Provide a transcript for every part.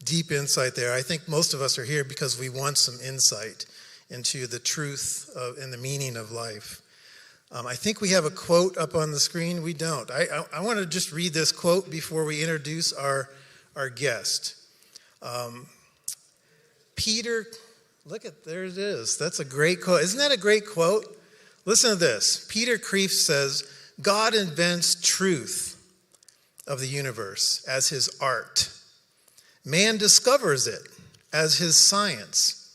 deep insight there. I think most of us are here because we want some insight into the truth and the meaning of life. I think we have a quote up on the screen. We don't. I want to just read this quote before we introduce our guest. Peter, there it is. That's a great quote. Isn't that a great quote? Listen to this. Peter Kreeft says, God invents truth of the universe as his art. Man discovers it as his science.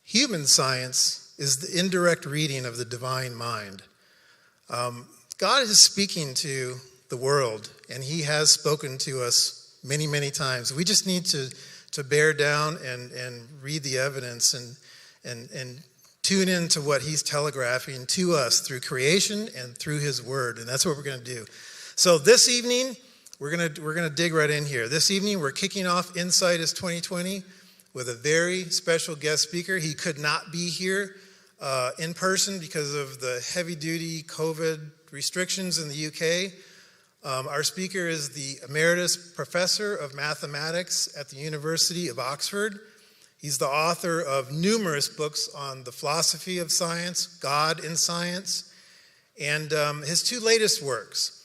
Human science is the indirect reading of the divine mind. God is speaking to the world, and he has spoken to us many, many times. We just need to bear down and read the evidence and tune into what he's telegraphing to us through creation and through his word, and that's what we're going to do. So this evening, we're gonna dig right in here. This evening, we're kicking off Insight is 2020 with a very special guest speaker. He could not be here in person because of the heavy-duty COVID restrictions in the UK. Our speaker is the Emeritus Professor of Mathematics at the University of Oxford. He's the author of numerous books on the philosophy of science, God in Science, and his two latest works,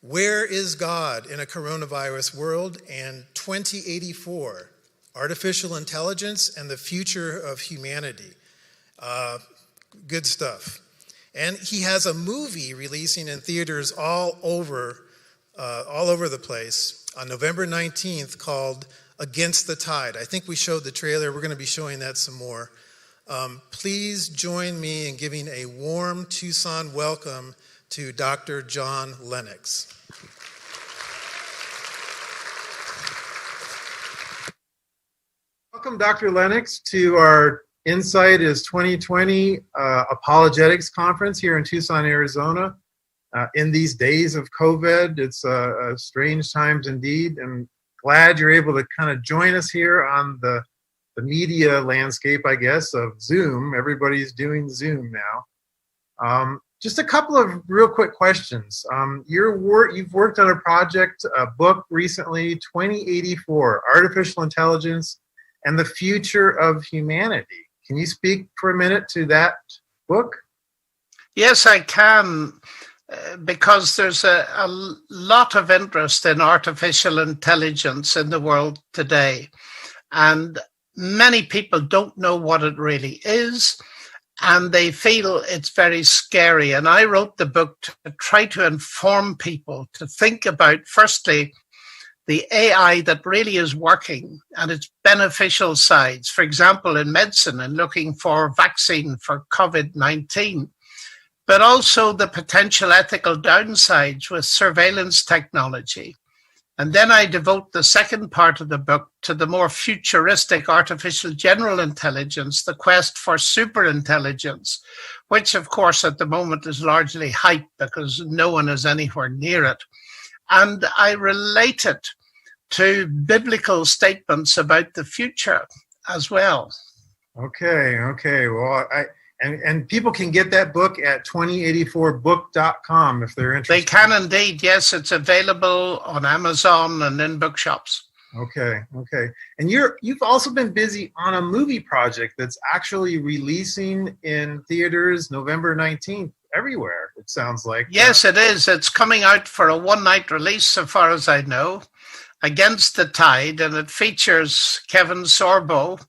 Where is God in a Coronavirus World? And 2084, Artificial Intelligence and the Future of Humanity. Good stuff. And he has a movie releasing in theaters all over the place on November 19th called Against the Tide. I think we showed the trailer. We're going to be showing that some more. Please join me in giving a warm Tucson welcome to Dr. John Lennox. Welcome, Dr. Lennox, to our Insight is 2020 Apologetics Conference here in Tucson, Arizona. In these days of COVID, it's strange times indeed, and glad you're able to kind of join us here on the media landscape, I guess, of Zoom. Everybody's doing Zoom now. Just a couple of real quick questions. You've worked on a book recently, 2084, Artificial Intelligence and the Future of Humanity. Can you speak for a minute to that book? Yes, I can, because there's a lot of interest in artificial intelligence in the world today. And many people don't know what it really is, and they feel it's very scary. And I wrote the book to try to inform people to think about, firstly, the AI that really is working and its beneficial sides. For example, in medicine and looking for vaccine for COVID-19, but also the potential ethical downsides with surveillance technology. And then I devote the second part of the book to the more futuristic artificial general intelligence, the quest for superintelligence, which of course at the moment is largely hype because no one is anywhere near it. And I relate it to biblical statements about the future as well. Okay. Well, and people can get that book at 2084book.com if they're interested. They can indeed, yes. It's available on Amazon and in bookshops. Okay. And you've also been busy on a movie project that's actually releasing in theaters November 19th everywhere, it sounds like. Yes, it is. It's coming out for a one-night release, so far as I know, Against the Tide, and it features Kevin Sorbo,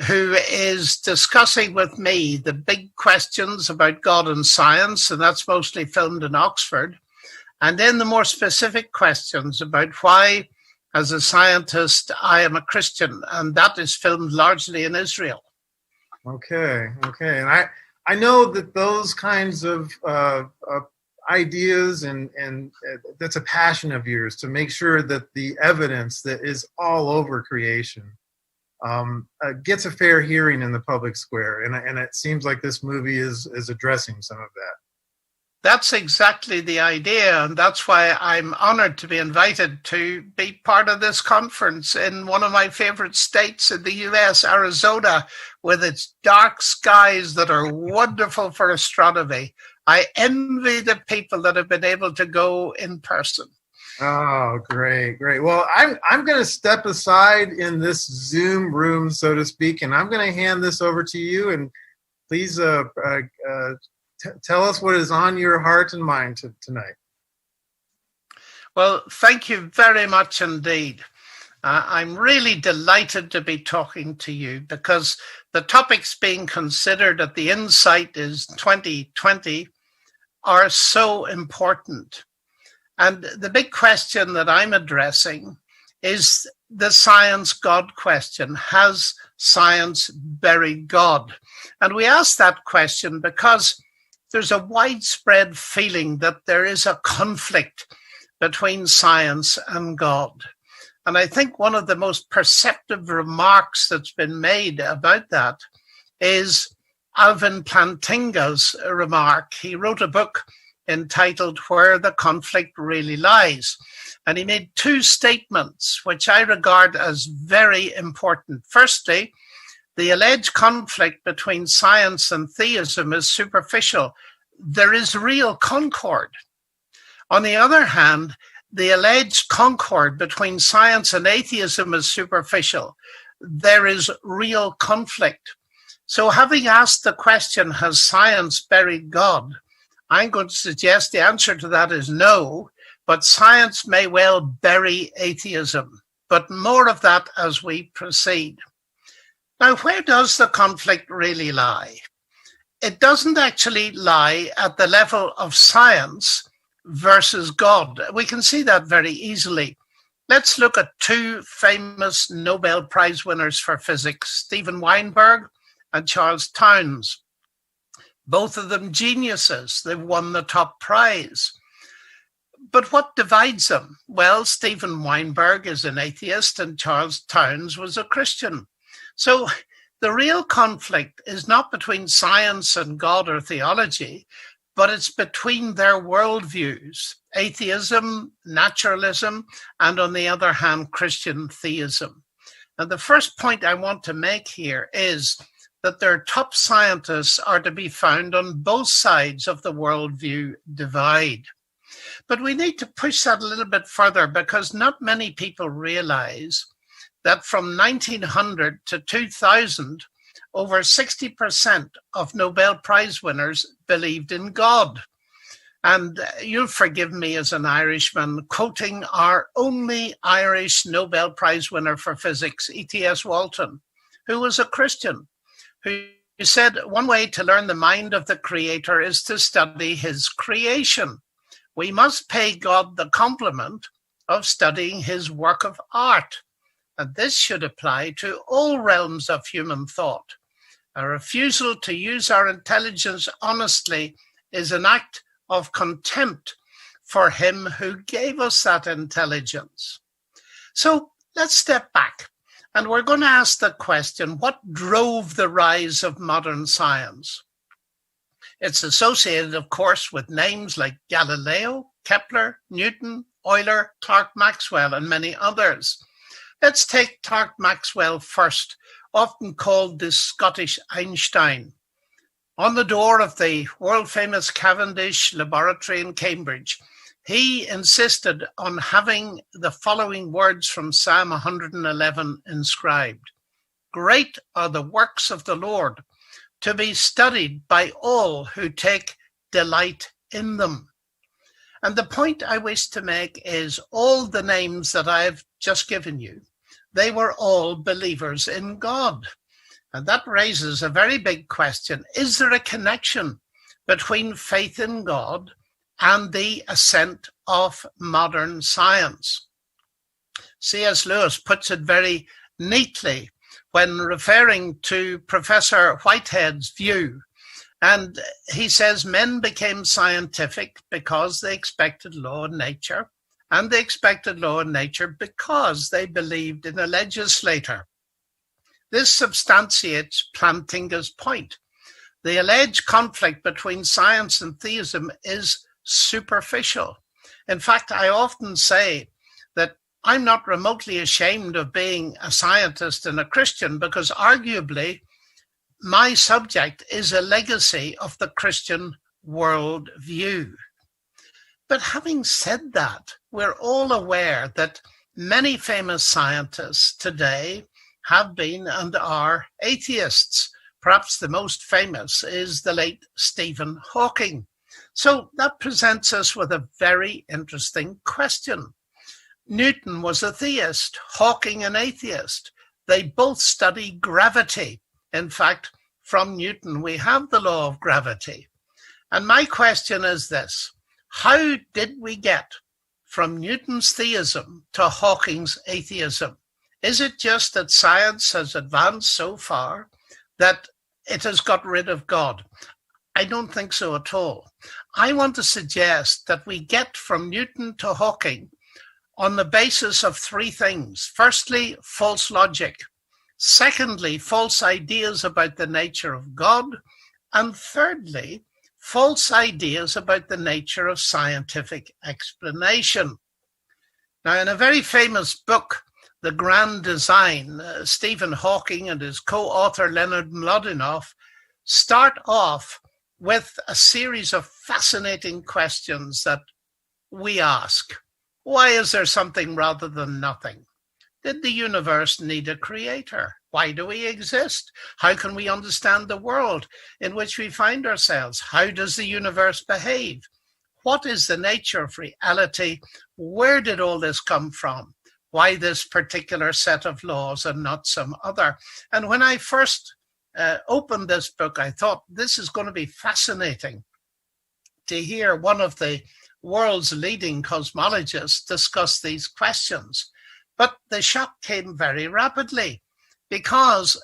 who is discussing with me the big questions about God and science, and that's mostly filmed in Oxford, and then the more specific questions about why, as a scientist, I am a Christian, and that is filmed largely in Israel. Okay, and I know that those kinds of ideas and that's a passion of yours, to make sure that the evidence that is all over creation gets a fair hearing in the public square, and it seems like this movie is addressing some of that. That's exactly the idea, and that's why I'm honored to be invited to be part of this conference in one of my favorite states in the US, Arizona, with its dark skies that are wonderful for astronomy. I envy the people that have been able to go in person. Oh, great, great. Well, I'm going to step aside in this Zoom room, so to speak, and I'm going to hand this over to you. And please tell us what is on your heart and mind tonight. Well, thank you very much indeed. I'm really delighted to be talking to you because the topics being considered at the Insight is 2020 are so important. And the big question that I'm addressing is the science God question. Has science buried God? And we ask that question because there's a widespread feeling that there is a conflict between science and God. And I think one of the most perceptive remarks that's been made about that is Alvin Plantinga's remark. He wrote a book entitled Where the Conflict Really Lies. And he made two statements, which I regard as very important. Firstly, the alleged conflict between science and theism is superficial. There is real concord. On the other hand, the alleged concord between science and atheism is superficial. There is real conflict. So having asked the question, has science buried God? I'm going to suggest the answer to that is no, but science may well bury atheism. But more of that as we proceed. Now, where does the conflict really lie? It doesn't actually lie at the level of science versus God. We can see that very easily. Let's look at two famous Nobel Prize winners for physics, Steven Weinberg and Charles Townes. Both of them geniuses. They've won the top prize. But what divides them? Well, Steven Weinberg is an atheist and Charles Townes was a Christian. So the real conflict is not between science and God or theology, but it's between their worldviews, atheism, naturalism, and on the other hand, Christian theism. And the first point I want to make here is that their top scientists are to be found on both sides of the worldview divide. But we need to push that a little bit further because not many people realize that from 1900 to 2000, over 60% of Nobel Prize winners believed in God. And you'll forgive me as an Irishman quoting our only Irish Nobel Prize winner for physics, E.T.S. Walton, who was a Christian, who said one way to learn the mind of the Creator is to study his creation. We must pay God the compliment of studying his work of art. And this should apply to all realms of human thought. A refusal to use our intelligence honestly is an act of contempt for him who gave us that intelligence. So let's step back. And we're going to ask the question, what drove the rise of modern science? It's associated, of course, with names like Galileo, Kepler, Newton, Euler, Clerk Maxwell, and many others. Let's take Clerk Maxwell first, often called the Scottish Einstein. On the door of the world-famous Cavendish Laboratory in Cambridge, he insisted on having the following words from Psalm 111 inscribed. Great are the works of the Lord, to be studied by all who take delight in them. And the point I wish to make is all the names that I've just given you, they were all believers in God. And that raises a very big question. Is there a connection between faith in God and the ascent of modern science? C.S. Lewis puts it very neatly when referring to Professor Whitehead's view. And he says men became scientific because they expected law in nature, and they expected law in nature because they believed in a legislator. This substantiates Plantinga's point. The alleged conflict between science and theism is superficial. In fact, I often say that I'm not remotely ashamed of being a scientist and a Christian because arguably my subject is a legacy of the Christian worldview. But having said that, we're all aware that many famous scientists today have been and are atheists. Perhaps the most famous is the late Stephen Hawking. So that presents us with a very interesting question. Newton was a theist, Hawking an atheist. They both study gravity. In fact, from Newton, we have the law of gravity. And my question is this: how did we get from Newton's theism to Hawking's atheism? Is it just that science has advanced so far that it has got rid of God? I don't think so at all. I want to suggest that we get from Newton to Hawking on the basis of three things. Firstly, false logic. Secondly, false ideas about the nature of God. And thirdly, false ideas about the nature of scientific explanation. Now, in a very famous book, The Grand Design, Stephen Hawking and his co-author Leonard Mlodinow start off with a series of fascinating questions that we ask. Why is there something rather than nothing? Did the universe need a creator? Why do we exist? How can we understand the world in which we find ourselves? How does the universe behave? What is the nature of reality? Where did all this come from? Why this particular set of laws and not some other? And when I first opened this book, I thought this is going to be fascinating to hear one of the world's leading cosmologists discuss these questions. But the shock came very rapidly, because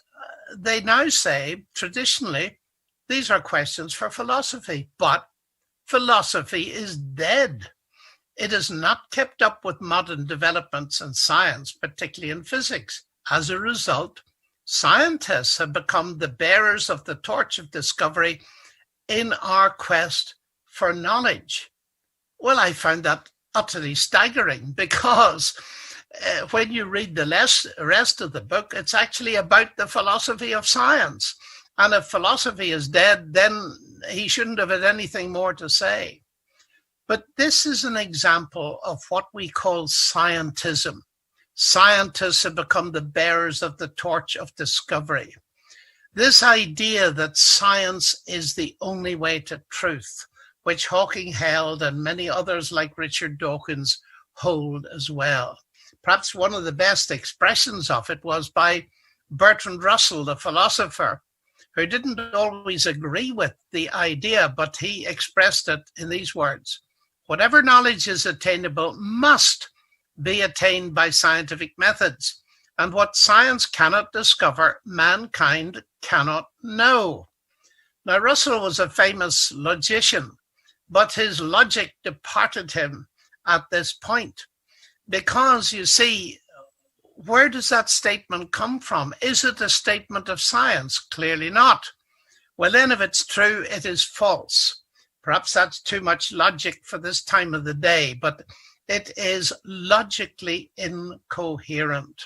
they now say, traditionally, these are questions for philosophy, but philosophy is dead. It is not kept up with modern developments in science, particularly in physics. As a result, scientists have become the bearers of the torch of discovery in our quest for knowledge. Well, I found that utterly staggering, because when you read the rest of the book, it's actually about the philosophy of science. And if philosophy is dead, then he shouldn't have had anything more to say. But this is an example of what we call scientism. Scientists have become the bearers of the torch of discovery. This idea that science is the only way to truth, which Hawking held and many others like Richard Dawkins hold as well. Perhaps one of the best expressions of it was by Bertrand Russell, the philosopher, who didn't always agree with the idea, but he expressed it in these words: whatever knowledge is attainable must be attained by scientific methods, and what science cannot discover, mankind cannot know. Now, Russell was a famous logician, but his logic departed him at this point. Because, you see, where does that statement come from? Is it a statement of science? Clearly not. Well, then, if it's true, it is false. Perhaps that's too much logic for this time of the day, but it is logically incoherent.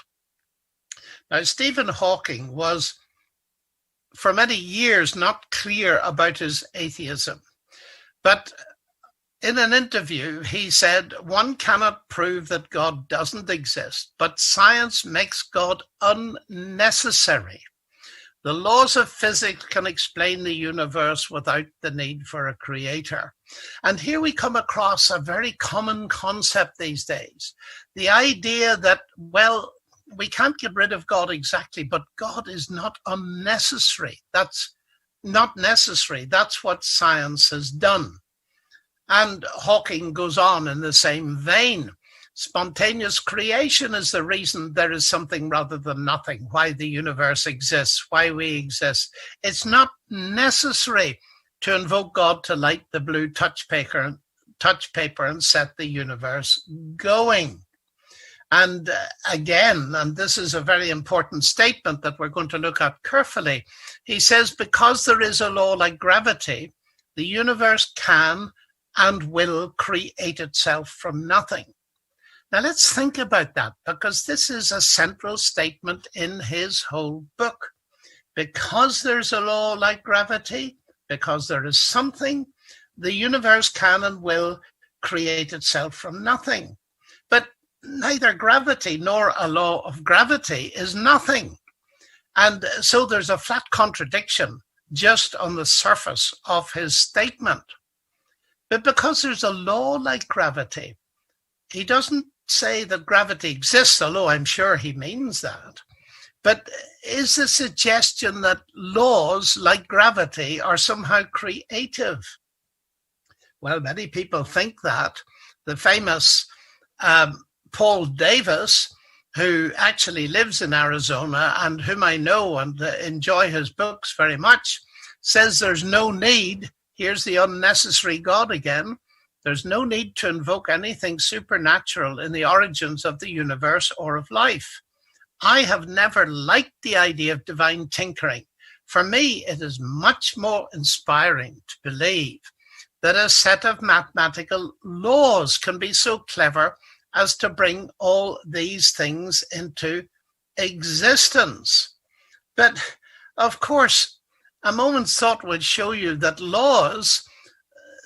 Now, Stephen Hawking was, for many years, not clear about his atheism. But in an interview, he said, one cannot prove that God doesn't exist, but science makes God unnecessary. The laws of physics can explain the universe without the need for a creator. And here we come across a very common concept these days. The idea that, well, we can't get rid of God exactly, but God is not unnecessary. That's not necessary. That's what science has done. And Hawking goes on in the same vein. Spontaneous creation is the reason there is something rather than nothing, why the universe exists, why we exist. It's not necessary to invoke God to light the blue touch paper and set the universe going. And again, and this is a very important statement that we're going to look at carefully, he says, because there is a law like gravity, the universe can and will create itself from nothing. Now let's think about that, because this is a central statement in his whole book. Because there's a law like gravity, because there is something, the universe can and will create itself from nothing. But neither gravity nor a law of gravity is nothing. And so there's a flat contradiction just on the surface of his statement. But because there's a law like gravity, he doesn't say that gravity exists, although I'm sure he means that. But is the suggestion that laws like gravity are somehow creative? Well, many people think that. The famous Paul Davis, who actually lives in Arizona and whom I know and enjoy his books very much, says there's no need, here's the unnecessary God again, there's no need to invoke anything supernatural in the origins of the universe or of life. I have never liked the idea of divine tinkering. For me, it is much more inspiring to believe that a set of mathematical laws can be so clever as to bring all these things into existence. But of course, a moment's thought would show you that laws,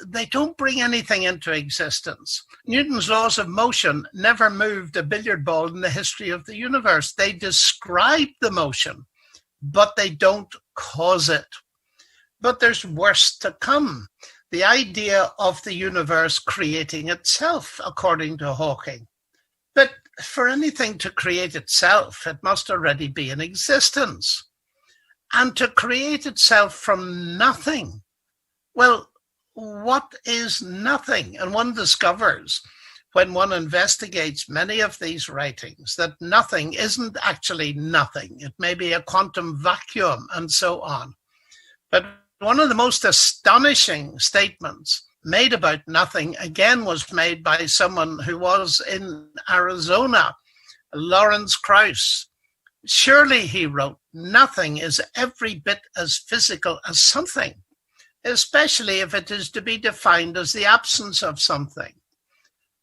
they don't bring anything into existence. Newton's laws of motion never moved a billiard ball in the history of the universe. They describe the motion, but they don't cause it. But there's worse to come. The idea of the universe creating itself, according to Hawking. But for anything to create itself, it must already be in existence. And to create itself from nothing, well, what is nothing? And one discovers, when one investigates many of these writings, that nothing isn't actually nothing. It may be a quantum vacuum and so on. But one of the most astonishing statements made about nothing, again, was made by someone who was in Arizona, Lawrence Krauss. Surely, he wrote, nothing is every bit as physical as something, especially if it is to be defined as the absence of something.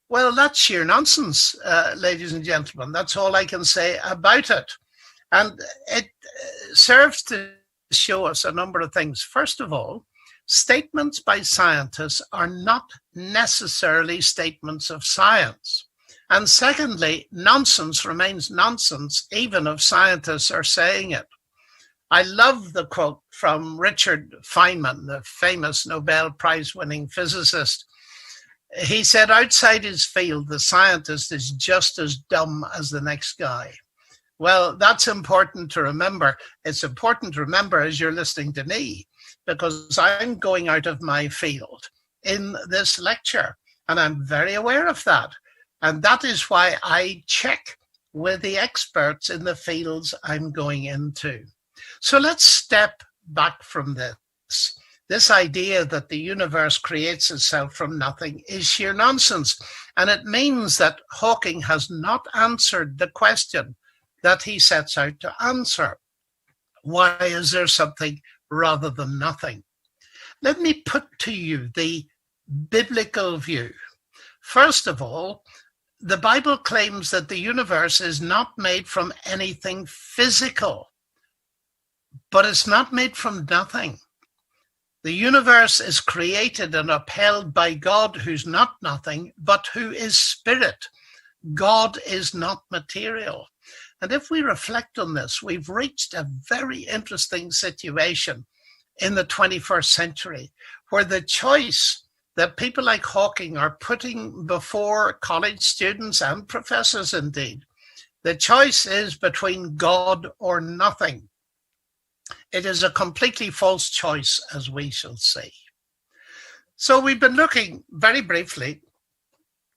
Well, that's sheer nonsense, ladies and gentlemen. That's all I can say about it. And it serves to show us a number of things. First of all, statements by scientists are not necessarily statements of science. And secondly, nonsense remains nonsense, even if scientists are saying it. I love the quote from Richard Feynman, the famous Nobel Prize-winning physicist. He said, outside his field, the scientist is just as dumb as the next guy. Well, that's important to remember. It's important to remember as you're listening to me, because I'm going out of my field in this lecture, and I'm very aware of that. And that is why I check with the experts in the fields I'm going into. So let's step back from this. This idea that the universe creates itself from nothing is sheer nonsense. And it means that Hawking has not answered the question that he sets out to answer. Why is there something rather than nothing? Let me put to you the biblical view. First of all, the Bible claims that the universe is not made from anything physical, but it's not made from nothing. The universe is created and upheld by God, who's not nothing, but who is spirit. God is not material. And if we reflect on this, we've reached a very interesting situation in the 21st century, where the choice that people like Hawking are putting before college students and professors indeed, the choice is between God or nothing. It is a completely false choice, as we shall see. So we've been looking very briefly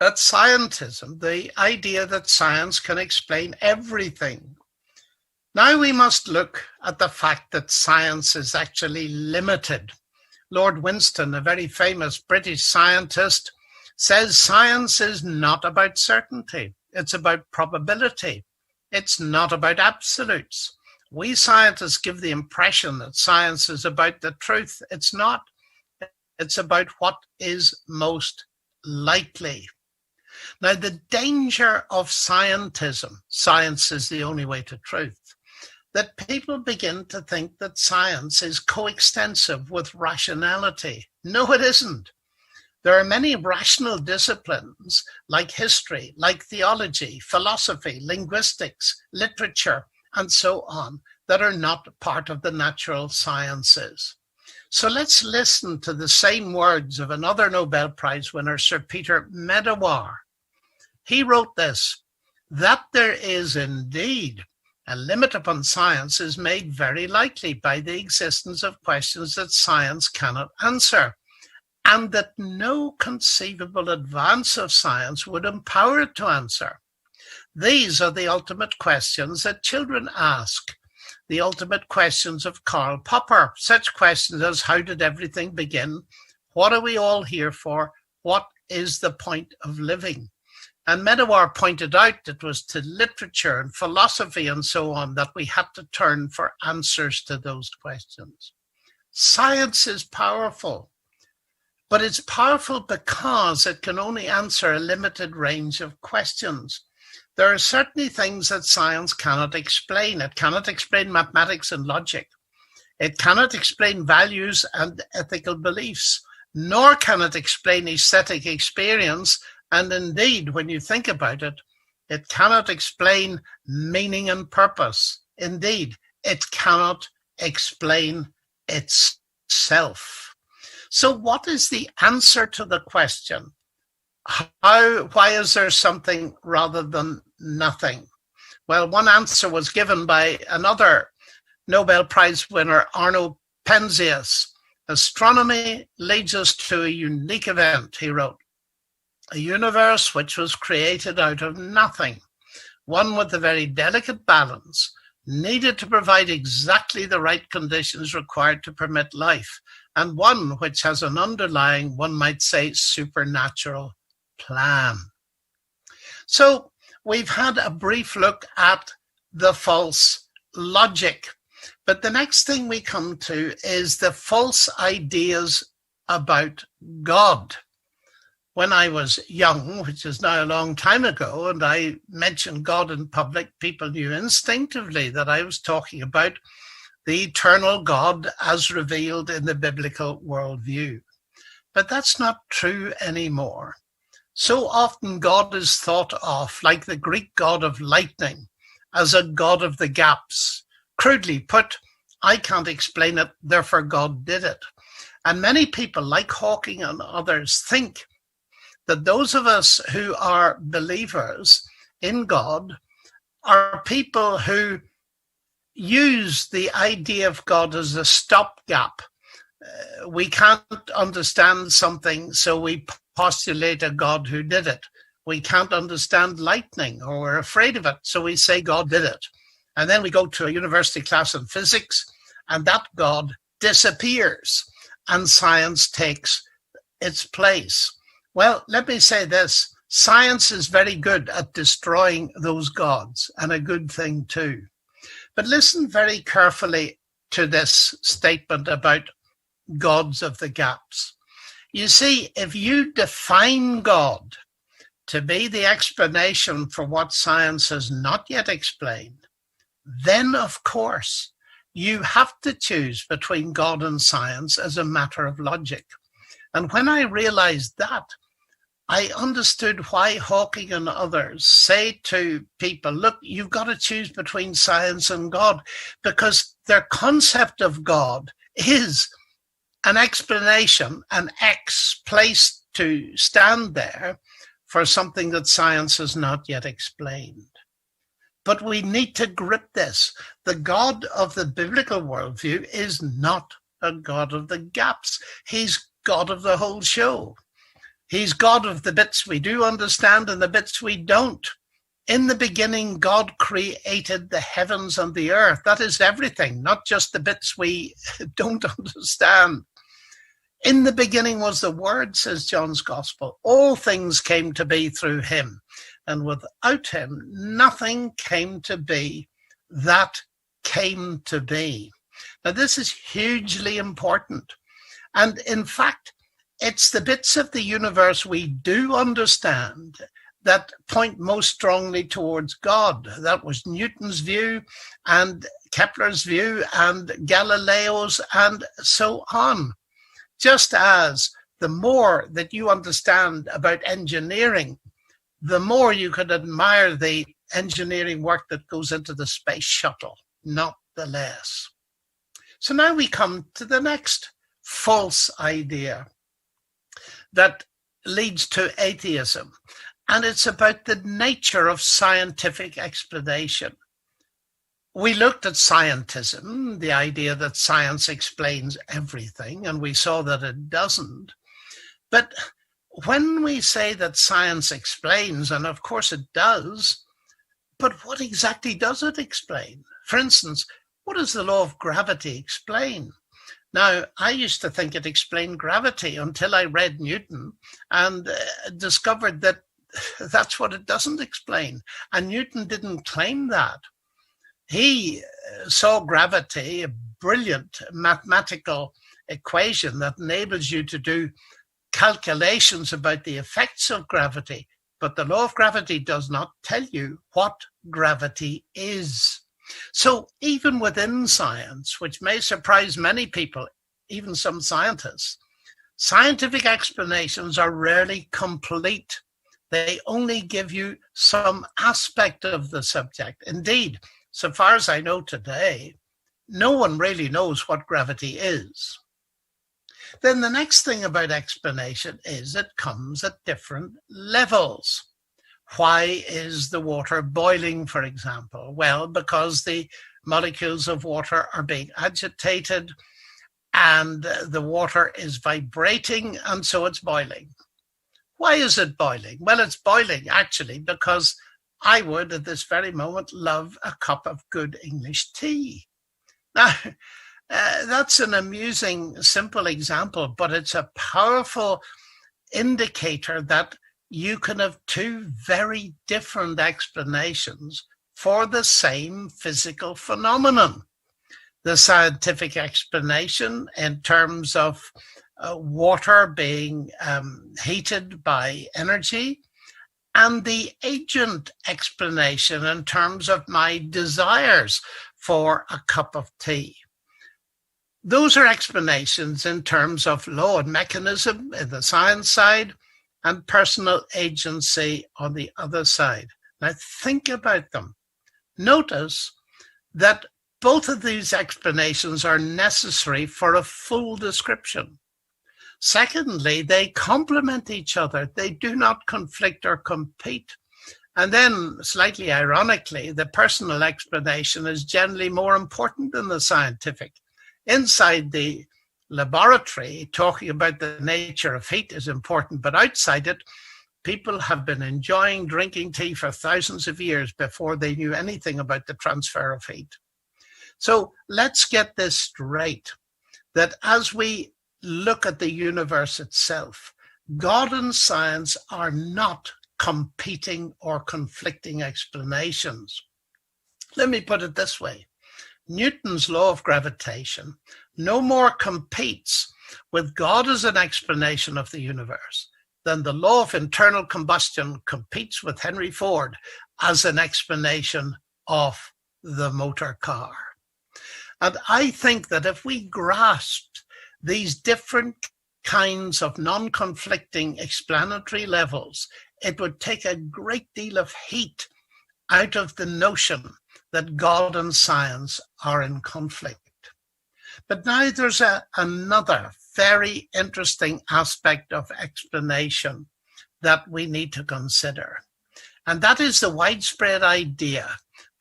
at scientism, the idea that science can explain everything. Now we must look at the fact that science is actually limited. Lord Winston, a very famous British scientist, says science is not about certainty. It's about probability. It's not about absolutes. We scientists give the impression that science is about the truth. It's not. It's about what is most likely. Now, the danger of scientism, science is the only way to truth, that people begin to think that science is coextensive with rationality. No, it isn't. There are many rational disciplines like history, like theology, philosophy, linguistics, literature, and so on, that are not part of the natural sciences. So let's listen to the same words of another Nobel Prize winner, Sir Peter Medawar. He wrote this: that there is indeed a limit upon science is made very likely by the existence of questions that science cannot answer, and that no conceivable advance of science would empower it to answer. These are the ultimate questions that children ask, the ultimate questions of Karl Popper, such questions as how did everything begin? What are we all here for? What is the point of living? And Medawar pointed out it was to literature and philosophy and so on that we had to turn for answers to those questions. Science is powerful, but it's powerful because it can only answer a limited range of questions. There are certainly things that science cannot explain. It cannot explain mathematics and logic. It cannot explain values and ethical beliefs, nor can it explain aesthetic experience. And indeed, when you think about it, it cannot explain meaning and purpose. Indeed, it cannot explain itself. So what is the answer to the question? Why is there something rather than nothing? Well, one answer was given by another Nobel Prize winner, ARNO. PENZIAS. Astronomy leads us to a unique event, he wrote. A universe which was created out of nothing, one with a very delicate balance, needed to provide exactly the right conditions required to permit life, and one which has an underlying, one might say, supernatural plan. So we've had a brief look at the false logic, but the next thing we come to is the false ideas about God. When I was young, which is now a long time ago, and I mentioned God in public, people knew instinctively that I was talking about the eternal God as revealed in the biblical worldview. But that's not true anymore. So often God is thought of, like the Greek god of lightning, as a god of the gaps. Crudely put, I can't explain it, therefore God did it. And many people, like Hawking and others, think that those of us who are believers in God are people who use the idea of God as a stopgap. We can't understand something, so we postulate a God who did it. We can't understand lightning, or we're afraid of it, so we say God did it. And then we go to a university class in physics, and that God disappears, and science takes its place. Well, let me say this. Science is very good at destroying those gods, and a good thing too. But listen very carefully to this statement about gods of the gaps. You see, if you define God to be the explanation for what science has not yet explained, then, of course, you have to choose between God and science as a matter of logic. And when I realized that, I understood why Hawking and others say to people, look, you've got to choose between science and God, because their concept of God is an explanation, an X placed to stand there for something that science has not yet explained. But we need to grip this. The God of the biblical worldview is not a God of the gaps. He's God of the whole show. He's God of the bits we do understand and the bits we don't. In the beginning, God created the heavens and the earth. That is everything, not just the bits we don't understand. In the beginning was the Word, says John's Gospel. All things came to be through him. And without him, nothing came to be that came to be. Now, this is hugely important. And in fact, it's the bits of the universe we do understand that point most strongly towards God. That was Newton's view and Kepler's view and Galileo's and so on. Just as the more that you understand about engineering, the more you could admire the engineering work that goes into the space shuttle, not the less. So now we come to the next false idea that leads to atheism, and it's about the nature of scientific explanation. We looked at scientism, the idea that science explains everything, and we saw that it doesn't. But when we say that science explains, and of course it does, but what exactly does it explain? For instance, what does the law of gravity explain? Now, I used to think it explained gravity until I read Newton and discovered that that's what it doesn't explain. And Newton didn't claim that. He saw gravity, a brilliant mathematical equation that enables you to do calculations about the effects of gravity. But the law of gravity does not tell you what gravity is. So even within science, which may surprise many people, even some scientists, scientific explanations are rarely complete. They only give you some aspect of the subject. Indeed, so far as I know today, no one really knows what gravity is. Then the next thing about explanation is it comes at different levels. Why is the water boiling, for example? Well, because the molecules of water are being agitated and the water is vibrating, and so it's boiling. Why is it boiling? Well, it's boiling actually because I would at this very moment love a cup of good English tea. Now, that's an amusing, simple example, but it's a powerful indicator that you can have two very different explanations for the same physical phenomenon. The scientific explanation in terms of water being heated by energy, and the agent explanation in terms of my desires for a cup of tea. Those are explanations in terms of law and mechanism in the science side and personal agency on the other side. Now think about them. Notice that both of these explanations are necessary for a full description. Secondly, they complement each other. They do not conflict or compete. And then, slightly ironically, the personal explanation is generally more important than the scientific. Inside the laboratory, talking about the nature of heat is important, but outside it, people have been enjoying drinking tea for thousands of years before they knew anything about the transfer of heat. So let's get this straight, that as we look at the universe itself, God and science are not competing or conflicting explanations. Let me put it this way. Newton's law of gravitation no more competes with God as an explanation of the universe than the law of internal combustion competes with Henry Ford as an explanation of the motor car. And I think that if we grasped these different kinds of non-conflicting explanatory levels, it would take a great deal of heat out of the notion that God and science are in conflict. But now there's another very interesting aspect of explanation that we need to consider. And that is the widespread idea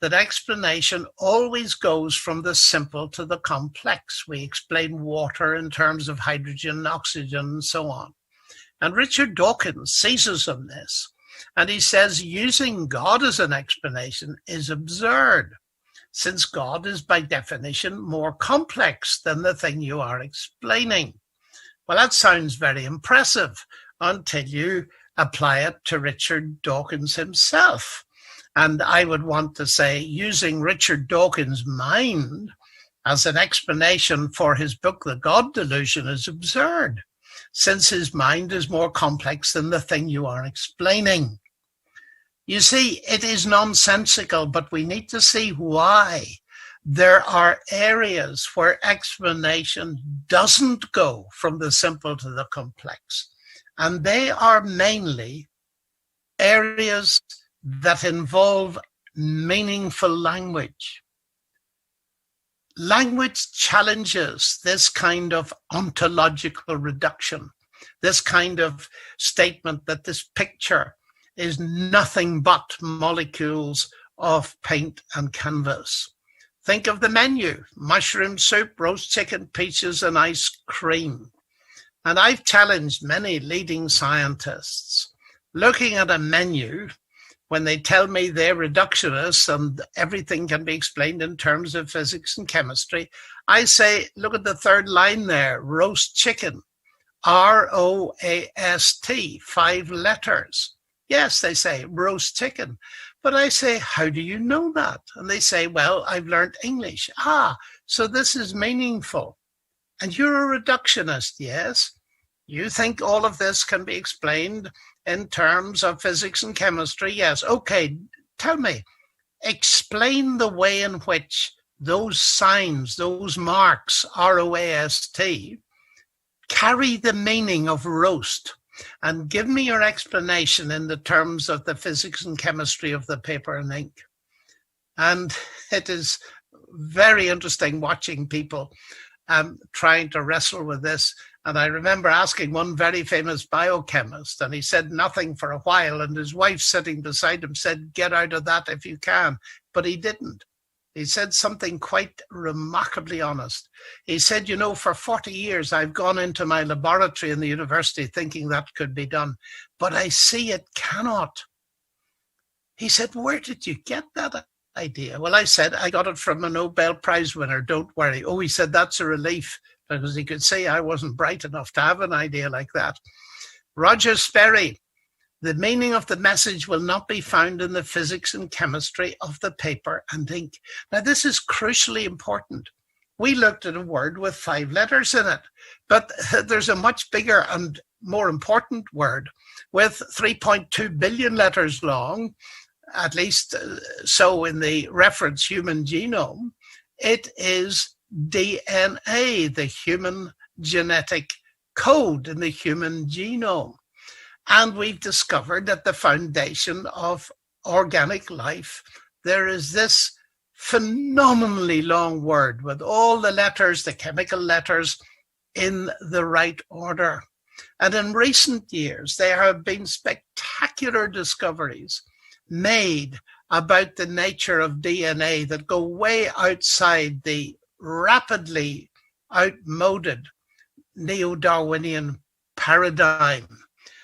that explanation always goes from the simple to the complex. We explain water in terms of hydrogen, oxygen, and so on. And Richard Dawkins seizes on this, and he says using God as an explanation is absurd, since God is by definition more complex than the thing you are explaining. Well, that sounds very impressive until you apply it to Richard Dawkins himself. And I would want to say using Richard Dawkins' mind as an explanation for his book, The God Delusion, is absurd, since his mind is more complex than the thing you are explaining. You see, it is nonsensical, but we need to see why there are areas where explanation doesn't go from the simple to the complex. And they are mainly areas that involve meaningful language. Language challenges this kind of ontological reduction, this kind of statement that this picture is nothing but molecules of paint and canvas. Think of the menu: mushroom soup, roast chicken, peaches, and ice cream. And I've challenged many leading scientists looking at a menu when they tell me they're reductionists and everything can be explained in terms of physics and chemistry. I say, look at the third line there: roast chicken, R-O-A-S-T, 5 letters. Yes, they say roast chicken. But I say, how do you know that? And they say, well, I've learned English. So this is meaningful. And you're a reductionist, yes? You think all of this can be explained in terms of physics and chemistry? Yes. Okay, tell me, explain the way in which those signs, those marks, R-O-A-S-T, carry the meaning of roast. And give me your explanation in the terms of the physics and chemistry of the paper and ink. And it is very interesting watching people trying to wrestle with this. And I remember asking one very famous biochemist, and he said nothing for a while, and his wife sitting beside him said, get out of that if you can. But he didn't. He said something quite remarkably honest. He said, you know, for 40 years, I've gone into my laboratory in the university thinking that could be done, but I see it cannot. He said, where did you get that idea? Well, I said, I got it from a Nobel Prize winner, don't worry. Oh, he said, that's a relief, because he could see I wasn't bright enough to have an idea like that. Roger Sperry: the meaning of the message will not be found in the physics and chemistry of the paper and ink. Now, this is crucially important. We looked at a word with 5 letters in it, but there's a much bigger and more important word with 3.2 billion letters long, at least so in the reference human genome. It is DNA, the human genetic code in the human genome. And we've discovered that the foundation of organic life, there is this phenomenally long word with all the letters, the chemical letters, in the right order. And in recent years, there have been spectacular discoveries made about the nature of DNA that go way outside the rapidly outmoded neo-Darwinian paradigm.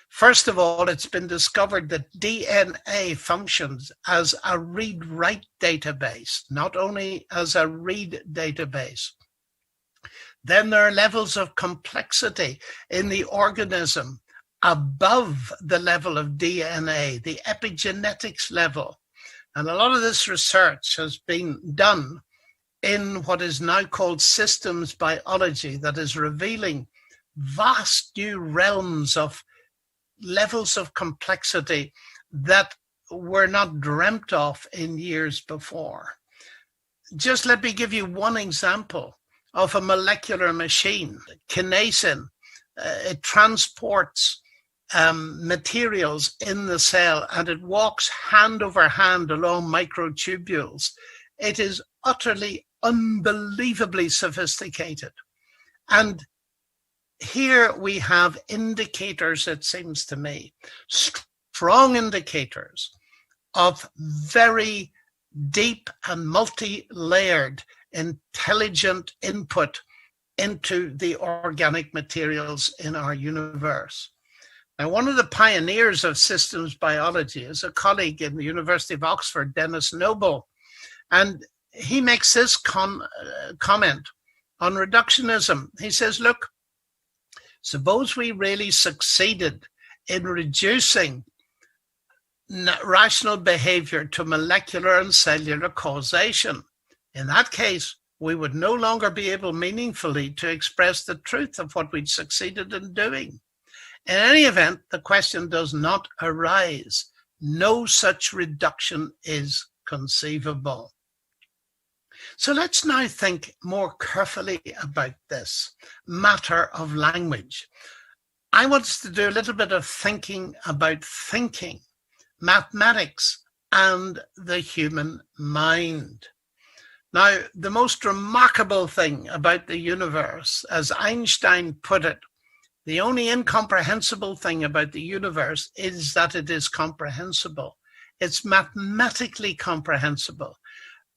First of all, it's been discovered that DNA functions as a read-write database, not only as a read database. Then there are levels of complexity in the organism above the level of DNA, the epigenetics level. And a lot of this research has been done in what is now called systems biology, that is revealing vast new realms of levels of complexity that were not dreamt of in years before. Just let me give you one example of a molecular machine, kinesin. It transports materials in the cell, and it walks hand over hand along microtubules. It is utterly, unbelievably sophisticated. And here we have indicators, it seems to me, strong indicators of very deep and multi-layered intelligent input into the organic materials in our universe. Now, one of the pioneers of systems biology is a colleague in the University of Oxford, Dennis Noble, and he makes this comment on reductionism. He says, look, suppose we really succeeded in reducing rational behavior to molecular and cellular causation. In that case, we would no longer be able meaningfully to express the truth of what we'd succeeded in doing. In any event, the question does not arise. No such reduction is conceivable. So let's now think more carefully about this matter of language. I want us to do a little bit of thinking about thinking, mathematics, and the human mind. Now, the most remarkable thing about the universe, as Einstein put it, the only incomprehensible thing about the universe is that it is comprehensible. It's mathematically comprehensible.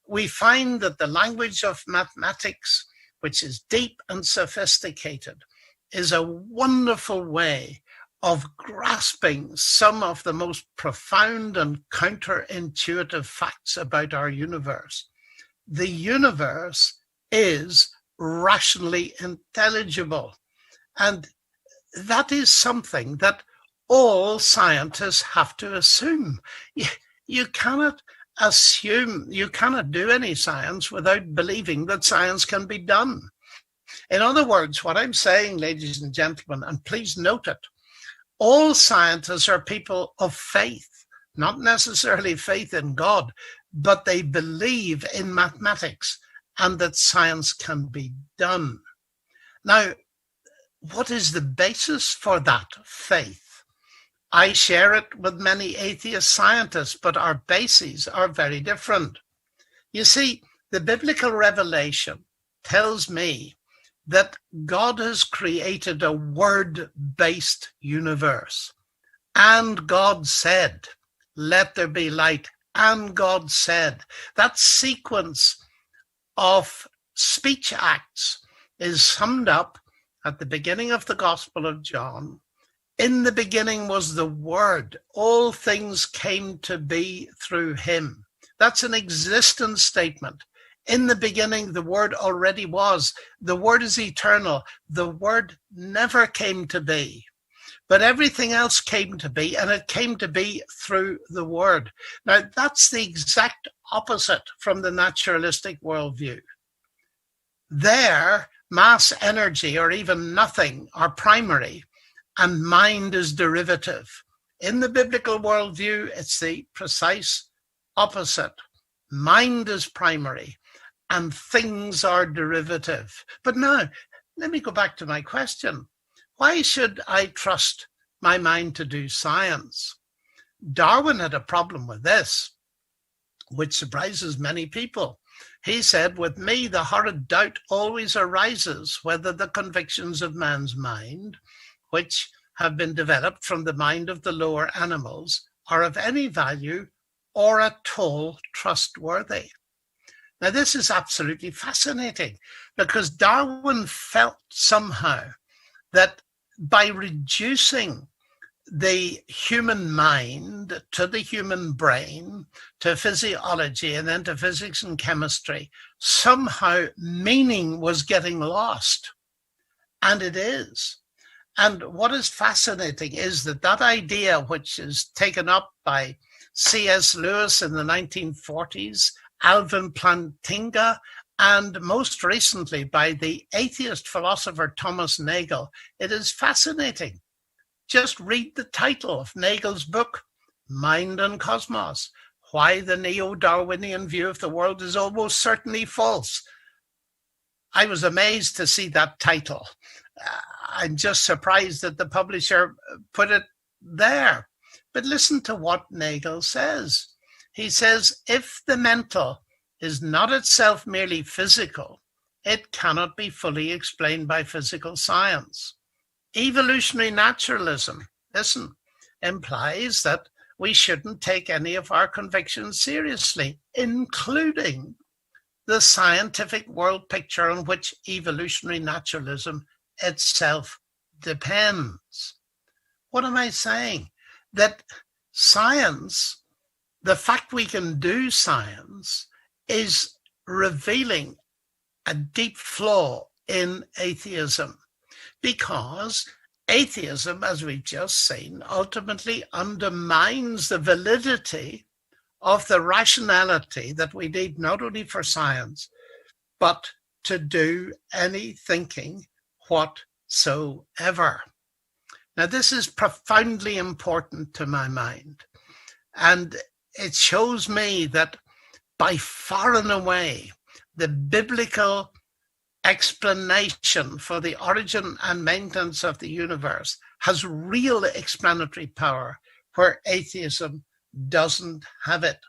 We find that the language of mathematics, which is deep and sophisticated, is a wonderful way of grasping some of the most profound and counterintuitive facts about our universe. The universe is rationally intelligible, and that is something that all scientists have to assume. You cannot assume, you cannot do any science without believing that science can be done. In other words, what I'm saying, ladies and gentlemen, and please note it, all scientists are people of faith, not necessarily faith in God, but they believe in mathematics and that science can be done. Now, what is the basis for that faith? I share it with many atheist scientists, but our bases are very different. You see, the biblical revelation tells me that God has created a word-based universe. And God said, "Let there be light." And God said. That sequence of speech acts is summed up at the beginning of the Gospel of John. In the beginning was the Word. All things came to be through him. That's an existence statement. In the beginning, the Word already was. The Word is eternal. The Word never came to be. But everything else came to be, and it came to be through the Word. Now, that's the exact opposite from the naturalistic worldview. There, mass, energy, or even nothing are primary, and mind is derivative. In the biblical worldview, it's the precise opposite. Mind is primary, and things are derivative. But now, let me go back to my question. Why should I trust my mind to do science? Darwin had a problem with this, which surprises many people. He said, "With me, the horrid doubt always arises whether the convictions of man's mind, which have been developed from the mind of the lower animals, are of any value or at all trustworthy." Now, this is absolutely fascinating because Darwin felt somehow that by reducing the human mind to the human brain, to physiology, and then to physics and chemistry, somehow meaning was getting lost. And it is. And what is fascinating is that that idea, which is taken up by C.S. Lewis in the 1940s, Alvin Plantinga, and most recently by the atheist philosopher Thomas Nagel, it is fascinating. Just read the title of Nagel's book, Mind and Cosmos, Why the Neo-Darwinian View of the World is Almost Certainly False. I was amazed to see that title. I'm just surprised that the publisher put it there. But listen to what Nagel says. He says, if the mental is not itself merely physical, it cannot be fully explained by physical science. Evolutionary naturalism, listen, implies that we shouldn't take any of our convictions seriously, including the scientific world picture on which evolutionary naturalism itself depends. What am I saying? That science, the fact we can do science, is revealing a deep flaw in atheism, because atheism, as we've just seen, ultimately undermines the validity of the rationality that we need not only for science, but to do any thinking whatsoever. Now, this is profoundly important to my mind, and it shows me that by far and away, the biblical explanation for the origin and maintenance of the universe has real explanatory power where atheism doesn't have it.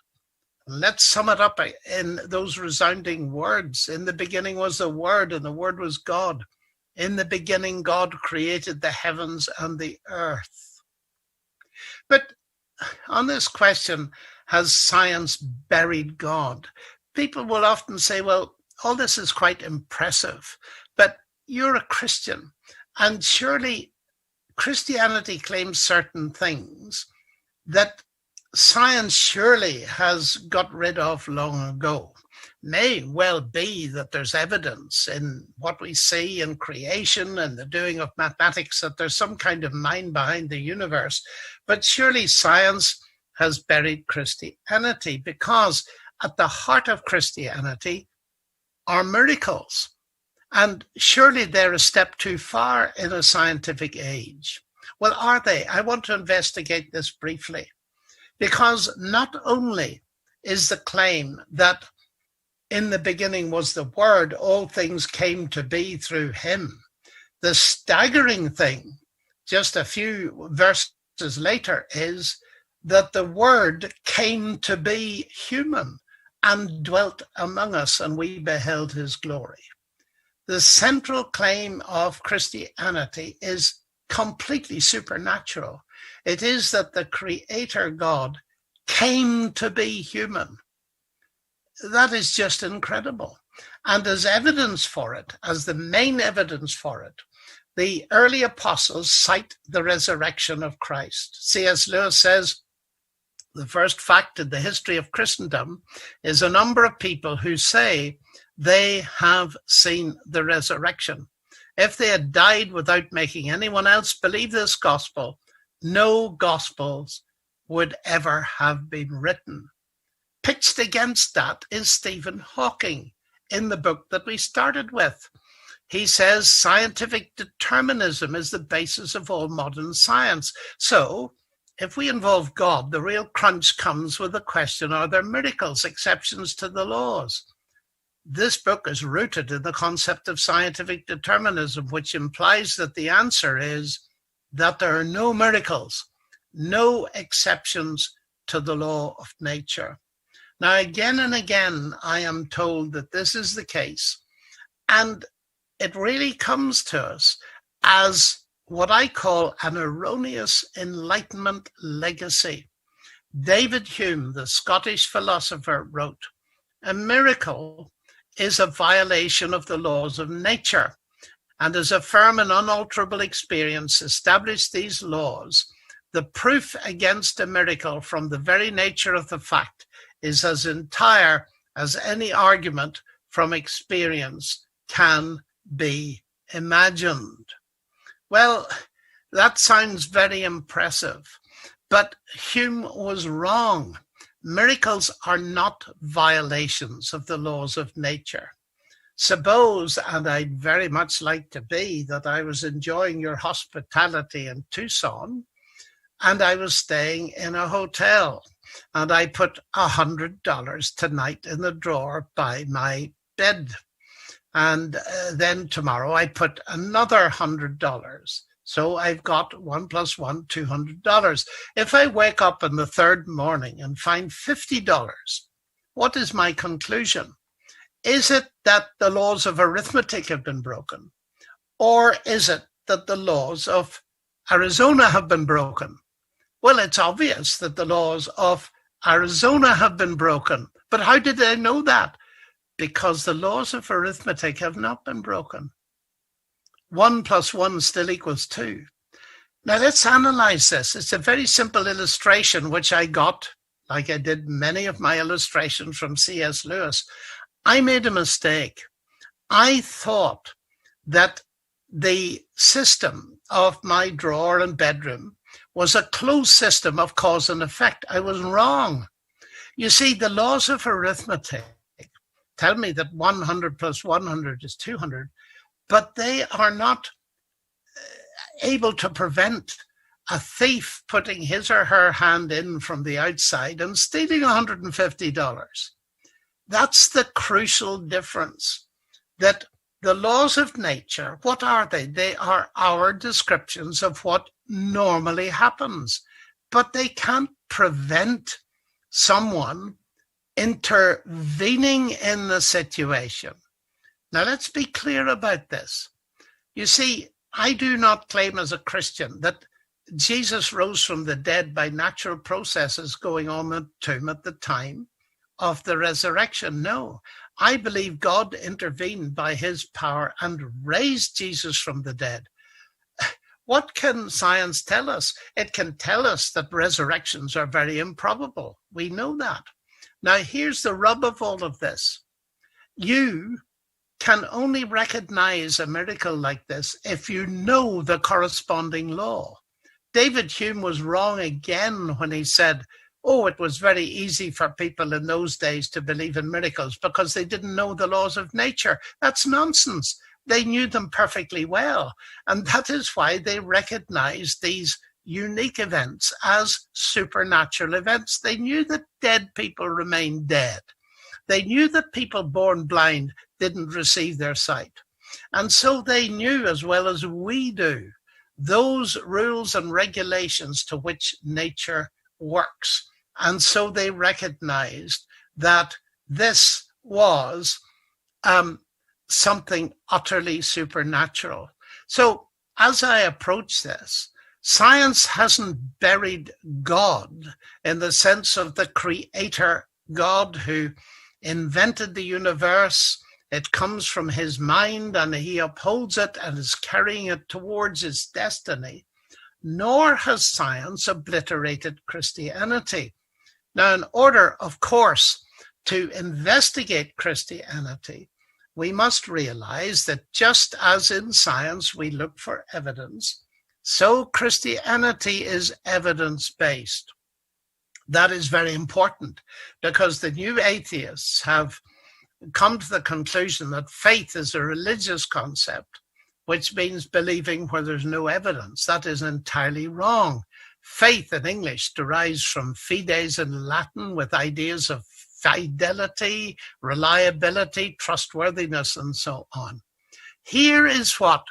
Let's sum it up in those resounding words. In the beginning was the Word, and the Word was God. In the beginning, God created the heavens and the earth. But on this question, has science buried God? People will often say, well, all this is quite impressive, but you're a Christian, and surely Christianity claims certain things that science surely has got rid of long ago. May well be that there's evidence in what we see in creation and the doing of mathematics that there's some kind of mind behind the universe, but surely science has buried Christianity, because at the heart of Christianity are miracles. And surely they're a step too far in a scientific age. Well, are they? I want to investigate this briefly, because not only is the claim that in the beginning was the Word, all things came to be through him. The staggering thing, just a few verses later, is that the Word came to be human and dwelt among us, and we beheld his glory. The central claim of Christianity is completely supernatural. It is that the Creator God came to be human. That is just incredible. And as evidence for it, as the main evidence for it, the early apostles cite the resurrection of Christ. C.S. Lewis says, the first fact in the history of Christendom is a number of people who say they have seen the resurrection. If they had died without making anyone else believe this gospel, no gospels would ever have been written. Pitched against that is Stephen Hawking in the book that we started with. He says scientific determinism is the basis of all modern science. So, if we involve God, the real crunch comes with the question, are there miracles, exceptions to the laws? This book is rooted in the concept of scientific determinism, which implies that the answer is that there are no miracles, no exceptions to the law of nature. Now, again and again, I am told that this is the case, and it really comes to us as what I call an erroneous Enlightenment legacy. David Hume, the Scottish philosopher, wrote, "A miracle is a violation of the laws of nature, and as a firm and unalterable experience established these laws, the proof against a miracle from the very nature of the fact is as entire as any argument from experience can be imagined." Well, that sounds very impressive, but Hume was wrong. Miracles are not violations of the laws of nature. Suppose, and I'd very much like to be, that I was enjoying your hospitality in Tucson, and I was staying in a hotel, and I put $100 tonight in the drawer by my bed. And then tomorrow I put another $100. So I've got 1 + 1, $200. If I wake up in the third morning and find $50, what is my conclusion? Is it that the laws of arithmetic have been broken? Or is it that the laws of Arizona have been broken? Well, it's obvious that the laws of Arizona have been broken. But how did I know that? Because the laws of arithmetic have not been broken. 1 + 1 still equals 2. Now let's analyze this. It's a very simple illustration which I got, like I did many of my illustrations from C.S. Lewis. I made a mistake. I thought that the system of my drawer and bedroom was a closed system of cause and effect. I was wrong. You see, the laws of arithmetic tell me that 100 + 100 is 200, but they are not able to prevent a thief putting his or her hand in from the outside and stealing $150. That's the crucial difference. That the laws of nature, what are they? They are our descriptions of what normally happens, but they can't prevent someone intervening in the situation. Now, let's be clear about this. You see, I do not claim as a Christian that Jesus rose from the dead by natural processes going on in the tomb at the time of the resurrection. No, I believe God intervened by his power and raised Jesus from the dead. What can science tell us? It can tell us that resurrections are very improbable. We know that. Now, here's the rub of all of this. You can only recognize a miracle like this if you know the corresponding law. David Hume was wrong again when he said, oh, it was very easy for people in those days to believe in miracles because they didn't know the laws of nature. That's nonsense. They knew them perfectly well. And that is why they recognized these unique events as supernatural events. They knew that dead people remained dead. They knew that people born blind didn't receive their sight. And so they knew, as well as we do, those rules and regulations to which nature works. And so they recognized that this was something utterly supernatural. So as I approach this, science hasn't buried God in the sense of the creator God who invented the universe. It comes from his mind and he upholds it and is carrying it towards his destiny. Nor has science obliterated Christianity. Now, in order, of course, to investigate Christianity, we must realize that just as in science we look for evidence, so Christianity is evidence-based. That is very important because the new atheists have come to the conclusion that faith is a religious concept, which means believing where there's no evidence. That is entirely wrong. Faith in English derives from fides in Latin, with ideas of fidelity, reliability, trustworthiness, and so on. Here is what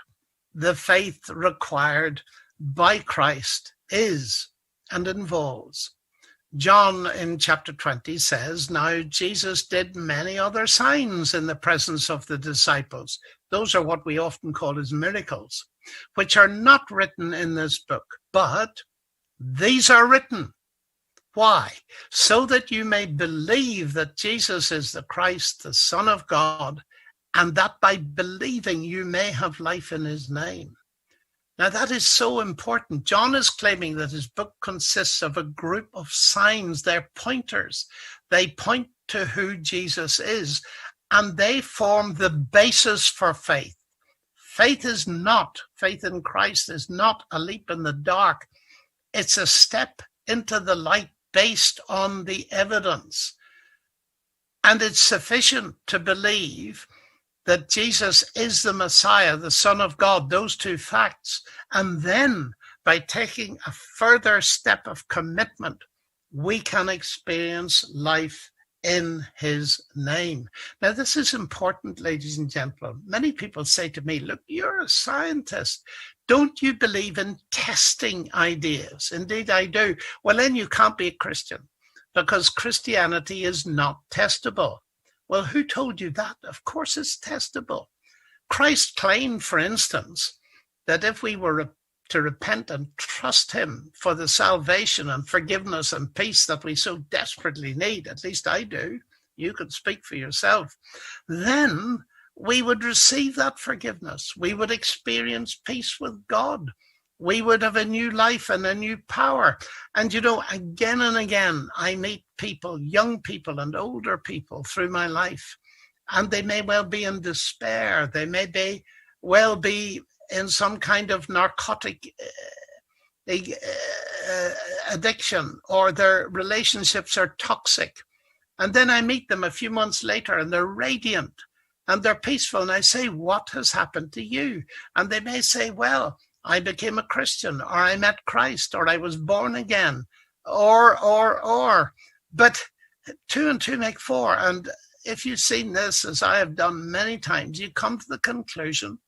the faith required by Christ is and involves. John in chapter 20 says, now Jesus did many other signs in the presence of the disciples. Those are what we often call as miracles, which are not written in this book, but these are written. Why? So that you may believe that Jesus is the Christ, the Son of God, and that by believing you may have life in his name. Now that is so important. John is claiming that his book consists of a group of signs. They're pointers. They point to who Jesus is, and they form the basis for faith. Faith in Christ is not a leap in the dark. It's a step into the light based on the evidence. And it's sufficient to believe that Jesus is the Messiah, the Son of God, those two facts. And then by taking a further step of commitment, we can experience life in his name. Now, this is important, ladies and gentlemen. Many people say to me, look, you're a scientist. Don't you believe in testing ideas? Indeed, I do. Well, then you can't be a Christian because Christianity is not testable. Well, who told you that? Of course it's testable. Christ claimed, for instance, that if we were to repent and trust him for the salvation and forgiveness and peace that we so desperately need, at least I do, you can speak for yourself, then we would receive that forgiveness. We would experience peace with God. We would have a new life and a new power. And again and again, I meet people, young people and older people through my life, and they may well be in despair. They may well be in some kind of narcotic addiction, or their relationships are toxic. And then I meet them a few months later and they're radiant and they're peaceful. And I say, what has happened to you? And they may say, well, I became a Christian, or I met Christ, or I was born again, or. But 2 and 2 make 4. And if you've seen this, as I have done many times, you come to the conclusion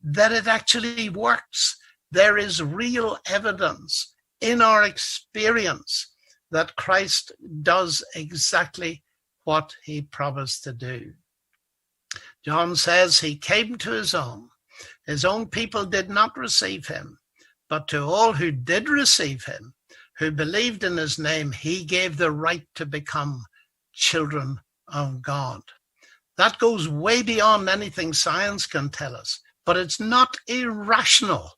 that it actually works. There is real evidence in our experience that Christ does exactly what he promised to do. John says he came to his own. His own people did not receive him, but to all who did receive him, who believed in his name, he gave the right to become children of God. That goes way beyond anything science can tell us, but it's not irrational.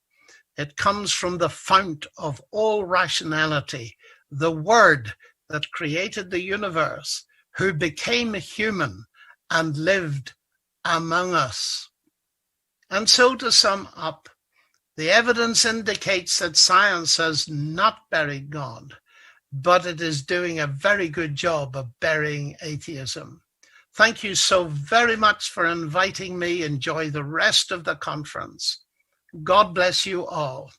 It comes from the fount of all rationality, the Word that created the universe, who became human and lived among us. And so, to sum up, the evidence indicates that science has not buried God, but it is doing a very good job of burying atheism. Thank you so very much for inviting me. Enjoy the rest of the conference. God bless you all.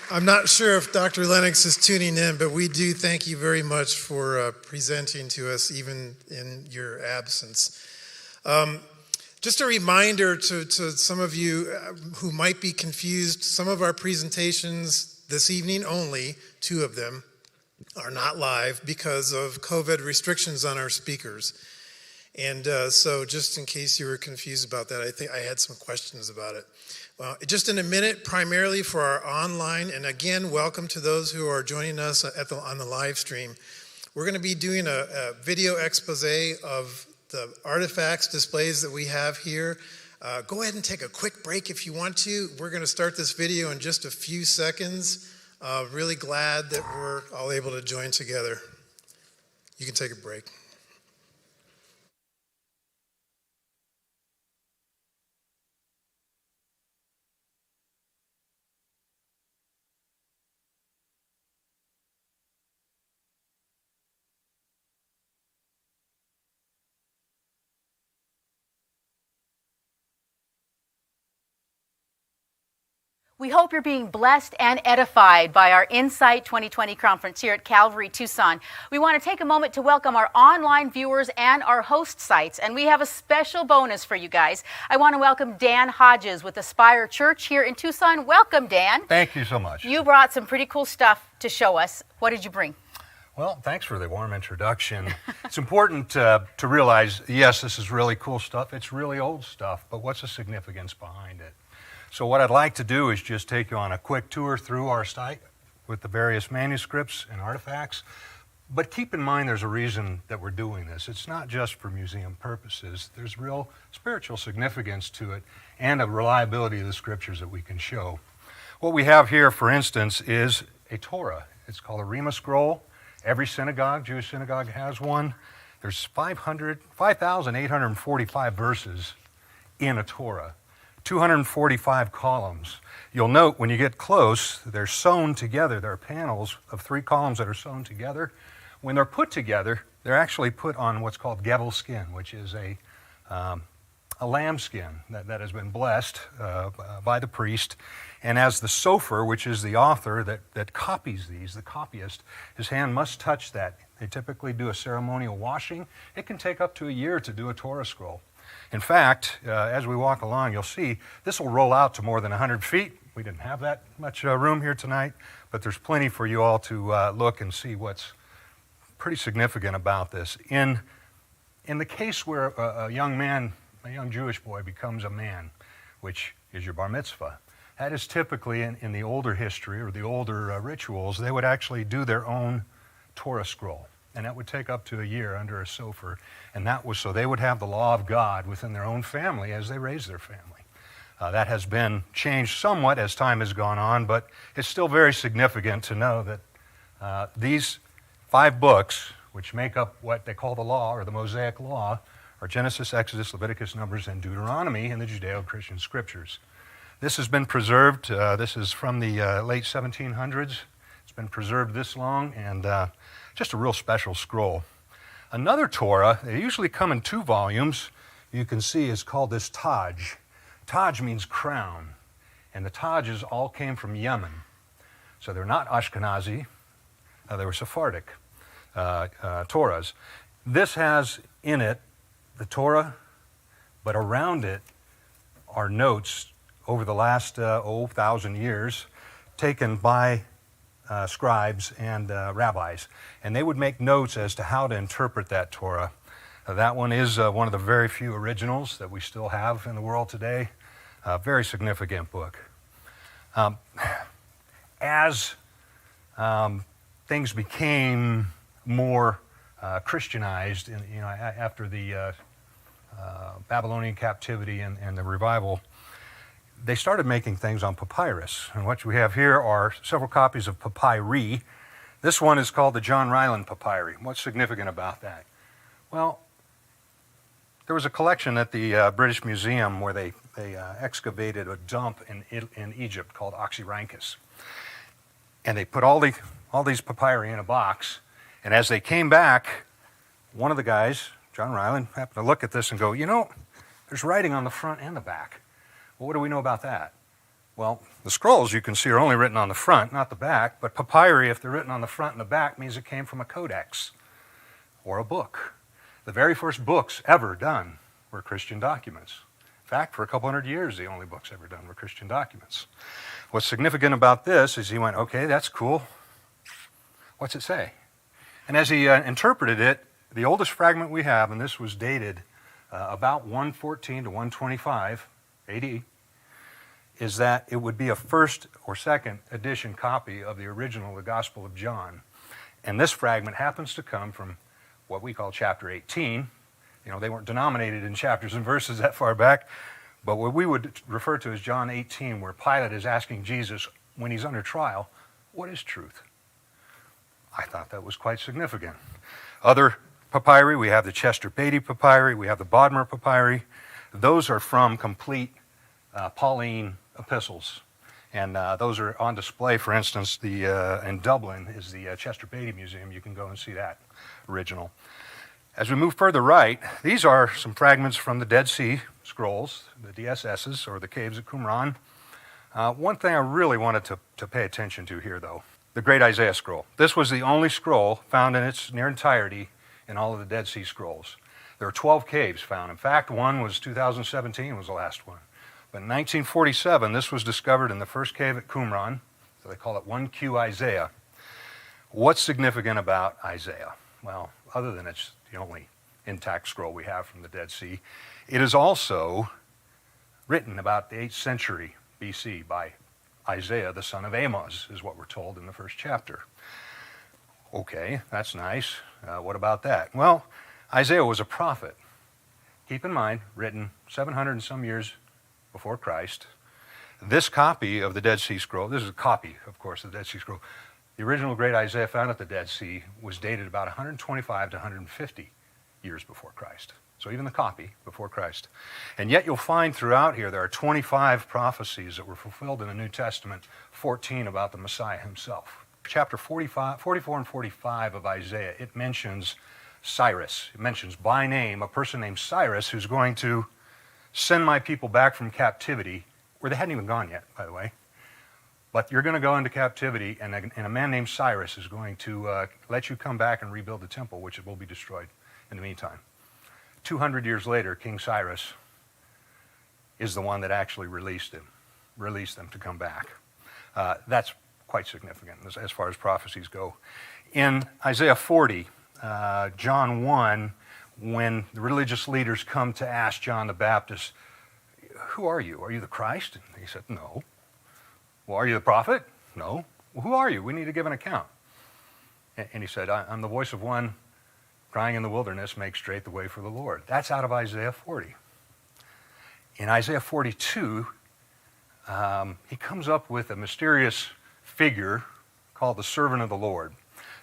I'm not sure if Dr. Lennox is tuning in, but we do thank you very much for presenting to us even in your absence. Just a reminder to some of you who might be confused, some of our presentations this evening only, 2 of them, are not live because of COVID restrictions on our speakers. And so just in case you were confused about that, I think I had some questions about it. Just in a minute, primarily for our online, and again, welcome to those who are joining us on the live stream. We're going to be doing a video expose of the artifacts, displays that we have here. Go ahead and take a quick break if you want to. We're going to start this video in just a few seconds. Really glad that we're all able to join together. You can take a break. We hope you're being blessed and edified by our Insight 2020 conference here at Calvary Tucson. We want to take a moment to welcome our online viewers and our host sites, and we have a special bonus for you guys. I want to welcome Dan Hodges with Aspire Church here in Tucson. Welcome, Dan. Thank you so much. You brought some pretty cool stuff to show us. What did you bring? Well, thanks for the warm introduction. It's important to realize, yes, this is really cool stuff. It's really old stuff, but what's the significance behind it? So what I'd like to do is just take you on a quick tour through our site with the various manuscripts and artifacts. But keep in mind there's a reason that we're doing this. It's not just for museum purposes. There's real spiritual significance to it and a reliability of the scriptures that we can show. What we have here, for instance, is a Torah. It's called a Rima scroll. Every synagogue, Jewish synagogue, has one. There's 5,845 verses in a Torah. 245 columns. You'll note when you get close, they're sewn together. There are panels of 3 columns that are sewn together. When they're put together, they're actually put on what's called gevel skin, which is a lamb skin that has been blessed by the priest. And as the sofer, which is the author that copies these, the copyist, his hand must touch that. They typically do a ceremonial washing. It can take up to a year to do a Torah scroll. In fact, as we walk along, you'll see this will roll out to more than 100 feet. We didn't have that much room here tonight, but there's plenty for you all to look and see what's pretty significant about this. In the case where a young man, a young Jewish boy becomes a man, which is your bar mitzvah, that is typically in the older history or the older rituals, they would actually do their own Torah scroll. And that would take up to a year under a sofer. And that was so they would have the law of God within their own family as they raise their family. That has been changed somewhat as time has gone on, but it's still very significant to know that these 5 books, which make up what they call the law or the Mosaic Law, are Genesis, Exodus, Leviticus, Numbers, and Deuteronomy in the Judeo-Christian scriptures. This has been preserved. This is from the late 1700s. It's been preserved this long, and just a real special scroll. Another Torah, they usually come in 2 volumes, you can see is called this Taj. Taj means crown, and the Tajes all came from Yemen. So they're not Ashkenazi, they were Sephardic Torahs. This has in it the Torah, but around it are notes over the last 1,000 years taken by scribes and rabbis. And they would make notes as to how to interpret that Torah. That one is one of the very few originals that we still have in the world today. A very significant book. As things became more Christianized, after the Babylonian captivity and the revival, they started making things on papyrus. And what we have here are several copies of papyri. This one is called the John Ryland Papyri. What's significant about that? Well, there was a collection at the British Museum where they excavated a dump in Egypt called Oxyrhynchus. And they put all these papyri in a box. And as they came back, one of the guys, John Ryland, happened to look at this and go, there's writing on the front and the back. Well, what do we know about that? Well, the scrolls you can see are only written on the front, not the back. But papyri, if they're written on the front and the back, means it came from a codex or a book. The very first books ever done were Christian documents. In fact, for a couple hundred years, the only books ever done were Christian documents. What's significant about this is he went, okay, that's cool. What's it say? And as he interpreted it, the oldest fragment we have, and this was dated about 114 to 125 AD, is that it would be a first or second edition copy of the original, the Gospel of John. And this fragment happens to come from what we call chapter 18. They weren't denominated in chapters and verses that far back, but what we would refer to as John 18, where Pilate is asking Jesus, when he's under trial, what is truth? I thought that was quite significant. Other papyri, we have the Chester Beatty papyri, we have the Bodmer papyri. Those are from complete Pauline epistles. And those are on display. For instance, in Dublin is the Chester Beatty Museum. You can go and see that original. As we move further right, these are some fragments from the Dead Sea Scrolls, the DSSs, or the Caves of Qumran. One thing I really wanted to pay attention to here, though, the Great Isaiah Scroll. This was the only scroll found in its near entirety in all of the Dead Sea Scrolls. There are 12 caves found. In fact, one was 2017 was the last one. But in 1947, this was discovered in the first cave at Qumran, so they call it 1Q Isaiah. What's significant about Isaiah? Well, other than it's the only intact scroll we have from the Dead Sea, it is also written about the 8th century BC by Isaiah, the son of Amoz, is what we're told in the first chapter. Okay, that's nice. What about that? Well, Isaiah was a prophet. Keep in mind, written 700 and some years before Christ. This copy of the Dead Sea Scroll, this is a copy, of course, of the Dead Sea Scroll. The original Great Isaiah found at the Dead Sea was dated about 125 to 150 years before Christ. So even the copy before Christ. And yet you'll find throughout here there are 25 prophecies that were fulfilled in the New Testament, 14 about the Messiah himself. Chapter 44 and 45 of Isaiah, it mentions Cyrus. It mentions by name a person named Cyrus who's going to send my people back from captivity, where they hadn't even gone yet, by the way. But you're going to go into captivity, and a man named Cyrus is going to let you come back and rebuild the temple, which will be destroyed in the meantime. 200 years later, King Cyrus is the one that actually released them to come back. That's quite significant as far as prophecies go. In Isaiah 40, John 1, when the religious leaders come to ask John the Baptist, who are you? Are you the Christ? And he said, no. Well, are you the prophet? No. Well, who are you? We need to give an account. And he said, I'm the voice of one crying in the wilderness, make straight the way for the Lord. That's out of Isaiah 40. In Isaiah 42, he comes up with a mysterious figure called the servant of the Lord.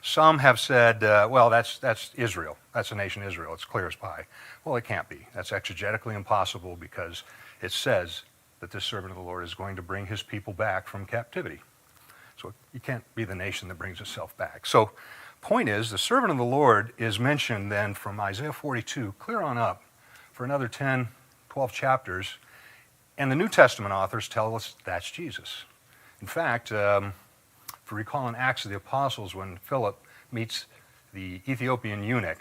Some have said, well, that's Israel. That's the nation Israel. It's clear as pie. Well, it can't be. That's exegetically impossible because it says that this servant of the Lord is going to bring his people back from captivity. So you can't be the nation that brings itself back. So point is, the servant of the Lord is mentioned then from Isaiah 42 clear on up for another 10, 12 chapters. And the New Testament authors tell us that's Jesus. In fact, If you recall in Acts of the Apostles, when Philip meets the Ethiopian eunuch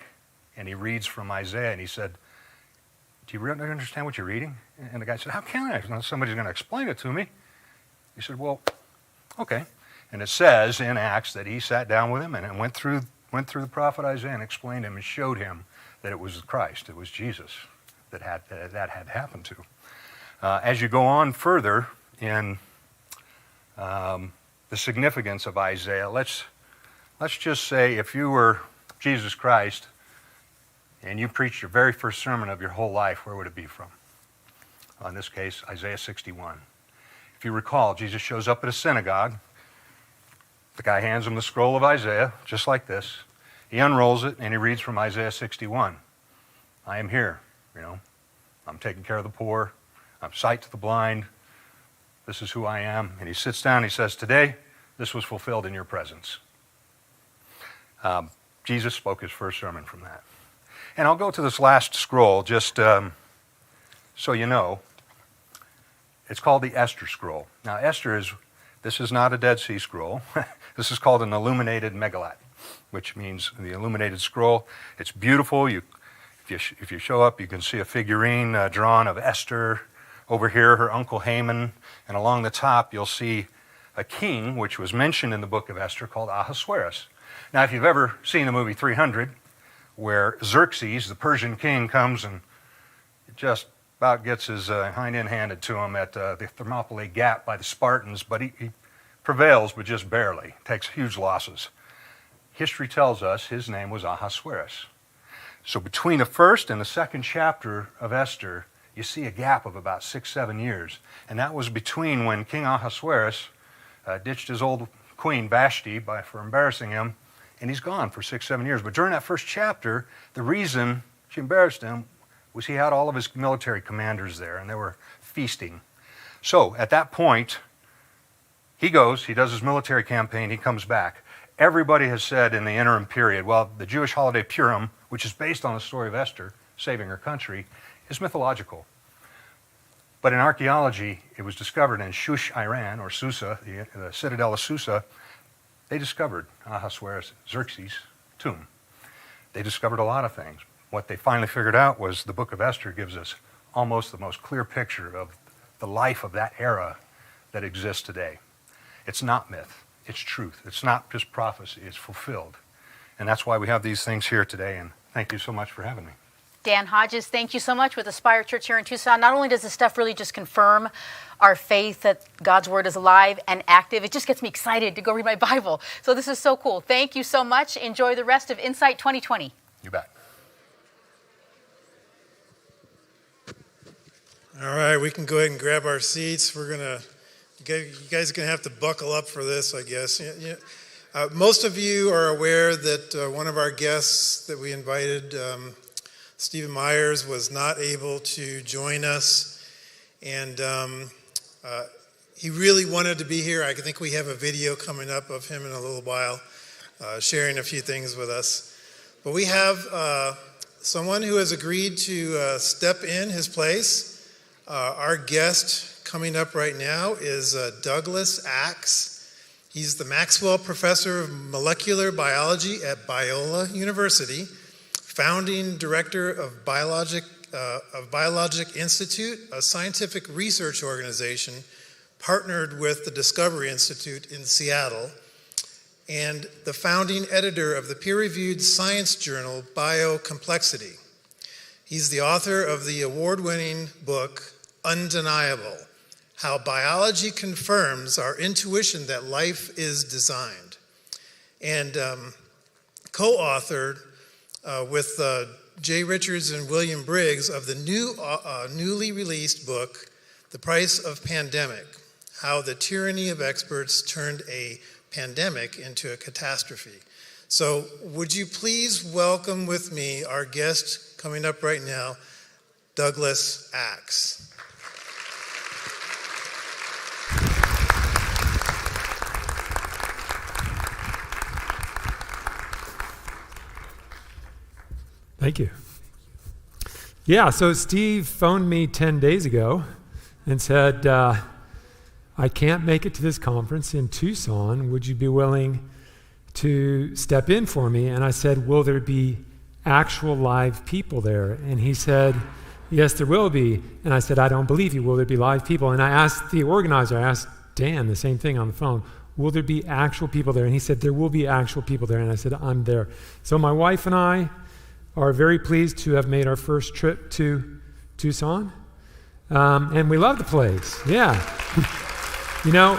and he reads from Isaiah and he said, "Do you really understand what you're reading?" And the guy said, "How can I? Somebody's going to explain it to me." He said, "Well, okay." And it says in Acts that he sat down with him and went through the prophet Isaiah and explained him and showed him that it was Christ, it was Jesus that had happened to. As you go on further in the significance of Isaiah, let's just say if you were Jesus Christ and you preached your very first sermon of your whole life, where would it be from? In this case, Isaiah 61. If you recall, Jesus shows up at a synagogue. The guy hands him the scroll of Isaiah, just like this. He unrolls it and he reads from Isaiah 61. I am here, I'm taking care of the poor. I'm sight to the blind. This is who I am. And he sits down and he says, today, this was fulfilled in your presence. Jesus spoke his first sermon from that. And I'll go to this last scroll just so you know. It's called the Esther Scroll. Now, this is not a Dead Sea Scroll. This is called an illuminated megillat, which means the illuminated scroll. It's beautiful. If you show up, you can see a figurine drawn of Esther. Over here, her uncle Haman. And along the top, you'll see a king, which was mentioned in the book of Esther, called Ahasuerus. Now, if you've ever seen the movie 300, where Xerxes, the Persian king, comes and just about gets his hind end handed to him at the Thermopylae Gap by the Spartans, but he prevails, but just barely, takes huge losses. History tells us his name was Ahasuerus. So between the first and the second chapter of Esther, you see a gap of about 6-7 years. And that was between when King Ahasuerus ditched his old queen Vashti for embarrassing him, and he's gone for 6-7 years. But during that first chapter, the reason she embarrassed him was he had all of his military commanders there, and they were feasting. So at that point, he does his military campaign, he comes back. Everybody has said in the interim period, well, the Jewish holiday Purim, which is based on the story of Esther saving her country, is mythological. But in archaeology, it was discovered in Shush, Iran, or Susa, the citadel of Susa. They discovered Ahasuerus, Xerxes' tomb. They discovered a lot of things. What they finally figured out was the book of Esther gives us almost the most clear picture of the life of that era that exists today. It's not myth, it's truth. It's not just prophecy, it's fulfilled. And that's why we have these things here today, and thank you so much for having me. Dan Hodges, thank you so much with Aspire Church here in Tucson. Not only does this stuff really just confirm our faith that God's Word is alive and active, it just gets me excited to go read my Bible. So this is so cool. Thank you so much. Enjoy the rest of Insight 2020. You bet. All right, we can go ahead and grab our seats. You guys are going to have to buckle up for this, I guess. Most of you are aware that one of our guests that we invited, Stephen Myers, was not able to join us, and he really wanted to be here. I think we have a video coming up of him in a little while, sharing a few things with us. But we have someone who has agreed to step in his place. Our guest coming up right now is Douglas Axe. He's the Maxwell Professor of Molecular Biology at Biola University, founding director of Biologic Institute, a scientific research organization partnered with the Discovery Institute in Seattle, and the founding editor of the peer-reviewed science journal Biocomplexity. He's the author of the award-winning book Undeniable: How Biology Confirms Our Intuition That Life is Designed, and co-authored with Jay Richards and William Briggs of the newly released book, The Price of Pandemic: How the Tyranny of Experts Turned a Pandemic into a Catastrophe. So would you please welcome with me our guest coming up right now, Douglas Axe. Thank you. Yeah, so Steve phoned me 10 days ago and said, I can't make it to this conference in Tucson. Would you be willing to step in for me? And I said, will there be actual live people there? And he said, yes, there will be. And I said, I don't believe you. Will there be live people? And I asked the organizer, I asked Dan the same thing on the phone, will there be actual people there? And he said, there will be actual people there. And I said, I'm there. So my wife and I are very pleased to have made our first trip to Tucson. And we love the place. Yeah. You know,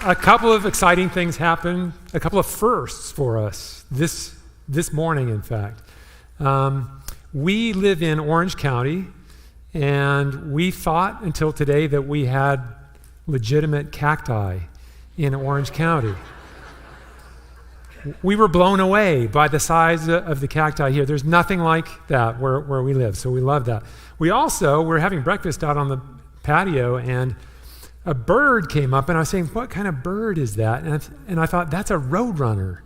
a couple of exciting things happened, a couple of firsts for us this morning, in fact. We live in Orange County, and we thought until today that we had legitimate cacti in Orange County. We were blown away by the size of the cacti here. There's nothing like that where we live, so we love that. We're having breakfast out on the patio, and a bird came up, and I was saying, what kind of bird is that? And I thought, that's a roadrunner.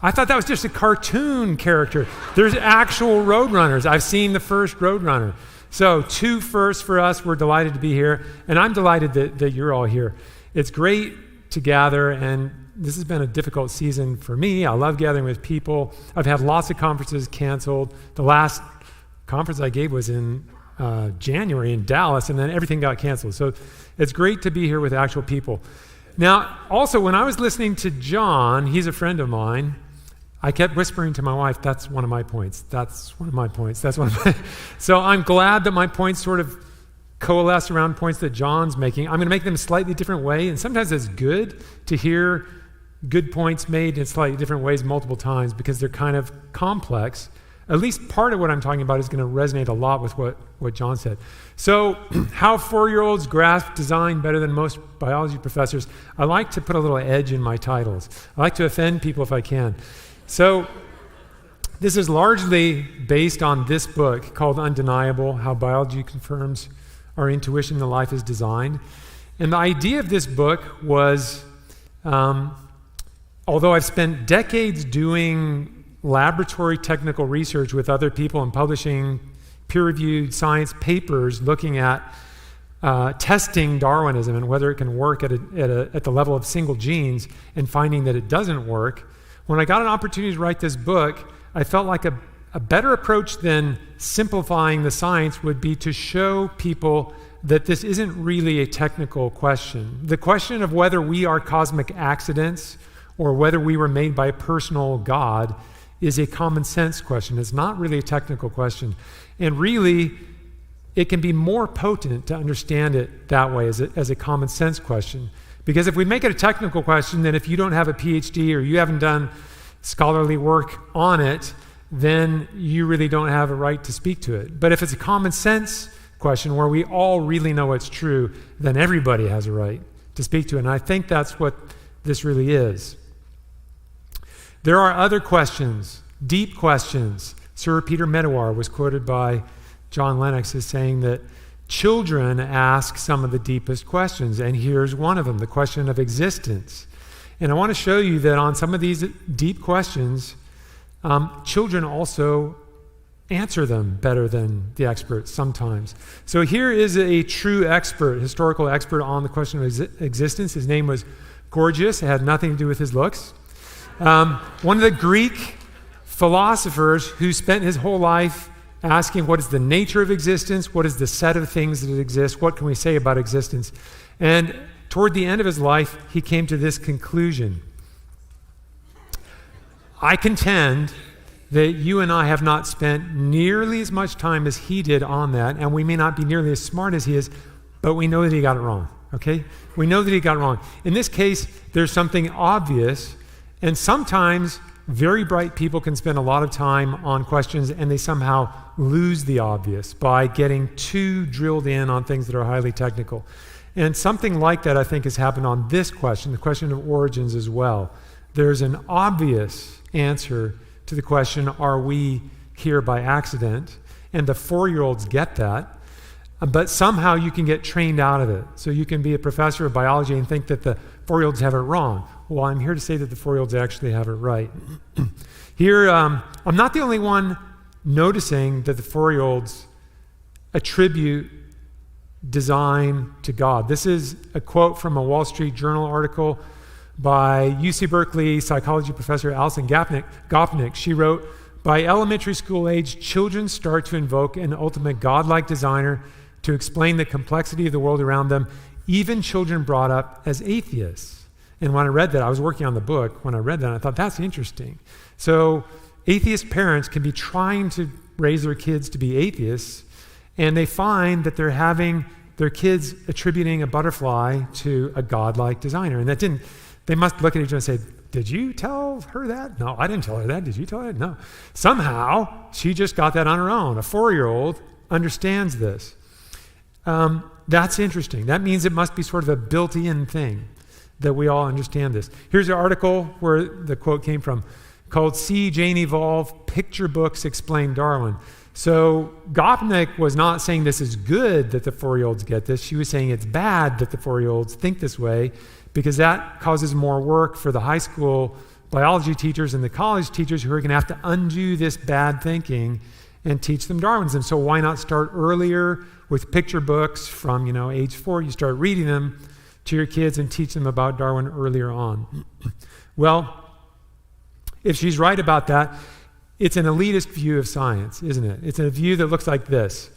I thought that was just a cartoon character. There's actual roadrunners. I've seen the first roadrunner. So 2 firsts for us. We're delighted to be here, and I'm delighted that you're all here. It's great to gather, and this has been a difficult season for me. I love gathering with people. I've had lots of conferences canceled. The last conference I gave was in January in Dallas, and then everything got canceled. So it's great to be here with actual people. Now, also, when I was listening to John, he's a friend of mine, I kept whispering to my wife, that's one of my points. That's one of my points. That's one of my... So I'm glad that my points sort of coalesce around points that John's making. I'm going to make them a slightly different way, and sometimes it's good to hear good points made in slightly different ways multiple times because they're kind of complex. At least part of what I'm talking about is going to resonate a lot with what John said. So how 4-year-olds grasp design better than most biology professors. I like to put a little edge in my titles. I like to offend people if I can. So this is largely based on this book called Undeniable, How Biology Confirms Our Intuition that Life is Designed. And the idea of this book was, although I've spent decades doing laboratory technical research with other people and publishing peer-reviewed science papers looking at testing Darwinism and whether it can work at the level of single genes and finding that it doesn't work, when I got an opportunity to write this book, I felt like a better approach than simplifying the science would be to show people that this isn't really a technical question. The question of whether we are cosmic accidents or whether we were made by a personal God is a common sense question. It's not really a technical question. And really, it can be more potent to understand it that way as a common sense question. Because if we make it a technical question, then if you don't have a PhD or you haven't done scholarly work on it, then you really don't have a right to speak to it. But if it's a common sense question where we all really know it's true, then everybody has a right to speak to it. And I think that's what this really is. There are other questions, deep questions. Sir Peter Medawar was quoted by John Lennox as saying that children ask some of the deepest questions, and here's one of them, the question of existence. And I want to show you that on some of these deep questions, children also answer them better than the experts sometimes. So here is a true expert, historical expert on the question of existence. His name was Gorgias. It had nothing to do with his looks. One of the Greek philosophers who spent his whole life asking what is the nature of existence, what is the set of things that exist, what can we say about existence. And toward the end of his life, he came to this conclusion. I contend that you and I have not spent nearly as much time as he did on that, and we may not be nearly as smart as he is, but we know that he got it wrong, okay? We know that he got it wrong. In this case, there's something obvious, and sometimes very bright people can spend a lot of time on questions and they somehow lose the obvious by getting too drilled in on things that are highly technical. And something like that, I think, has happened on this question, the question of origins as well. There's an obvious answer to the question, are we here by accident? And the 4-year-olds get that. But somehow you can get trained out of it. So you can be a professor of biology and think that the 4-year-olds have it wrong. Well, I'm here to say that the 4-year-olds actually have it right. Here, I'm not the only one noticing that the 4-year-olds attribute design to God. This is a quote from a Wall Street Journal article by UC Berkeley psychology professor Alison Gopnik. She wrote, "By elementary school age, children start to invoke an ultimate godlike designer to explain the complexity of the world around them, even children brought up as atheists." And when I read that, I was working on the book. When I read that, I thought, that's interesting. So atheist parents can be trying to raise their kids to be atheists, and they find that they're having their kids attributing a butterfly to a godlike designer. And they must look at each other and say, did you tell her that? No, I didn't tell her that. Did you tell her that? No. Somehow, she just got that on her own. A 4-year-old understands this. That's interesting. That means it must be sort of a built-in thing that we all understand this. Here's an article where the quote came from, called See Jane Evolve, Picture Books Explain Darwin. So Gopnik was not saying this is good that the 4-year-olds get this. She was saying it's bad that the 4-year-olds think this way, because that causes more work for the high school biology teachers and the college teachers who are going to have to undo this bad thinking and teach them Darwinism. So why not start earlier with picture books from, age 4? You start reading them to your kids and teach them about Darwin earlier on. Well, if she's right about that, it's an elitist view of science, isn't it? It's a view that looks like this.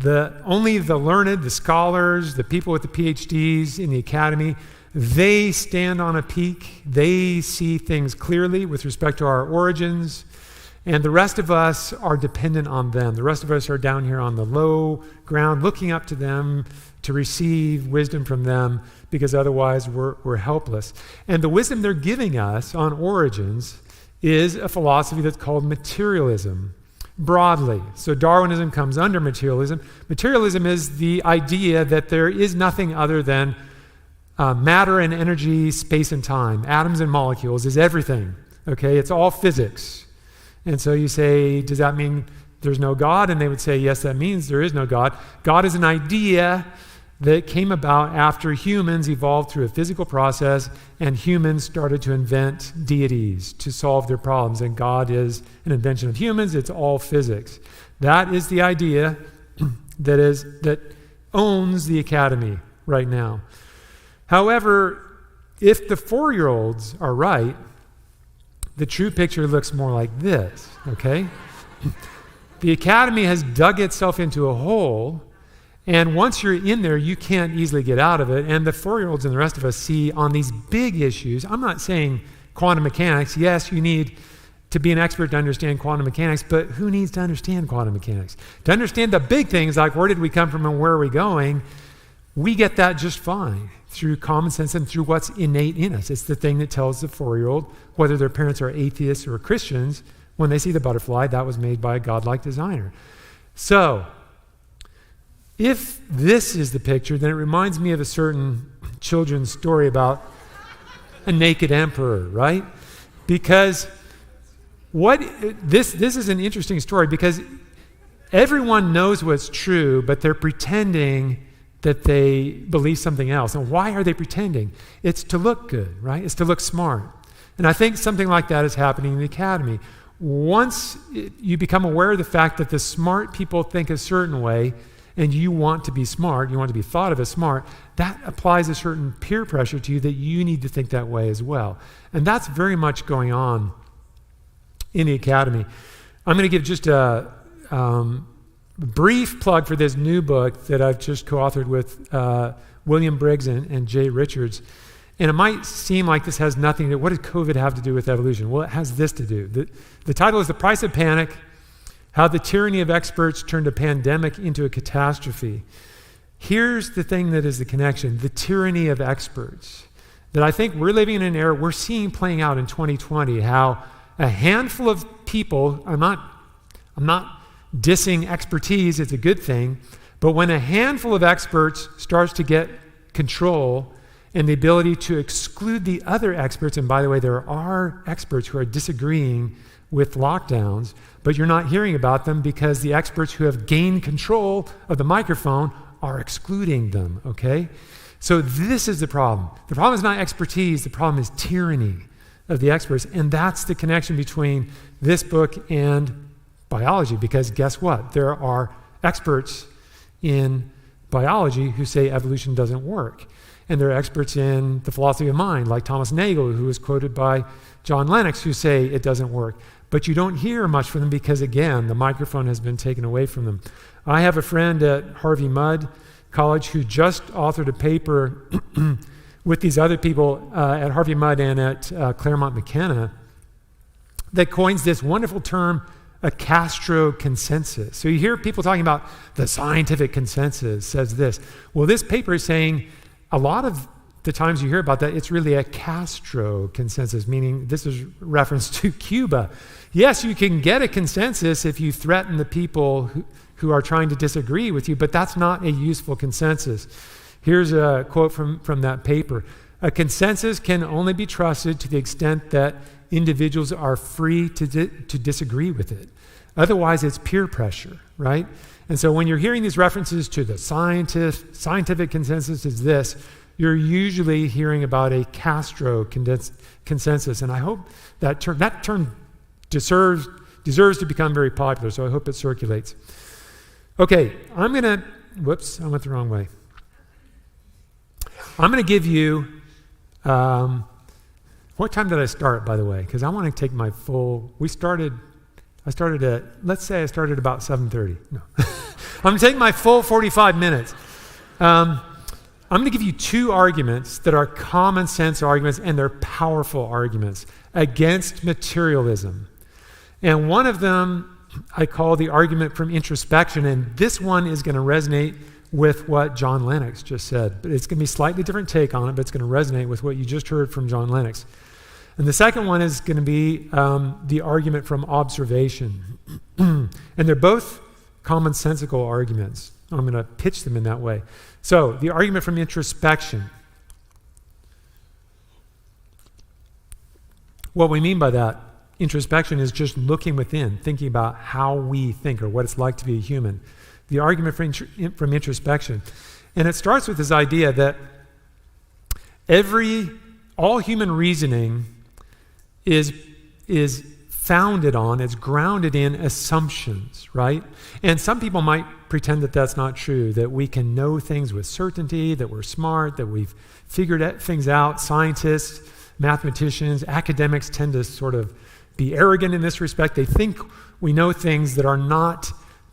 Only the learned, the scholars, the people with the PhDs in the academy, they stand on a peak. They see things clearly with respect to our origins. And the rest of us are dependent on them. The rest of us are down here on the low ground, looking up to them to receive wisdom from them, because otherwise we're helpless. And the wisdom they're giving us on origins is a philosophy that's called materialism, broadly. So Darwinism comes under materialism. Materialism is the idea that there is nothing other than matter and energy, space and time. Atoms and molecules is everything, okay? It's all physics. And so you say, does that mean there's no God? And they would say, yes, that means there is no God. God is an idea that came about after humans evolved through a physical process, and humans started to invent deities to solve their problems. And God is an invention of humans. It's all physics. That is the idea that owns the academy right now. However, if the 4-year-olds are right, the true picture looks more like this, okay? The academy has dug itself into a hole, and once you're in there, you can't easily get out of it. And the 4-year-olds and the rest of us see on these big issues, I'm not saying quantum mechanics. Yes, you need to be an expert to understand quantum mechanics, but who needs to understand quantum mechanics? To understand the big things like where did we come from and where are we going, we get that just fine through common sense and through what's innate in us. It's the thing that tells the 4-year-old, whether their parents are atheists or Christians, when they see the butterfly, that was made by a godlike designer. So, if this is the picture, then it reminds me of a certain children's story about a naked emperor, right? Because this is an interesting story, because everyone knows what's true, but they're pretending that they believe something else. And why are they pretending? It's to look good, right? It's to look smart. And I think something like that is happening in the academy. Once you become aware of the fact that the smart people think a certain way, and you want to be smart, you want to be thought of as smart, that applies a certain peer pressure to you that you need to think that way as well. And that's very much going on in the academy. I'm going to give just a brief plug for this new book that I've just co-authored with William Briggs and Jay Richards. And it might seem like this has nothing to do, what does COVID have to do with evolution? Well, it has this to do. The title is The Price of Panic: How the Tyranny of Experts Turned a Pandemic into a Catastrophe. Here's the thing that is the connection, the tyranny of experts. That I think we're living in an era, we're seeing playing out in 2020, how a handful of people, I'm not dissing expertise, it's a good thing, but when a handful of experts starts to get control and the ability to exclude the other experts, and by the way, there are experts who are disagreeing with lockdowns, but you're not hearing about them because the experts who have gained control of the microphone are excluding them, okay? So this is the problem. The problem is not expertise, the problem is tyranny of the experts, and that's the connection between this book and biology, because guess what? There are experts in biology who say evolution doesn't work. And there are experts in the philosophy of mind, like Thomas Nagel, who was quoted by John Lennox, who say it doesn't work. But you don't hear much from them because, again, the microphone has been taken away from them. I have a friend at Harvey Mudd College who just authored a paper with these other people at Harvey Mudd and at Claremont McKenna that coins this wonderful term, a Castro consensus. So you hear people talking about the scientific consensus says this. Well, this paper is saying a lot of the times you hear about that, it's really a Castro consensus, meaning this is reference to Cuba. Yes, you can get a consensus if you threaten the people who are trying to disagree with you, but that's not a useful consensus. Here's a quote from that paper. A consensus can only be trusted to the extent that individuals are free to disagree with it. Otherwise, it's peer pressure, right? And so when you're hearing these references to the scientific consensus is this, you're usually hearing about a Castro consensus. And I hope that term deserves to become very popular, so I hope it circulates. Okay, I went the wrong way. I'm going to give you, what time did I start, by the way? Because I want to take my full, I started at, let's say I started about 7:30. No. I'm going to take my full 45 minutes. I'm going to give you two arguments that are common sense arguments, and they're powerful arguments against materialism. And one of them I call the argument from introspection, and this one is going to resonate with what John Lennox just said. But it's going to be a slightly different take on it, but it's going to resonate with what you just heard from John Lennox. And the second one is going to be the argument from observation. And they're both commonsensical arguments. I'm going to pitch them in that way. So, the argument from introspection. What we mean by that, introspection, is just looking within, thinking about how we think or what it's like to be a human. The argument from introspection. And it starts with this idea that all human reasoning is founded on, it's grounded in assumptions, right? And some people might pretend that that's not true, that we can know things with certainty, that we're smart, that we've figured things out. Scientists, mathematicians, academics tend to sort of be arrogant in this respect. They think we know things that are not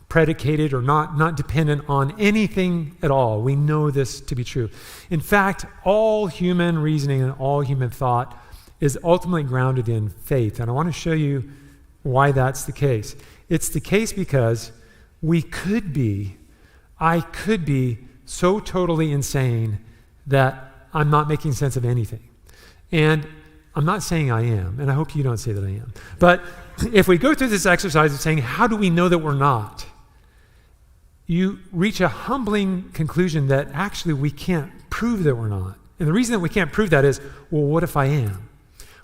predicated or not dependent on anything at all. We know this to be true. In fact, all human reasoning and all human thought is ultimately grounded in faith. And I want to show you why that's the case. It's the case because I could be so totally insane that I'm not making sense of anything. And I'm not saying I am, and I hope you don't say that I am. But if we go through this exercise of saying, how do we know that we're not? You reach a humbling conclusion that actually we can't prove that we're not. And the reason that we can't prove that is, well, what if I am?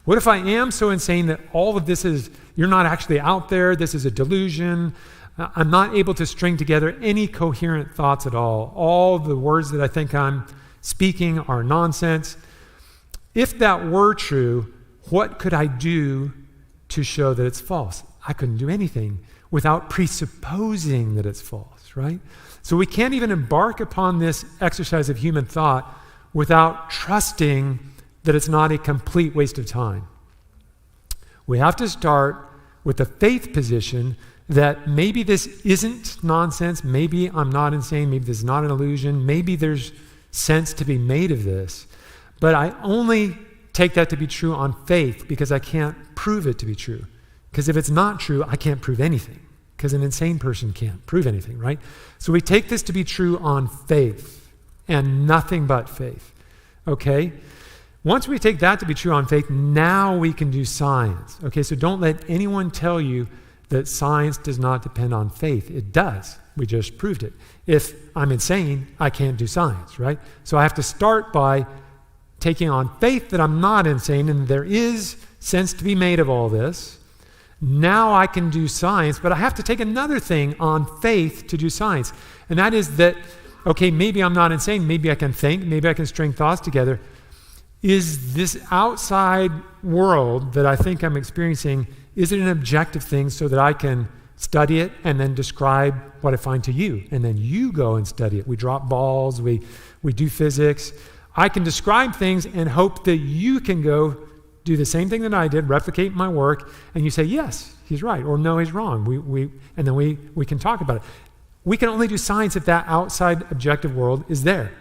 What if I am so insane that all of this you're not actually out there, this is a delusion, I'm not able to string together any coherent thoughts at all. All the words that I think I'm speaking are nonsense. If that were true, what could I do to show that it's false? I couldn't do anything without presupposing that it's false, right? So we can't even embark upon this exercise of human thought without trusting that it's not a complete waste of time. We have to start with the faith position that maybe this isn't nonsense, maybe I'm not insane, maybe this is not an illusion, maybe there's sense to be made of this, but I only take that to be true on faith because I can't prove it to be true. Because if it's not true, I can't prove anything, because an insane person can't prove anything, right? So we take this to be true on faith and nothing but faith, okay? Once we take that to be true on faith, now we can do science. Okay, so don't let anyone tell you that science does not depend on faith. It does. We just proved it. If I'm insane, I can't do science, right? So I have to start by taking on faith that I'm not insane and there is sense to be made of all this. Now I can do science, but I have to take another thing on faith to do science. And that is that, okay, maybe I'm not insane, maybe I can think, maybe I can string thoughts together. Is this outside world that I think I'm experiencing, is it an objective thing so that I can study it, and then describe what I find to you. And then you go and study it. We drop balls, we do physics. I can describe things and hope that you can go do the same thing that I did, replicate my work, and you say, yes, he's right, or no, he's wrong. And then we can talk about it. We can only do science if that outside objective world is there.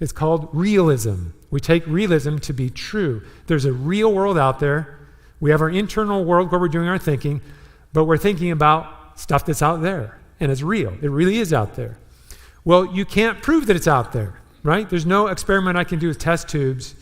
It's called realism. We take realism to be true. There's a real world out there. We have our internal world where we're doing our thinking, but we're thinking about stuff that's out there, and it's real. It really is out there. Well, you can't prove that it's out there, right? There's no experiment I can do with test tubes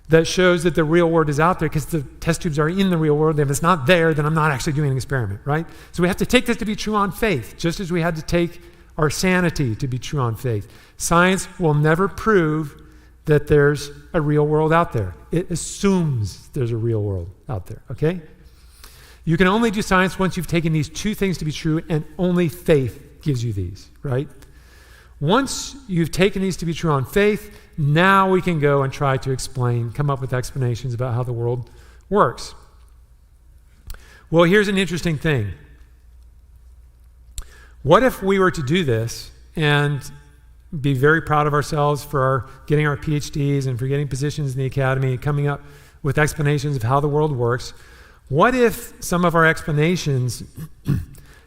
that shows that the real world is out there, because the test tubes are in the real world. If it's not there, then I'm not actually doing an experiment, right? So we have to take this to be true on faith, just as we had to take our sanity to be true on faith. Science will never prove that there's a real world out there. It assumes there's a real world out there, okay? You can only do science once you've taken these two things to be true, and only faith gives you these, right? Once you've taken these to be true on faith, now we can go and try to explain, come up with explanations about how the world works. Well, here's an interesting thing. What if we were to do this and be very proud of ourselves for getting our PhDs and for getting positions in the academy and coming up with explanations of how the world works? What if some of our explanations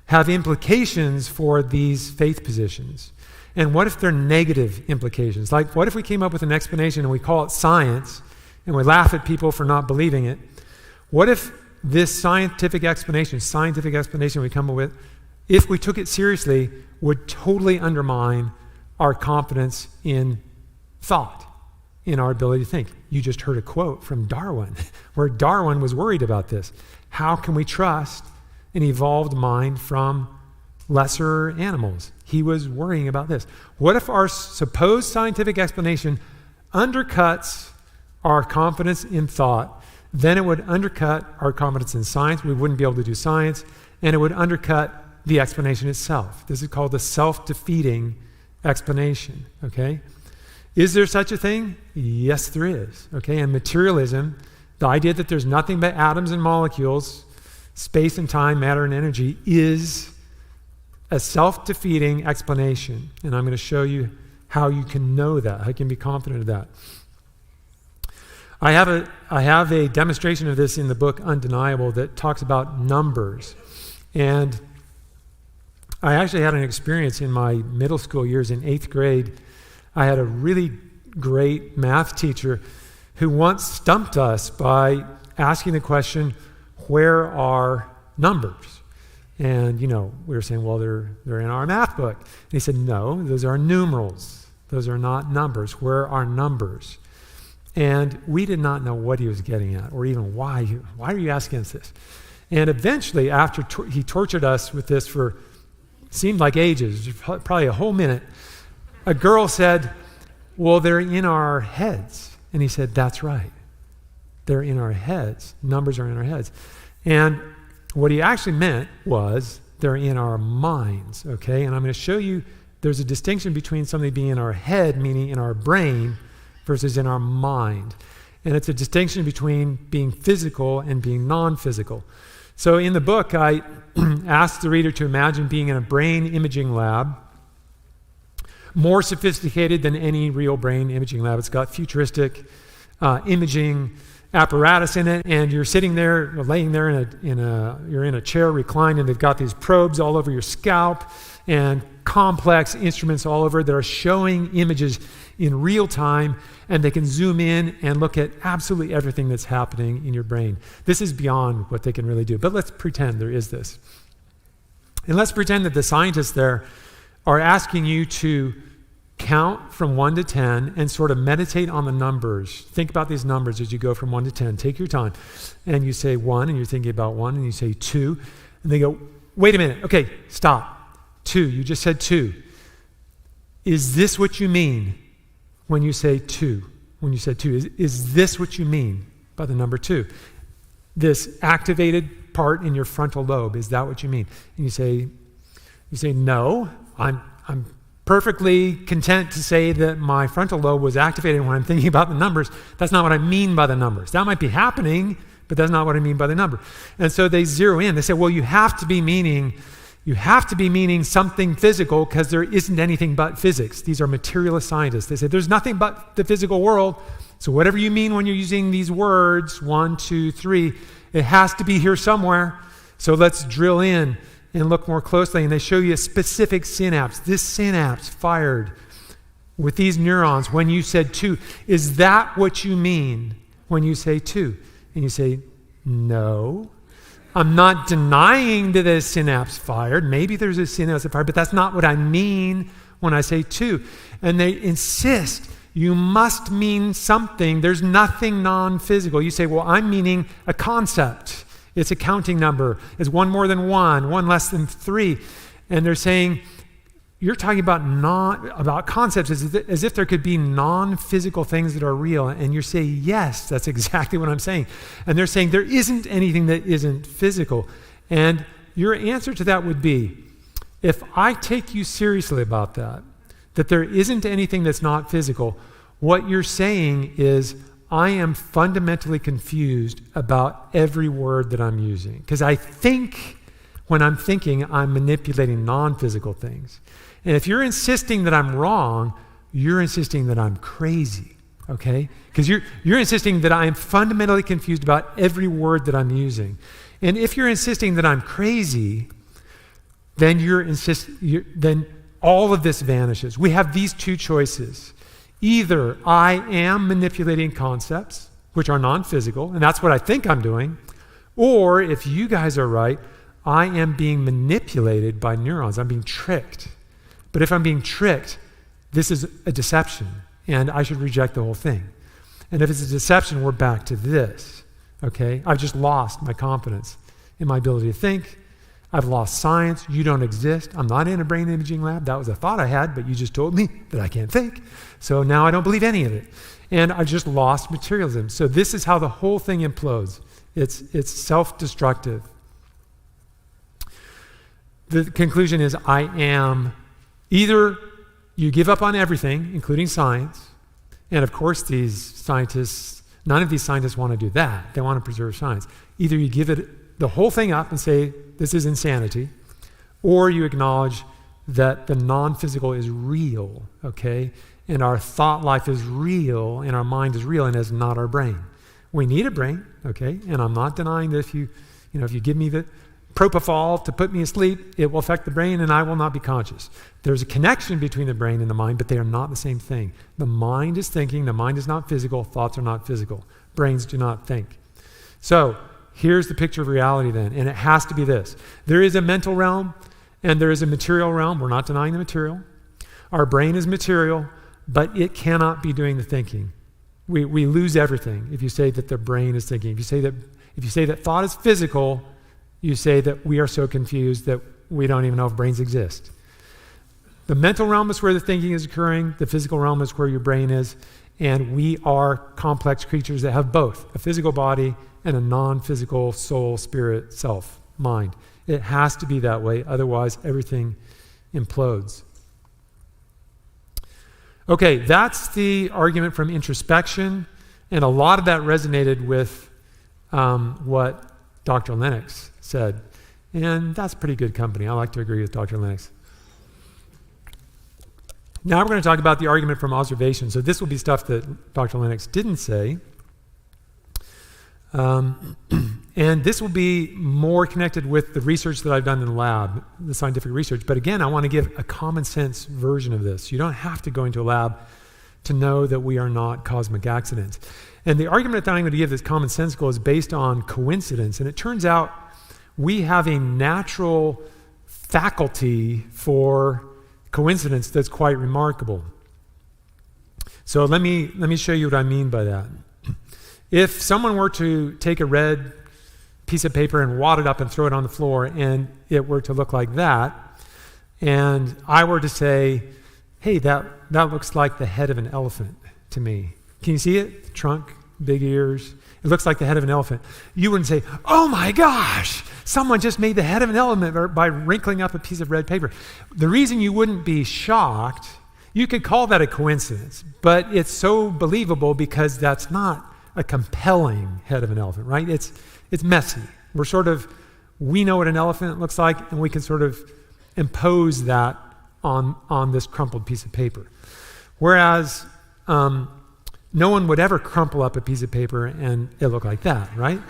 have implications for these faith positions? And what if they're negative implications? Like, what if we came up with an explanation and we call it science and we laugh at people for not believing it? What if this scientific explanation we come up with, if we took it seriously, would totally undermine our confidence in thought, in our ability to think? You just heard a quote from Darwin, where Darwin was worried about this. How can we trust an evolved mind from lesser animals? He was worrying about this. What if our supposed scientific explanation undercuts our confidence in thought? Then it would undercut our confidence in science. We wouldn't be able to do science, and it would undercut the explanation itself. This is called the self-defeating explanation, okay? Is there such a thing? Yes, there is, okay? And materialism, the idea that there's nothing but atoms and molecules, space and time, matter and energy, is a self-defeating explanation. And I'm going to show you how you can know that, how you can be confident of that. I have a demonstration of this in the book Undeniable that talks about numbers. And I actually had an experience in my middle school years. In 8th grade, I had a really great math teacher who once stumped us by asking the question, where are numbers? And, we were saying, well, they're in our math book. And he said, no, those are numerals. Those are not numbers. Where are numbers? And we did not know what he was getting at, or even why are you asking us this? And eventually, after he tortured us with this for, seemed like ages, probably a whole minute, a girl said, well, they're in our heads. And he said, that's right. They're in our heads. Numbers are in our heads. And what he actually meant was they're in our minds, okay? And I'm going to show you there's a distinction between something being in our head, meaning in our brain, versus in our mind. And it's a distinction between being physical and being non-physical. So in the book, I asked the reader to imagine being in a brain imaging lab, more sophisticated than any real brain imaging lab. It's got futuristic imaging apparatus in it, and you're sitting there, laying there you're in a chair reclined, and they've got these probes all over your scalp and complex instruments all over that are showing images in real time, and they can zoom in and look at absolutely everything that's happening in your brain. This is beyond what they can really do, but let's pretend there is this. And let's pretend that the scientists there are asking you to count from 1 to 10 and sort of meditate on the numbers. Think about these numbers as you go from 1 to 10. Take your time. And you say 1, and you're thinking about 1, and you say 2. And they go, wait a minute. Okay, stop. 2. You just said 2. Is this what you mean when you say 2? When you said 2, is this what you mean by the number 2? This activated part in your frontal lobe, is that what you mean? And you say no, I'm perfectly content to say that my frontal lobe was activated when I'm thinking about the numbers. That's not what I mean by the numbers. That might be happening, but that's not what I mean by the number. And so they zero in. They say, well, you have to be meaning you have to be meaning something physical because there isn't anything but physics. These are materialist scientists. They say there's nothing but the physical world. So whatever you mean when you're using these words, 1, 2, 3, it has to be here somewhere. So let's drill in and look more closely. And they show you a specific synapse. This synapse fired with these neurons when you said 2. Is that what you mean when you say 2? And you say, no. I'm not denying that a synapse fired. Maybe there's a synapse that fired, but that's not what I mean when I say 2. And they insist you must mean something. There's nothing non-physical. You say, well, I'm meaning a concept. It's a counting number. It's 1 more than 1, 1 less than 3. And they're saying, you're talking about concepts as if there could be non-physical things that are real. And you say, yes, that's exactly what I'm saying. And they're saying there isn't anything that isn't physical. And your answer to that would be, if I take you seriously about that there isn't anything that's not physical, what you're saying is, I am fundamentally confused about every word that I'm using. Because I think, when I'm thinking, I'm manipulating non-physical things. And if you're insisting that I'm wrong, you're insisting that I'm crazy, okay? Because you're insisting that I am fundamentally confused about every word that I'm using. And if you're insisting that I'm crazy, then then all of this vanishes. We have these two choices. Either I am manipulating concepts, which are non-physical, and that's what I think I'm doing, or if you guys are right, I am being manipulated by neurons. I'm being tricked. But if I'm being tricked, this is a deception, and I should reject the whole thing. And if it's a deception, we're back to this, okay? I've just lost my confidence in my ability to think. I've lost science. You don't exist. I'm not in a brain imaging lab. That was a thought I had, but you just told me that I can't think. So now I don't believe any of it. And I've just lost materialism. So this is how the whole thing implodes. It's self-destructive. The conclusion is, I am either you give up on everything, including science, and of course none of these scientists want to do that. They want to preserve science. Either you give it the whole thing up and say, this is insanity, or you acknowledge that the non-physical is real, okay? And our thought life is real, and our mind is real, and is not our brain. We need a brain, okay? And I'm not denying that if you give me the propofol to put me asleep, it will affect the brain, and I will not be conscious. There's a connection between the brain and the mind, but they are not the same thing. The mind is thinking. The mind is not physical. Thoughts are not physical. Brains do not think. So here's the picture of reality then, and it has to be this. There is a mental realm, and there is a material realm. We're not denying the material. Our brain is material, but it cannot be doing the thinking. We lose everything if you say that the brain is thinking. If you say that thought is physical, you say that we are so confused that we don't even know if brains exist. The mental realm is where the thinking is occurring. The physical realm is where your brain is. And we are complex creatures that have both a physical body and a non-physical soul, spirit, self, mind. It has to be that way. Otherwise, everything implodes. Okay, that's the argument from introspection. And a lot of that resonated with what Dr. Lennox said. And that's pretty good company. I like to agree with Dr. Lennox. Now we're going to talk about the argument from observation. So this will be stuff that Dr. Lennox didn't say. And this will be more connected with the research that I've done in the lab, the scientific research. But again, I want to give a common sense version of this. You don't have to go into a lab to know that we are not cosmic accidents. And the argument that I'm going to give, this commonsensical, is based on coincidence. And it turns out we have a natural faculty for coincidence that's quite remarkable. So let me show you what I mean by that. If someone were to take a red piece of paper and wad it up and throw it on the floor, and it were to look like that, and I were to say, hey, that looks like the head of an elephant to me. Can you see it? Trunk, big ears. It looks like the head of an elephant. You wouldn't say, oh my gosh, someone just made the head of an elephant by wrinkling up a piece of red paper. The reason you wouldn't be shocked, you could call that a coincidence, but it's so believable because that's not a compelling head of an elephant, right? It's messy. we know what an elephant looks like, and we can sort of impose that on this crumpled piece of paper. Whereas no one would ever crumple up a piece of paper and it look like that, right?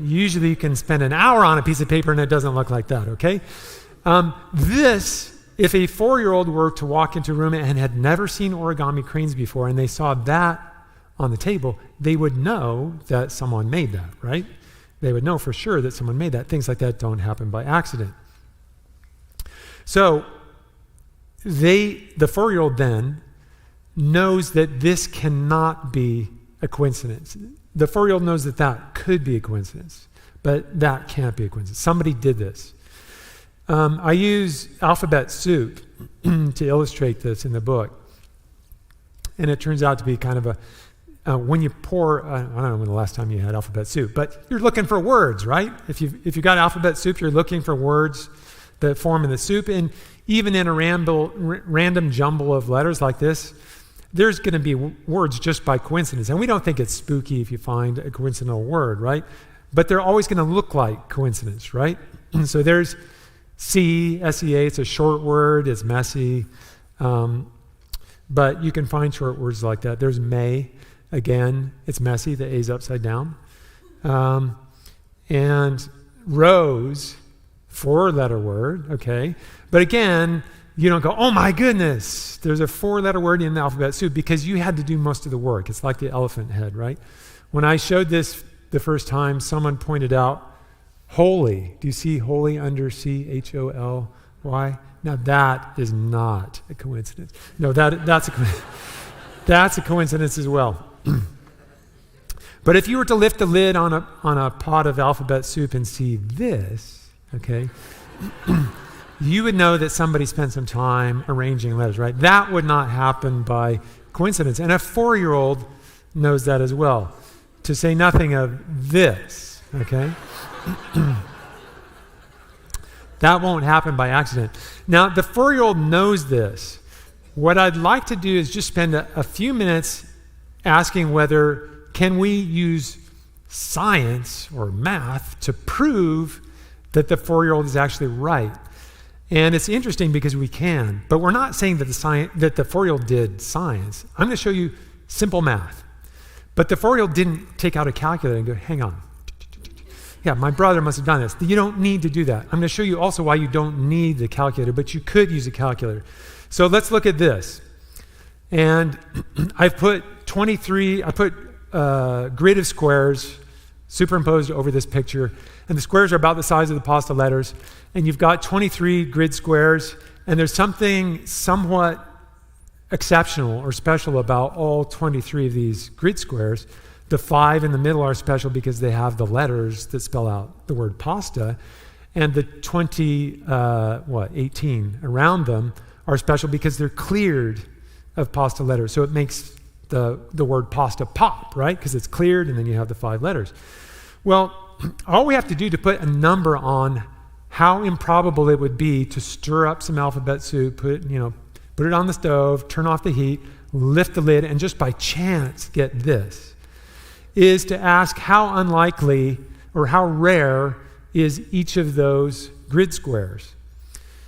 Usually you can spend an hour on a piece of paper and it doesn't look like that, okay? If a 4-year-old were to walk into a room and had never seen origami cranes before and they saw that on the table, they would know that someone made that, right? They would know for sure that someone made that. Things like that don't happen by accident. So the 4-year-old then knows that this cannot be a coincidence. The 4-year-old knows that that could be a coincidence, but that can't be a coincidence. Somebody did this. I use alphabet soup to illustrate this in the book. And it turns out to be kind of when you pour, I don't know when the last time you had alphabet soup, but you're looking for words, right? If you got alphabet soup, you're looking for words that form in the soup. And even in a random jumble of letters like this, there's going to be words just by coincidence. And we don't think it's spooky if you find a coincidental word, right? But they're always going to look like coincidence, right? So there's S-E-A, it's a short word, it's messy. But you can find short words like that. There's may, again, it's messy, the A's upside down. And rose, 4-letter word, okay? But again, you don't go, oh my goodness, there's a 4-letter word in the alphabet soup, because you had to do most of the work. It's like the elephant head, right? When I showed this the first time, someone pointed out holy. Do you see holy under C-H-O-L-Y? Now that is not a coincidence. No, that's a coincidence as well. But if you were to lift the lid on a pot of alphabet soup and see this, okay, you would know that somebody spent some time arranging letters, right? That would not happen by coincidence. And a 4-year-old knows that as well, to say nothing of this, okay? That won't happen by accident. Now, the 4-year-old knows this. What I'd like to do is just spend a few minutes asking whether can we use science or math to prove that the 4-year-old is actually right. And it's interesting because we can, but we're not saying that the 4-year-old did science. I'm going to show you simple math. But the 4-year-old didn't take out a calculator and go, hang on. Yeah, my brother must have done this. You don't need to do that. I'm going to show you also why you don't need the calculator, but you could use a calculator. So let's look at this. And I've put a grid of squares superimposed over this picture. And the squares are about the size of the pasta letters. And you've got 23 grid squares. And there's something somewhat exceptional or special about all 23 of these grid squares. The 5 in the middle are special because they have the letters that spell out the word pasta. And the 18 around them are special because they're cleared of pasta letters. So it makes the word pasta pop, right? Because it's cleared and then you have the 5 letters. Well, all we have to do to put a number on how improbable it would be to stir up some alphabet soup, put it on the stove, turn off the heat, lift the lid, and just by chance get this, is to ask how unlikely or how rare is each of those grid squares.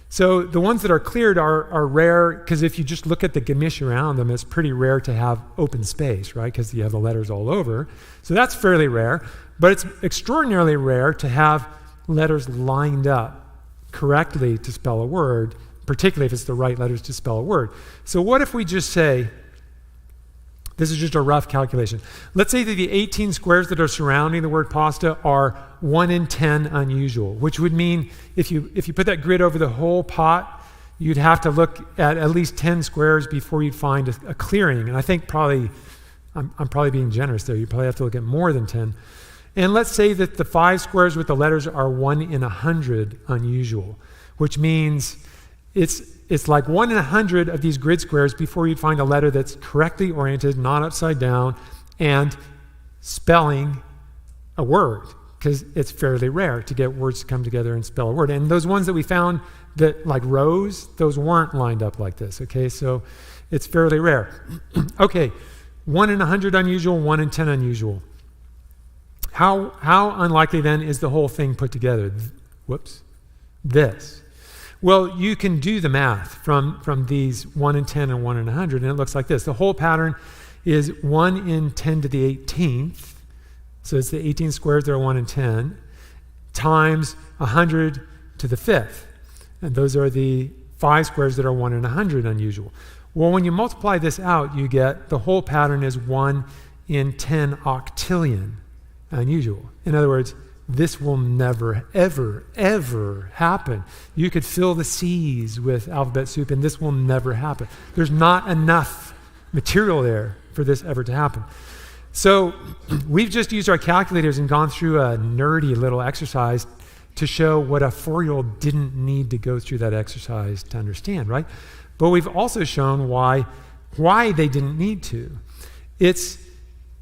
So the ones that are cleared are rare because if you just look at the gamish around them, it's pretty rare to have open space, right? Because you have the letters all over. So that's fairly rare, but it's extraordinarily rare to have letters lined up correctly to spell a word, particularly if it's the right letters to spell a word. So what if we just say, this is just a rough calculation. Let's say that the 18 squares that are surrounding the word pasta are 1 in 10 unusual, which would mean if you put that grid over the whole pot, you'd have to look at least 10 squares before you'd find a clearing. And I think I'm probably being generous there. You probably have to look at more than 10. And let's say that the 5 squares with the letters are 1 in 100 unusual, which means it's like 1 in 100 of these grid squares before you'd find a letter that's correctly oriented, not upside down, and spelling a word, because it's fairly rare to get words to come together and spell a word. And those ones that we found that, like rose, those weren't lined up like this, okay? So it's fairly rare. Okay, 1 in 100 unusual, 1 in 10 unusual. How unlikely then is the whole thing put together? This. Well, you can do the math from these 1 in 10 and 1 in 100, and it looks like this. The whole pattern is 1 in 10 to the 18th, so it's the 18 squares that are 1 in 10, times 100 to the 5th. And those are the 5 squares that are 1 in 100 unusual. Well, when you multiply this out, you get the whole pattern is 1 in 10 octillion unusual. In other words, this will never, ever, ever happen. You could fill the seas with alphabet soup, and this will never happen. There's not enough material there for this ever to happen. So we've just used our calculators and gone through a nerdy little exercise to show what a 4-year-old didn't need to go through that exercise to understand, right? But we've also shown why they didn't need to. It's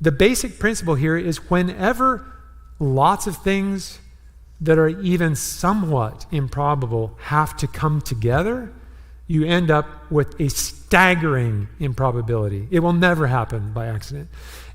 the basic principle here is whenever lots of things that are even somewhat improbable have to come together, you end up with a staggering improbability. It will never happen by accident.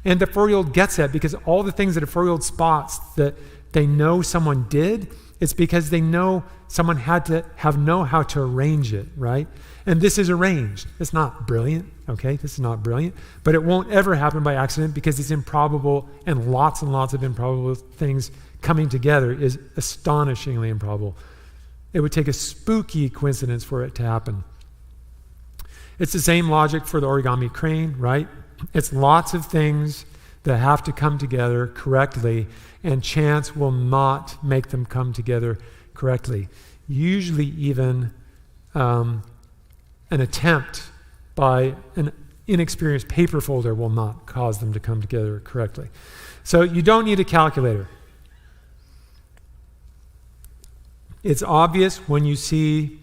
And the 4-year-old gets that because all the things that a 4-year-old spots that they know someone did, it's because they know someone had to know how to arrange it, right? And this is arranged. It's not brilliant, okay? This is not brilliant. But it won't ever happen by accident because it's improbable, and lots of improbable things coming together is astonishingly improbable. It would take a spooky coincidence for it to happen. It's the same logic for the origami crane, right? It's lots of things that have to come together correctly, and chance will not make them come together correctly. Usually even an attempt by an inexperienced paper folder will not cause them to come together correctly. So you don't need a calculator. It's obvious when you see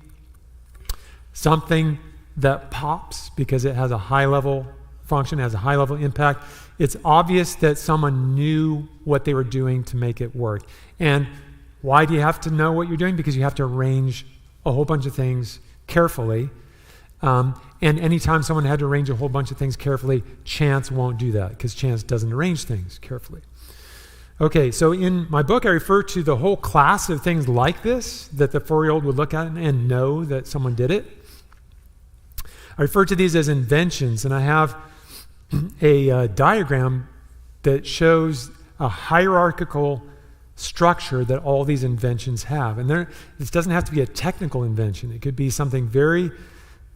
something that pops because it has a high-level function, has a high-level impact. It's obvious that someone knew what they were doing to make it work. And why do you have to know what you're doing? Because you have to arrange a whole bunch of things carefully. And anytime someone had to arrange a whole bunch of things carefully, chance won't do that because chance doesn't arrange things carefully. Okay, so in my book, I refer to the whole class of things like this that the 4-year-old would look at and know that someone did it. I refer to these as inventions, and I have a diagram that shows a hierarchical structure that all these inventions have. And this doesn't have to be a technical invention. It could be something very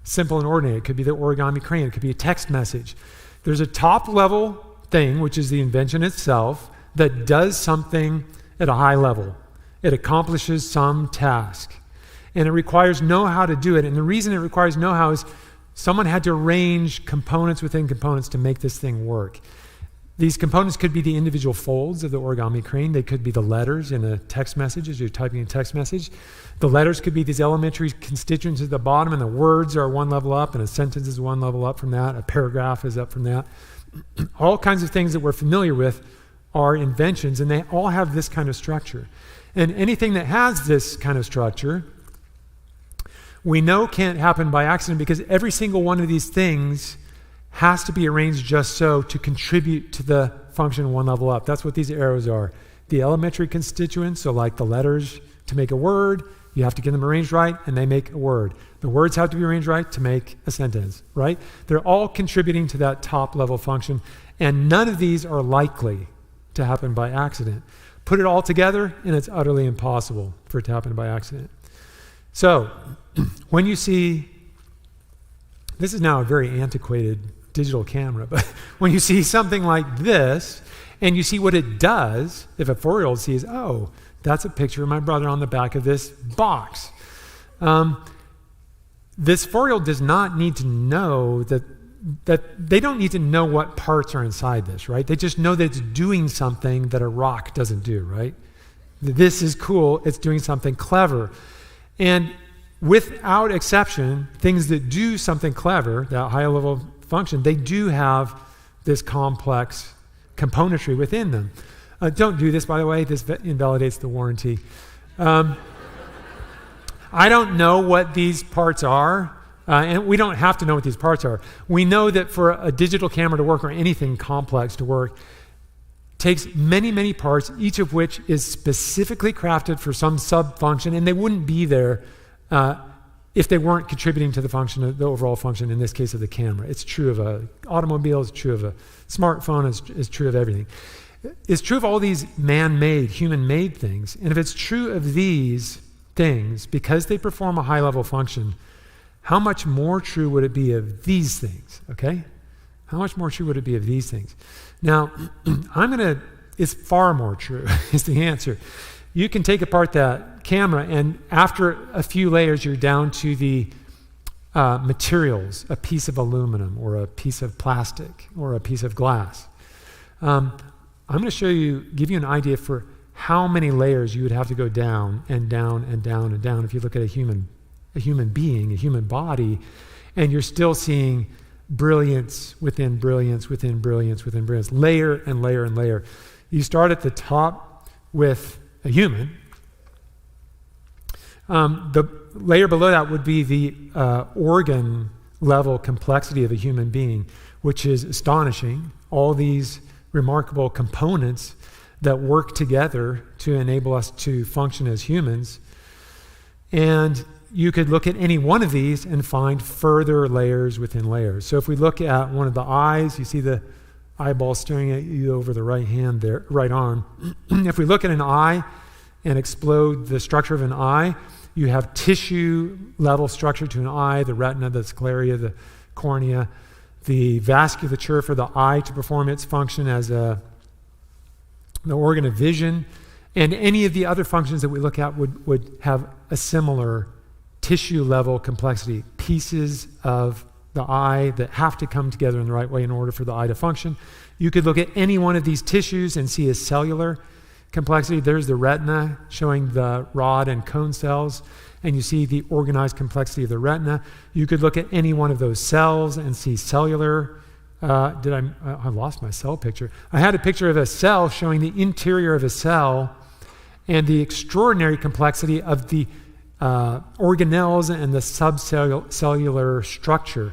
simple and ordinary. It could be the origami crane. It could be a text message. There's a top-level thing, which is the invention itself, that does something at a high level. It accomplishes some task. And it requires know-how to do it. And the reason it requires know-how is someone had to arrange components within components to make this thing work. These components could be the individual folds of the origami crane. They could be the letters in a text message as you're typing a text message. The letters could be these elementary constituents at the bottom, and the words are one level up, and a sentence is one level up from that. A paragraph is up from that. All kinds of things that we're familiar with are inventions, and they all have this kind of structure. And anything that has this kind of structure, we know can't happen by accident because every single one of these things has to be arranged just so to contribute to the function one level up. That's what these arrows are. The elementary constituents, so like the letters to make a word, you have to get them arranged right, and they make a word. The words have to be arranged right to make a sentence, right? They're all contributing to that top level function, and none of these are likely to happen by accident. Put it all together, and it's utterly impossible for it to happen by accident. So, when you see, this is now a very antiquated digital camera, but when you see something like this, and you see what it does, if a 4-year-old sees, oh, that's a picture of my brother on the back of this box. This 4-year-old does not need to know that they don't need to know what parts are inside this, right? They just know that it's doing something that a rock doesn't do, right? This is cool, it's doing something clever. And without exception, things that do something clever, that high level function, they do have this complex componentry within them. Don't do this, by the way. This invalidates the warranty. I don't know what these parts are, and we don't have to know what these parts are. We know that for a digital camera to work or anything complex to work, takes many, many parts, each of which is specifically crafted for some sub-function, and they wouldn't be there if they weren't contributing to the function, the overall function, in this case of the camera. It's true of an automobile, it's true of a smartphone, it's true of everything. It's true of all these man-made, human-made things. And if it's true of these things, because they perform a high-level function, how much more true would it be of these things, okay? How much more true would it be of these things? Now, it's far more true, is the answer. You can take apart that camera, and after a few layers, you're down to the materials, a piece of aluminum, or a piece of plastic, or a piece of glass. I'm going to give you an idea for how many layers you would have to go down and down and down and down if you look at a human being, a human body, and you're still seeing brilliance within brilliance within brilliance within brilliance, layer and layer and layer. You start at the top with a human. The layer below that would be the organ level complexity of a human being, which is astonishing. All these remarkable components that work together to enable us to function as humans. And you could look at any one of these and find further layers within layers. So if we look at one of the eyes, you see the eyeball staring at you over the right hand there, right arm. If we look at an eye and explode the structure of an eye, you have tissue level structure to an eye, the retina, the scleria, the cornea, the vasculature for the eye to perform its function as the organ of vision, and any of the other functions that we look at would have a similar tissue level complexity, pieces of the eye that have to come together in the right way in order for the eye to function. You could look at any one of these tissues and see a cellular complexity. There's the retina showing the rod and cone cells, and you see the organized complexity of the retina. You could look at any one of those cells and see cellular. I lost my cell picture. I had a picture of a cell showing the interior of a cell and the extraordinary complexity of the organelles and the subcellular structure.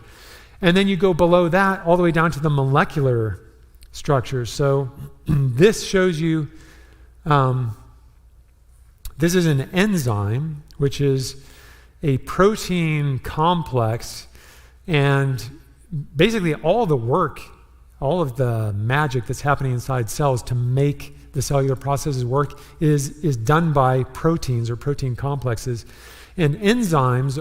And then you go below that all the way down to the molecular structure. So this shows you, this is an enzyme, which is a protein complex, and basically all the work, all of the magic that's happening inside cells to make the cellular processes work is done by proteins or protein complexes. And enzymes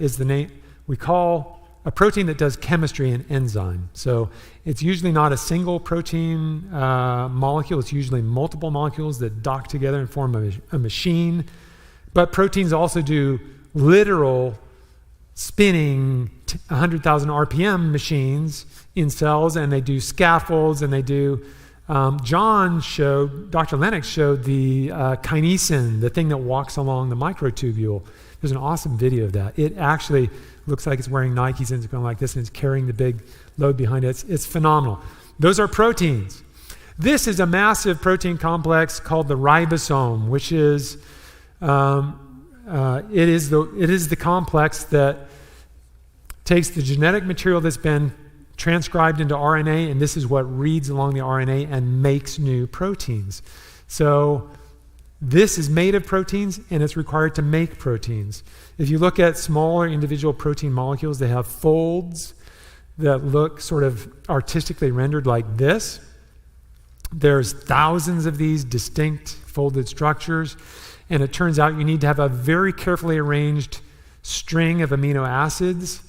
is the name. We call a protein that does chemistry an enzyme. So it's usually not a single protein molecule. It's usually multiple molecules that dock together and form a machine. But proteins also do literal spinning 100,000 RPM machines in cells, and they do scaffolds, and they do Dr. Lennox showed the kinesin, the thing that walks along the microtubule. There's an awesome video of that. It actually looks like it's wearing Nikes and it's going like this, and it's carrying the big load behind it. It's phenomenal. Those are proteins. This is a massive protein complex called the ribosome, which is it is the complex that takes the genetic material that's been transcribed into RNA, and this is what reads along the RNA and makes new proteins. So this is made of proteins, and it's required to make proteins. If you look at smaller individual protein molecules, they have folds that look sort of artistically rendered like this. There's thousands of these distinct folded structures, and it turns out you need to have a very carefully arranged string of amino acids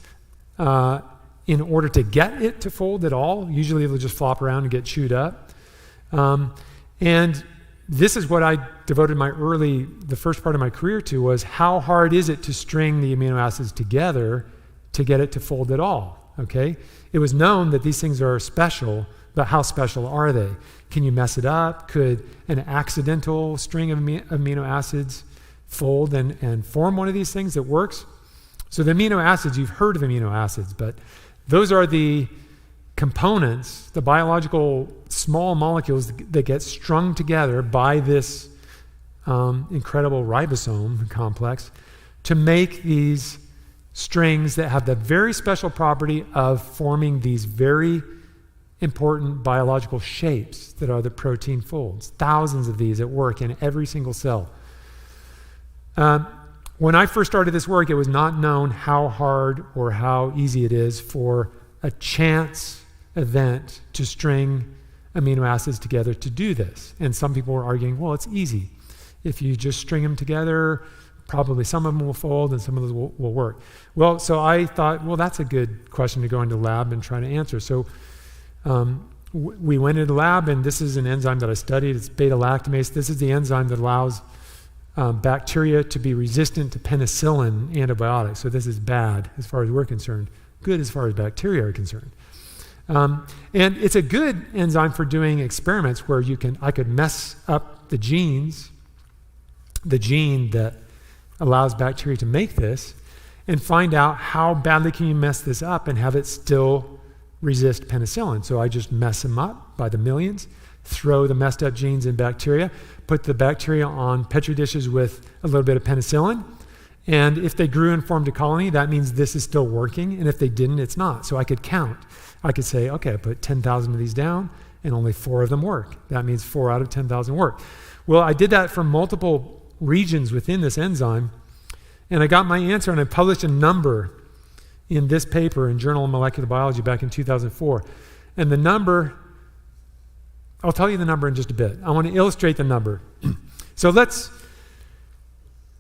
in order to get it to fold at all. Usually it'll just flop around and get chewed up. And this is what I devoted the first part of my career to, was how hard is it to string the amino acids together to get it to fold at all, okay? It was known that these things are special, but how special are they? Can you mess it up? Could an accidental string of amino acids fold and form one of these things that works? So the amino acids, you've heard of amino acids, but those are the components, the biological small molecules that get strung together by this incredible ribosome complex to make these strings that have the very special property of forming these very important biological shapes that are the protein folds. Thousands of these at work in every single cell. When I first started this work, it was not known how hard or how easy it is for a chance event to string amino acids together to do this. And some people were arguing, well, it's easy. If you just string them together, probably some of them will fold and some of them will work. Well, so I thought, well, that's a good question to go into the lab and try to answer. So we went into the lab, and this is an enzyme that I studied. It's beta-lactamase. This is the enzyme that allows bacteria to be resistant to penicillin antibiotics. So this is bad as far as we're concerned, good as far as bacteria are concerned. And it's a good enzyme for doing experiments where I could mess up the gene that allows bacteria to make this, and find out how badly can you mess this up and have it still resist penicillin. So I just mess them up by the millions, throw the messed up genes in bacteria, put the bacteria on Petri dishes with a little bit of penicillin, and if they grew and formed a colony, that means this is still working, and if they didn't, it's not. So I could count. I could say, okay, I put 10,000 of these down, and only 4 of them work. That means 4 out of 10,000 work. Well, I did that for multiple regions within this enzyme, and I got my answer, and I published a number in this paper in Journal of Molecular Biology back in 2004. And the number, I'll tell you the number in just a bit. I want to illustrate the number. So let's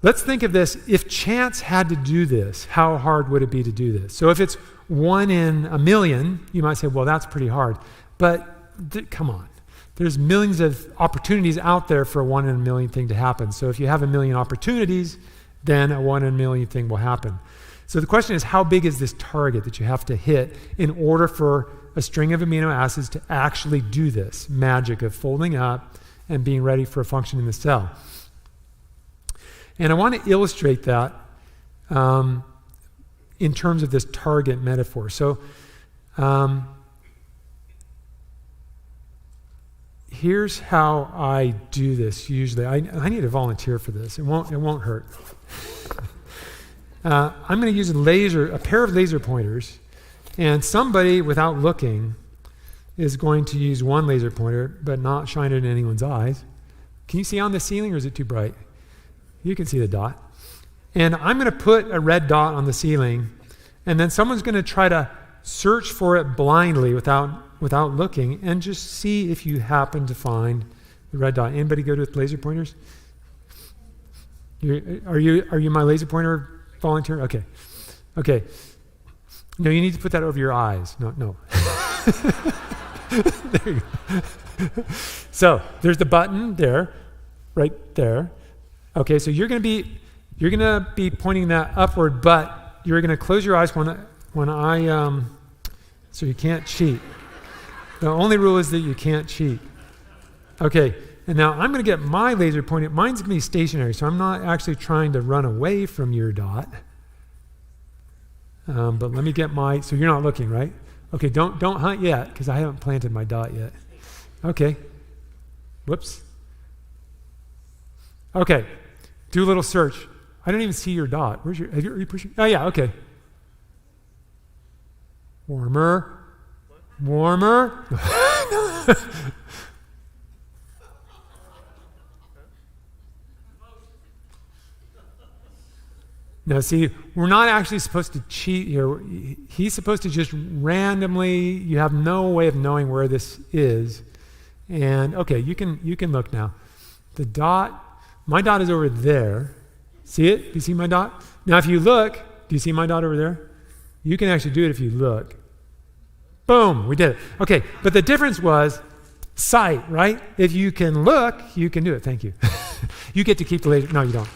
think of this. If chance had to do this, how hard would it be to do this? So if it's 1 in a million, you might say, well, that's pretty hard. But come on. There's millions of opportunities out there for a 1 in a million thing to happen. So if you have a million opportunities, then a 1 in a million thing will happen. So the question is, how big is this target that you have to hit in order for a string of amino acids to actually do this magic of folding up and being ready for a function in the cell? And I want to illustrate that in terms of this target metaphor. So here's how I do this usually. I need a volunteer for this. It won't hurt. I'm going to use a pair of laser pointers, and somebody, without looking, is going to use one laser pointer, but not shine it in anyone's eyes. Can you see on the ceiling, or is it too bright? You can see the dot. And I'm going to put a red dot on the ceiling, and then someone's going to try to search for it blindly without looking, and just see if you happen to find the red dot. Anybody good with laser pointers? Are you my laser pointer volunteer? Okay. No, you need to put that over your eyes. No. There you go. So there's the button there, right there. Okay, so you're going to be pointing that upward, but you're going to close your eyes when I so you can't cheat. The only rule is that you can't cheat. Okay, and now I'm going to get my laser pointed. Mine's going to be stationary, so I'm not actually trying to run away from your dot. But let me get so you're not looking, right? Okay, don't hunt yet, because I haven't planted my dot yet. Okay. Whoops. Okay, do a little search. I don't even see your dot. Are you pushing? Oh yeah, okay. Warmer. Now see, we're not actually supposed to cheat here. He's supposed to just randomly, you have no way of knowing where this is. And okay, you can look now. The dot, my dot is over there. See it? Do you see my dot? Now if you look, do you see my dot over there? You can actually do it if you look. Boom, we did it. Okay, but the difference was sight, right? If you can look, you can do it. Thank you. You get to keep the laser. No, you don't.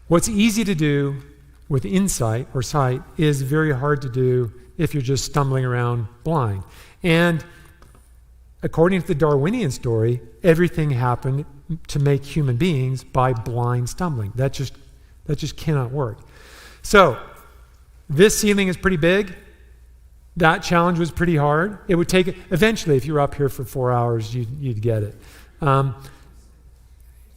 What's easy to do with insight or sight is very hard to do if you're just stumbling around blind. And according to the Darwinian story, everything happened to make human beings by blind stumbling. That just cannot work. So this ceiling is pretty big. That challenge was pretty hard. It would take, eventually, if you were up here for 4 hours, you'd get it.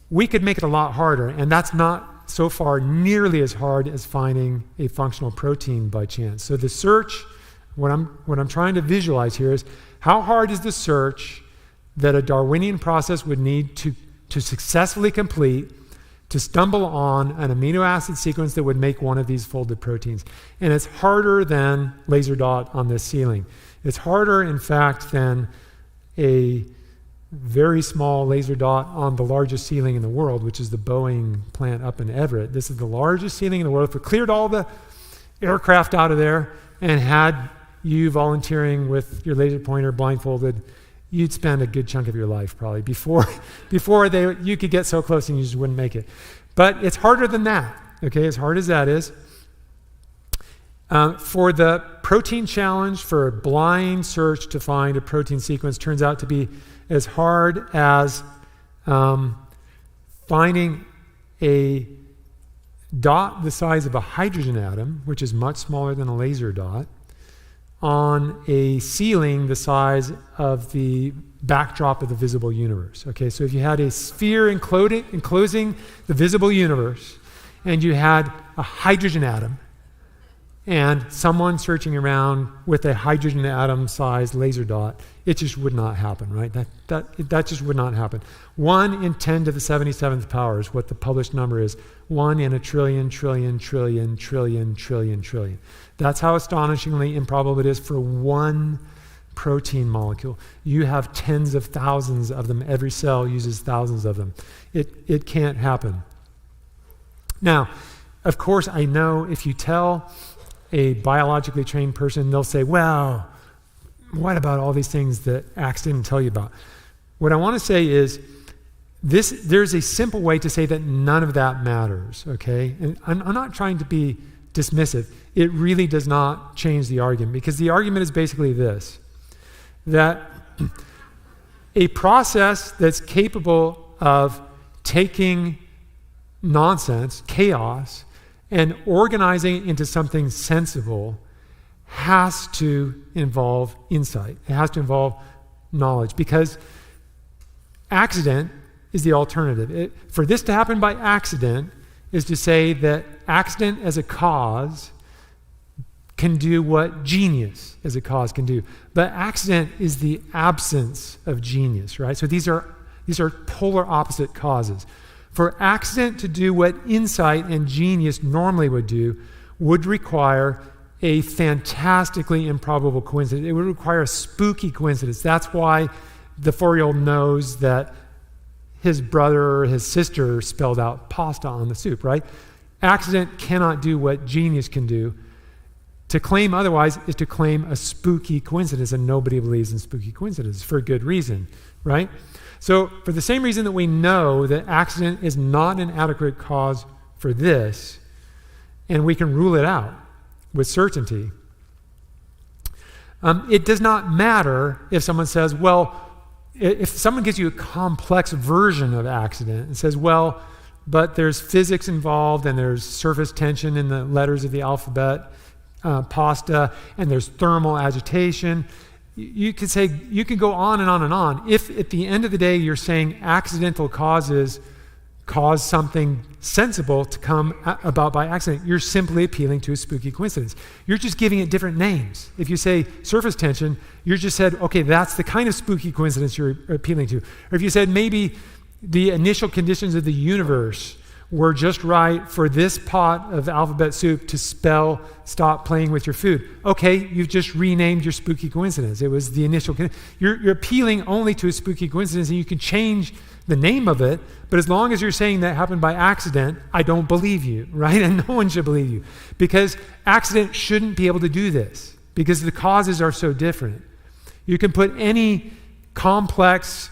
We could make it a lot harder, and that's not so far nearly as hard as finding a functional protein by chance. So the search, what I'm trying to visualize here is how hard is the search that a Darwinian process would need to successfully complete to stumble on an amino acid sequence that would make one of these folded proteins. And it's harder than laser dot on this ceiling. It's harder, in fact, than a very small laser dot on the largest ceiling in the world, which is the Boeing plant up in Everett. This is the largest ceiling in the world. If we cleared all the aircraft out of there and had you volunteering with your laser pointer blindfolded, you'd spend a good chunk of your life probably before you could get so close and you just wouldn't make it. But it's harder than that, okay, as hard as that is. For the protein challenge, for a blind search to find a protein sequence turns out to be as hard as finding a dot the size of a hydrogen atom, which is much smaller than a laser dot, on a ceiling the size of the backdrop of the visible universe. Okay, so if you had a sphere enclosing the visible universe, and you had a hydrogen atom, and someone searching around with a hydrogen atom-sized laser dot, it just would not happen, right? That just would not happen. 1 in 10 to the 77th power is what the published number is. 1 in a trillion, trillion, trillion, trillion, trillion, trillion. That's how astonishingly improbable it is for one protein molecule. You have tens of thousands of them. Every cell uses thousands of them. It can't happen. Now, of course, I know if you tell a biologically trained person, they'll say, well, what about all these things that Axe didn't tell you about? What I want to say is there's a simple way to say that none of that matters, okay? And I'm not trying to be dismissive. It really does not change the argument, because the argument is basically this, that a process that's capable of taking nonsense, chaos, and organizing it into something sensible has to involve insight. It has to involve knowledge, because accident is the alternative. For this to happen by accident is to say that accident as a cause can do what genius as a cause can do. But accident is the absence of genius, right? So these are polar opposite causes. For accident to do what insight and genius normally would do would require a fantastically improbable coincidence. It would require a spooky coincidence. That's why the 4-year-old knows that his brother or his sister spelled out pasta on the soup, right? Accident cannot do what genius can do. To claim otherwise is to claim a spooky coincidence, and nobody believes in spooky coincidences for a good reason, right? So for the same reason that we know that accident is not an adequate cause for this, and we can rule it out with certainty, it does not matter if someone says, well, if someone gives you a complex version of accident and says, well, but there's physics involved and there's surface tension in the letters of the alphabet, pasta, and there's thermal agitation, you could say, you can go on and on and on. If at the end of the day you're saying accidental causes cause something sensible to come about by accident, you're simply appealing to a spooky coincidence. You're just giving it different names. If you say surface tension, you just said, okay, that's the kind of spooky coincidence you're appealing to. Or if you said maybe the initial conditions of the universe were just right for this pot of alphabet soup to spell stop playing with your food. Okay, you've just renamed your spooky coincidence. It was the initial. You're appealing only to a spooky coincidence, and you can change the name of it, but as long as you're saying that happened by accident, I don't believe you, right? And no one should believe you, because accident shouldn't be able to do this, because the causes are so different. You can put any complex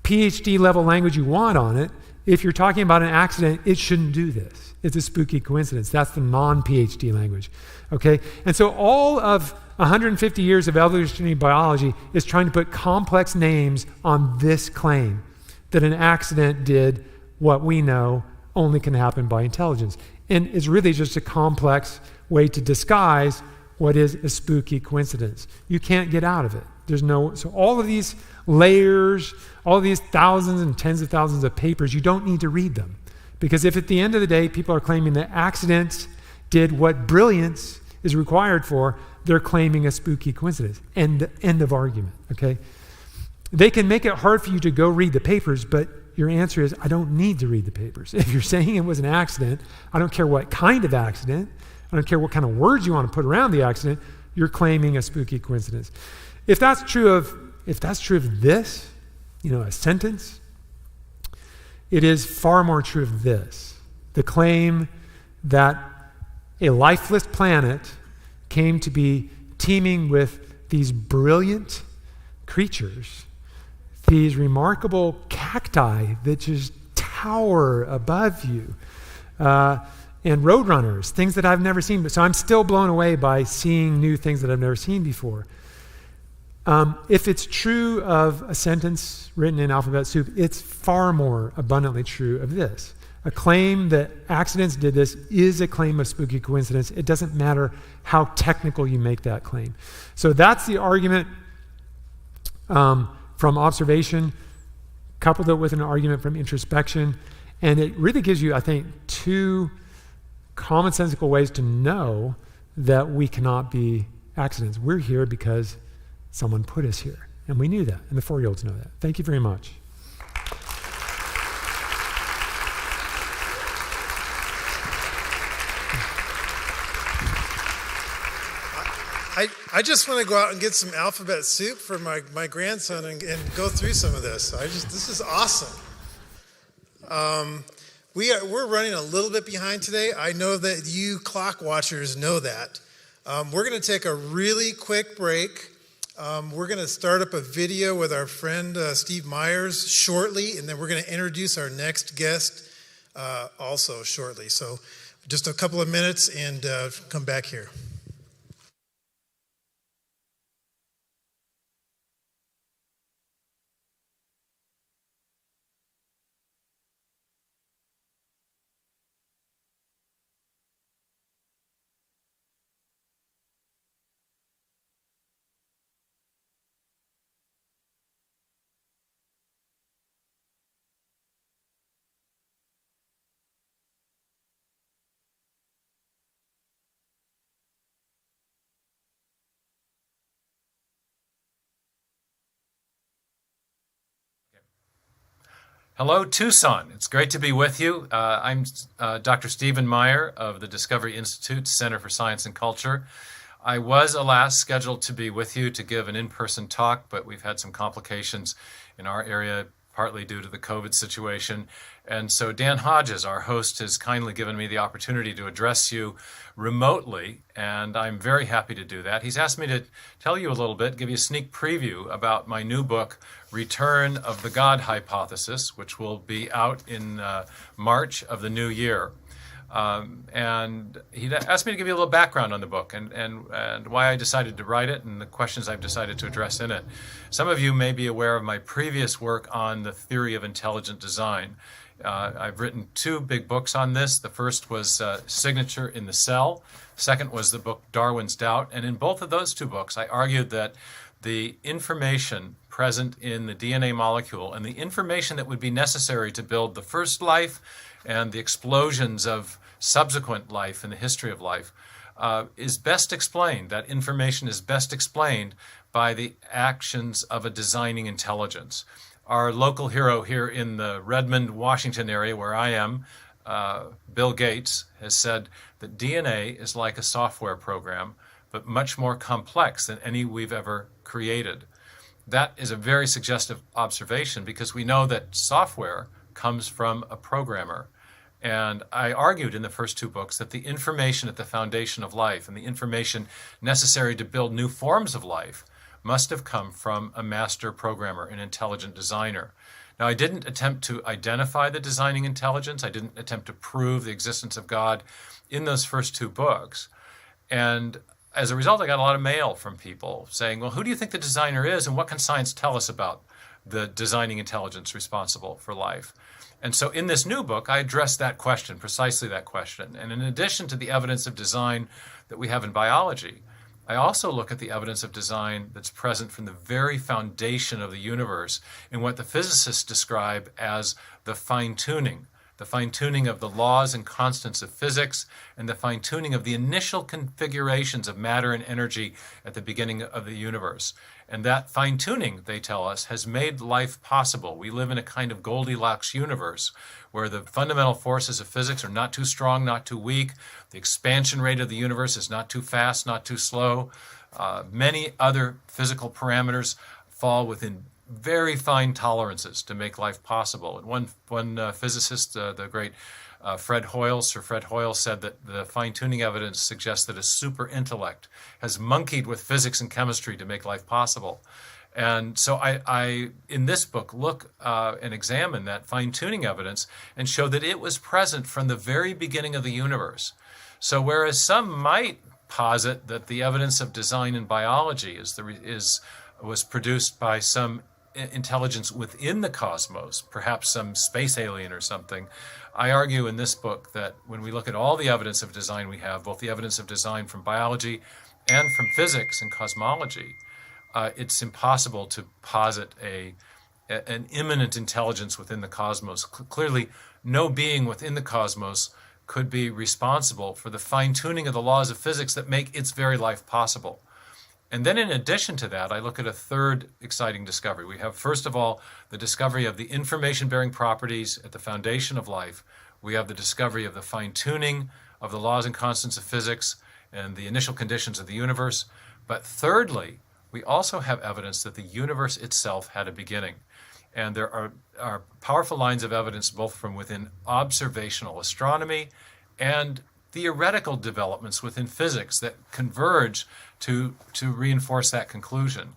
PhD level language you want on it. If you're talking about an accident, it shouldn't do this. It's a spooky coincidence. That's the non-PhD language, okay? And so all of 150 years of evolutionary biology is trying to put complex names on this claim that an accident did what we know only can happen by intelligence. And it's really just a complex way to disguise what is a spooky coincidence. You can't get out of it. So all of these layers, all of these thousands and tens of thousands of papers, you don't need to read them, Because if at the end of the day people are claiming that accidents did what brilliance is required for, they're claiming a spooky coincidence. End of argument, okay? They can make it hard for you to go read the papers, but your answer is, I don't need to read the papers. If you're saying it was an accident, I don't care what kind of accident, I don't care what kind of words you want to put around the accident, you're claiming a spooky coincidence. If that's true of this, a sentence, it is far more true of this. The claim that a lifeless planet came to be teeming with these brilliant creatures, these remarkable cacti that just tower above you, and roadrunners, things that I've never seen. So I'm still blown away by seeing new things that I've never seen before. If it's true of a sentence written in alphabet soup, it's far more abundantly true of this. A claim that accidents did this is a claim of spooky coincidence. It doesn't matter how technical you make that claim. So that's the argument from observation, coupled it with an argument from introspection. And it really gives you, I think, two commonsensical ways to know that we cannot be accidents. We're here because someone put us here. And we knew that, and the 4-year-olds know that. Thank you very much. I just want to go out and get some alphabet soup for my grandson and go through some of this. This is awesome. We're running a little bit behind today. I know that you clock watchers know that. We're going to take a really quick break. We're going to start up a video with our friend Steve Myers shortly, and then we're going to introduce our next guest also shortly. So just a couple of minutes and come back here. Hello, Tucson. It's great to be with you. I'm Dr. Stephen Meyer of the Discovery Institute Center for Science and Culture. I was, alas, scheduled to be with you to give an in-person talk, but we've had some complications in our area, partly due to the COVID situation. And so Dan Hodges, our host, has kindly given me the opportunity to address you remotely, and I'm very happy to do that. He's asked me to tell you a little bit, give you a sneak preview about my new book, Return of the God Hypothesis, which will be out in March of the new year. And he asked me to give you a little background on the book and why I decided to write it and the questions I've decided to address in it. Some of you may be aware of my previous work on the theory of intelligent design. I've written 2 big books on this. The first was Signature in the Cell. Second was the book Darwin's Doubt. And in both of those 2 books, I argued that the information present in the DNA molecule and the information that would be necessary to build the first life and the explosions of subsequent life in the history of life is best explained. That information is best explained by the actions of a designing intelligence. Our local hero here in the Redmond, Washington area where I am, Bill Gates, has said that DNA is like a software program, but much more complex than any we've ever created. That is a very suggestive observation because we know that software comes from a programmer. And I argued in the first 2 books that the information at the foundation of life and the information necessary to build new forms of life must have come from a master programmer, an intelligent designer. Now, I didn't attempt to identify the designing intelligence. I didn't attempt to prove the existence of God in those first 2 books. And as a result, I got a lot of mail from people saying, well, who do you think the designer is and what can science tell us about the designing intelligence responsible for life? And so in this new book, I address that question, precisely that question. And in addition to the evidence of design that we have in biology, I also look at the evidence of design that's present from the very foundation of the universe in what the physicists describe as the fine-tuning the fine-tuning of the laws and constants of physics, and the fine-tuning of the initial configurations of matter and energy at the beginning of the universe. And that fine-tuning, they tell us, has made life possible. We live in a kind of Goldilocks universe where the fundamental forces of physics are not too strong, not too weak. The expansion rate of the universe is not too fast, not too slow. Many other physical parameters fall within very fine tolerances to make life possible. And one physicist, the great Sir Fred Hoyle, said that the fine-tuning evidence suggests that a super intellect has monkeyed with physics and chemistry to make life possible. And so I in this book, look and examine that fine-tuning evidence and show that it was present from the very beginning of the universe. So whereas some might posit that the evidence of design in biology was produced by some intelligence within the cosmos, perhaps some space alien or something, I argue in this book that when we look at all the evidence of design we have, both the evidence of design from biology and from physics and cosmology, it's impossible to posit an immanent intelligence within the cosmos. Clearly, no being within the cosmos could be responsible for the fine-tuning of the laws of physics that make its very life possible. And then in addition to that, I look at a third exciting discovery. We have, first of all, the discovery of the information-bearing properties at the foundation of life. We have the discovery of the fine-tuning of the laws and constants of physics and the initial conditions of the universe. But thirdly, we also have evidence that the universe itself had a beginning. And there are powerful lines of evidence both from within observational astronomy and theoretical developments within physics that converge to reinforce that conclusion.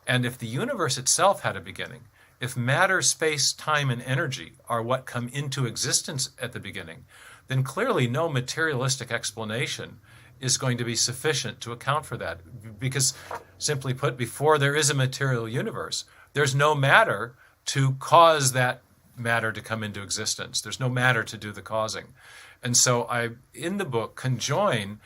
And if the universe itself had a beginning, if matter, space, time, and energy are what come into existence at the beginning, then clearly no materialistic explanation is going to be sufficient to account for that. Because, simply put, before there is a material universe, there's no matter to cause that matter to come into existence. There's no matter to do the causing. And so I, in the book, conjoin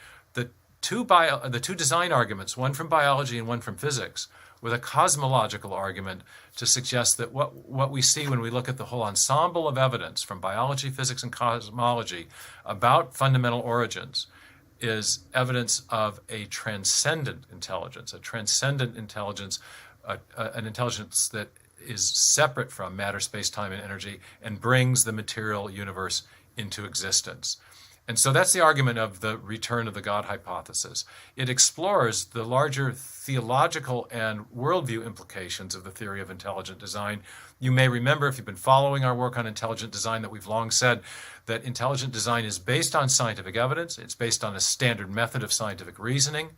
the two design arguments, one from biology and one from physics, with a cosmological argument to suggest that what we see when we look at the whole ensemble of evidence from biology, physics, and cosmology about fundamental origins is evidence of a transcendent intelligence, an intelligence that is separate from matter, space, time, and energy, and brings the material universe into existence. And so that's the argument of the return of the God hypothesis. It explores the larger theological and worldview implications of the theory of intelligent design. You may remember, if you've been following our work on intelligent design, that we've long said that intelligent design is based on scientific evidence. It's based on a standard method of scientific reasoning,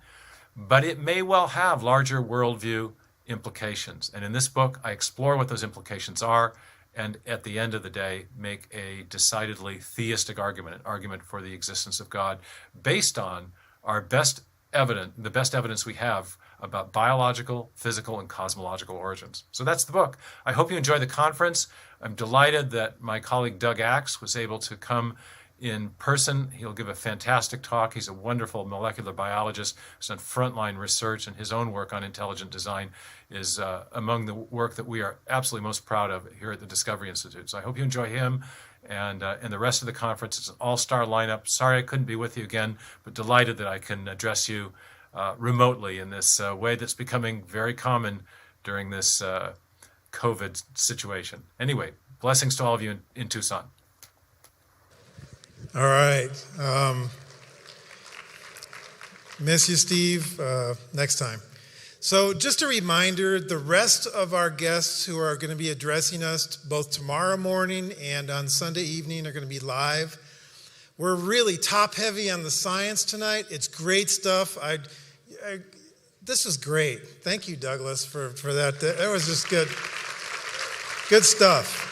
but it may well have larger worldview implications. And in this book, I explore what those implications are, and at the end of the day, make a decidedly theistic argument, an argument for the existence of God, based on the best evidence we have about biological, physical, and cosmological origins. So that's the book. I hope you enjoy the conference. I'm delighted that my colleague Doug Axe was able to come in person. He'll give a fantastic talk. He's a wonderful molecular biologist who's done frontline research, and his own work on intelligent design is among the work that we are absolutely most proud of here at the Discovery Institute. So I hope you enjoy him and the rest of the conference. It's an all-star lineup. Sorry I couldn't be with you again, but delighted that I can address you remotely in this way that's becoming very common during this COVID situation. Anyway, blessings to all of you in Tucson. All right. Miss you, Steve. Next time. So just a reminder, the rest of our guests who are going to be addressing us both tomorrow morning and on Sunday evening are going to be live. We're really top heavy on the science tonight. It's great stuff. This was great. Thank you, Douglas, for that. That was just good. Good stuff.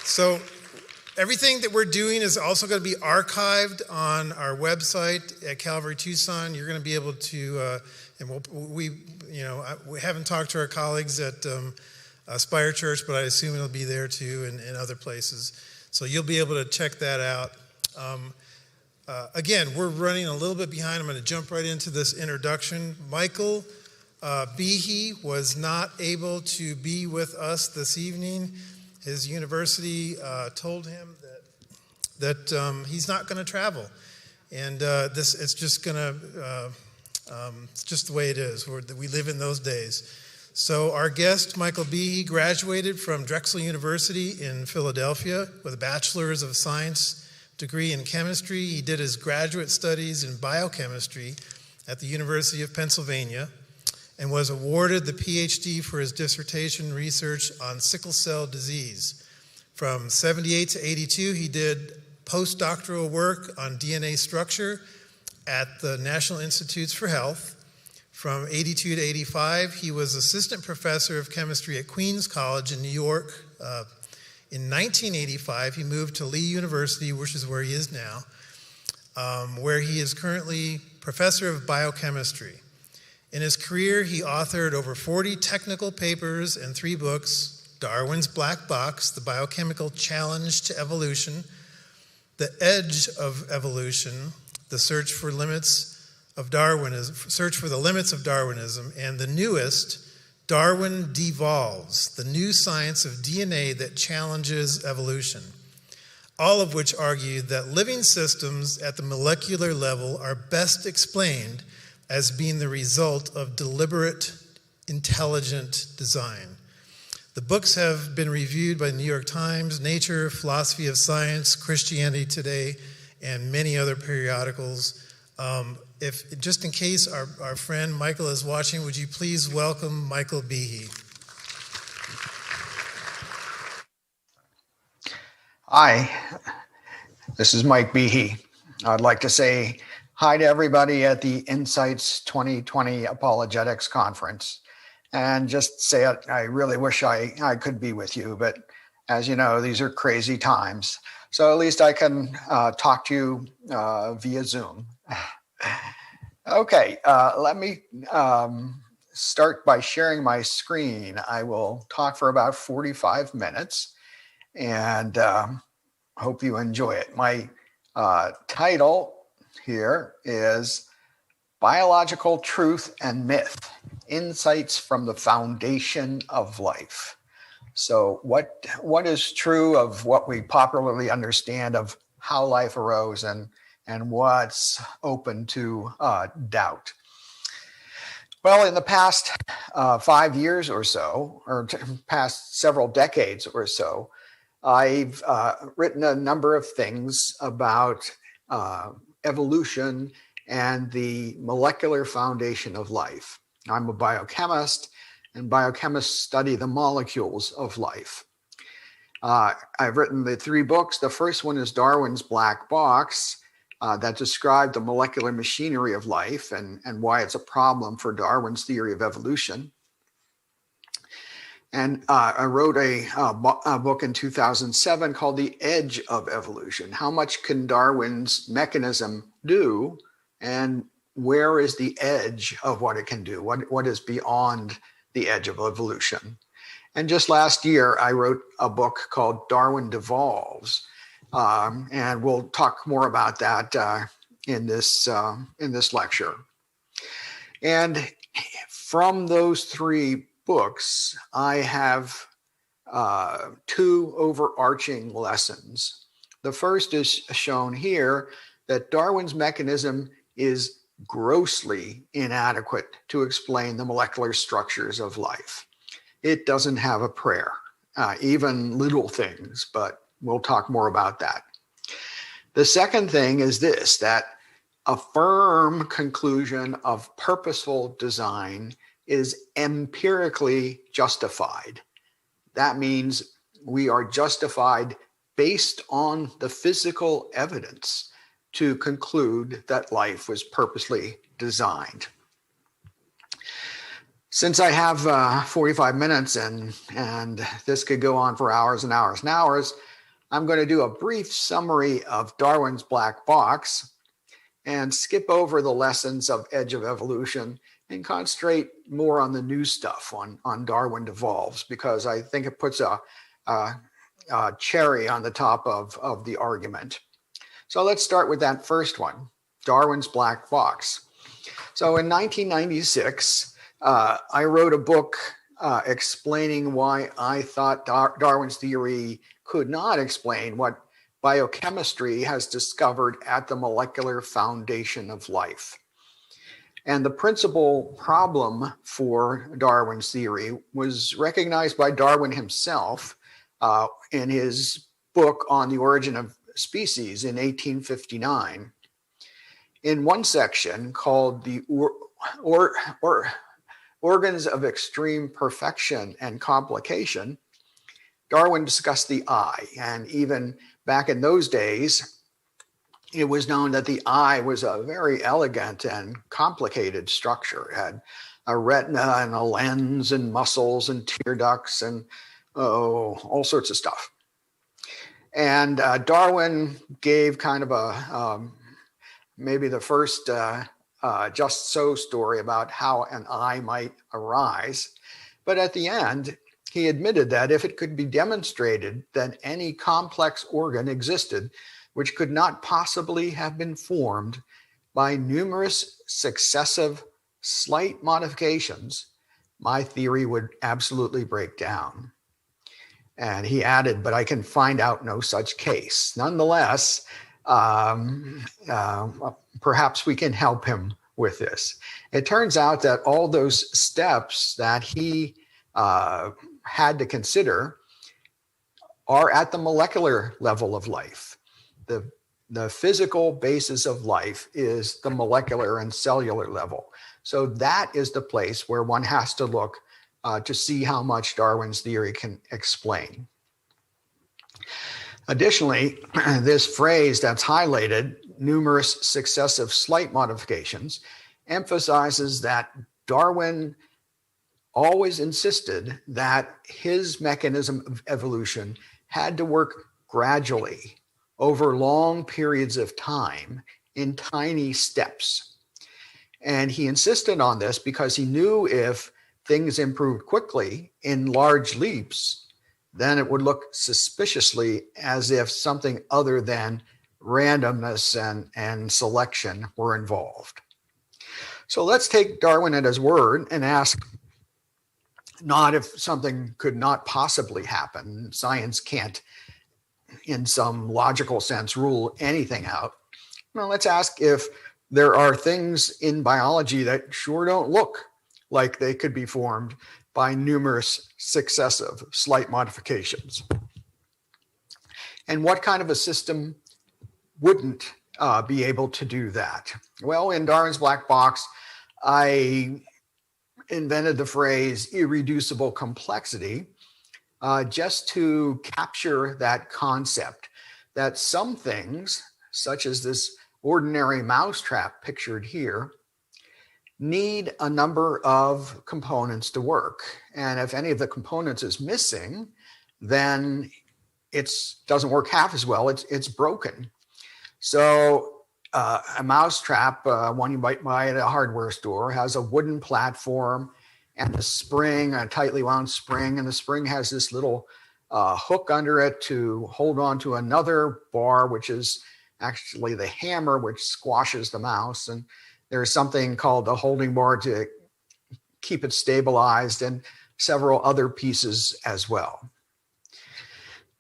So everything that we're doing is also going to be archived on our website at Calvary Tucson. You're going to be able to, we haven't talked to our colleagues at Spire Church, but I assume it'll be there too and other places. So you'll be able to check that out. Again, we're running a little bit behind. I'm going to jump right into this introduction. Michael Behe was not able to be with us this evening. His university told him that he's not going to travel, and it's just going to it's just the way it is. We live in those days. So our guest, Michael Behe, graduated from Drexel University in Philadelphia with a Bachelor's of Science degree in chemistry. He did his graduate studies in biochemistry at the University of Pennsylvania and was awarded the PhD for his dissertation research on sickle cell disease. From 78 to 82, he did postdoctoral work on DNA structure at the National Institutes for Health. From 82 to 85, he was assistant professor of chemistry at Queens College in New York. In 1985, he moved to Lee University, which is where he is now, where he is currently professor of biochemistry. In his career, he authored over 40 technical papers and 3 books: Darwin's Black Box, The Biochemical Challenge to Evolution, The Edge of Evolution, The Search for the Limits of Darwinism, and the newest, Darwin Devolves, The New Science of DNA That Challenges Evolution, all of which argue that living systems at the molecular level are best explained as being the result of deliberate, intelligent design. The books have been reviewed by the New York Times, Nature, Philosophy of Science, Christianity Today, and many other periodicals. If just in case our friend Michael is watching, would you please welcome Michael Behe? Hi, this is Mike Behe. I'd like to say hi to everybody at the Insights 2020 Apologetics Conference, and just say I really wish I could be with you, but as you know, these are crazy times. So at least I can talk to you via Zoom. Okay, let me start by sharing my screen. I will talk for about 45 minutes and hope you enjoy it. My title here is Biological Truth and Myth, Insights from the Foundation of Life. So what is true of what we popularly understand of how life arose and what's open to doubt? Well, in the past 5 years or so, or past several decades or so, I've written a number of things about evolution and the molecular foundation of life. I'm a biochemist, and biochemists study the molecules of life. I've written the 3 books. The first one is Darwin's Black Box, that described the molecular machinery of life and why it's a problem for Darwin's theory of evolution. And I wrote a book in 2007 called The Edge of Evolution. How much can Darwin's mechanism do, and where is the edge of what it can do? What is beyond the edge of evolution? And just last year, I wrote a book called Darwin Devolves. And we'll talk more about that in this lecture. And from those 3 books, I have 2 overarching lessons. The first is shown here, that Darwin's mechanism is grossly inadequate to explain the molecular structures of life. It doesn't have a prayer, even little things, but we'll talk more about that. The second thing is this, that a firm conclusion of purposeful design is empirically justified. That means we are justified based on the physical evidence to conclude that life was purposely designed. Since I have 45 minutes and this could go on for hours and hours and hours, I'm going to do a brief summary of Darwin's Black Box and skip over the lessons of Edge of Evolution and concentrate more on the new stuff on Darwin Devolves, because I think it puts a cherry on the top of the argument. So let's start with that first one, Darwin's Black Box. So in 1996, I wrote a book explaining why I thought Darwin's theory could not explain what biochemistry has discovered at the molecular foundation of life. And the principal problem for Darwin's theory was recognized by Darwin himself in his book on the origin of species in 1859. In one section called the Organs of Extreme Perfection and Complication, Darwin discussed the eye. And even back in those days, it was known that the eye was a very elegant and complicated structure. It had a retina and a lens and muscles and tear ducts and all sorts of stuff. And Darwin gave kind of a maybe the first just so story about how an eye might arise. But at the end, he admitted that if it could be demonstrated that any complex organ existed which could not possibly have been formed by numerous successive slight modifications, my theory would absolutely break down. And he added, but I can find out no such case. Nonetheless, perhaps we can help him with this. It turns out that all those steps that he had to consider are at the molecular level of life. The physical basis of life is the molecular and cellular level. So that is the place where one has to look to see how much Darwin's theory can explain. Additionally, this phrase that's highlighted, numerous successive slight modifications, emphasizes that Darwin always insisted that his mechanism of evolution had to work gradually over long periods of time in tiny steps. And he insisted on this because he knew if things improved quickly in large leaps, then it would look suspiciously as if something other than randomness and selection were involved. So let's take Darwin at his word and ask not if something could not possibly happen. Science can't, in some logical sense, rule anything out. Well, let's ask if there are things in biology that sure don't look like they could be formed by numerous successive slight modifications. And what kind of a system wouldn't be able to do that? Well, in Darwin's black box, I invented the phrase irreducible complexity just to capture that concept that some things, such as this ordinary mousetrap pictured here, need a number of components to work. And if any of the components is missing, then it doesn't work half as well, it's broken. So a mousetrap, one you might buy at a hardware store, has a wooden platform and a spring, a tightly wound spring, and the spring has this little hook under it to hold on to another bar, which is actually the hammer, which squashes the mouse. And there's something called the holding bar to keep it stabilized, and several other pieces as well.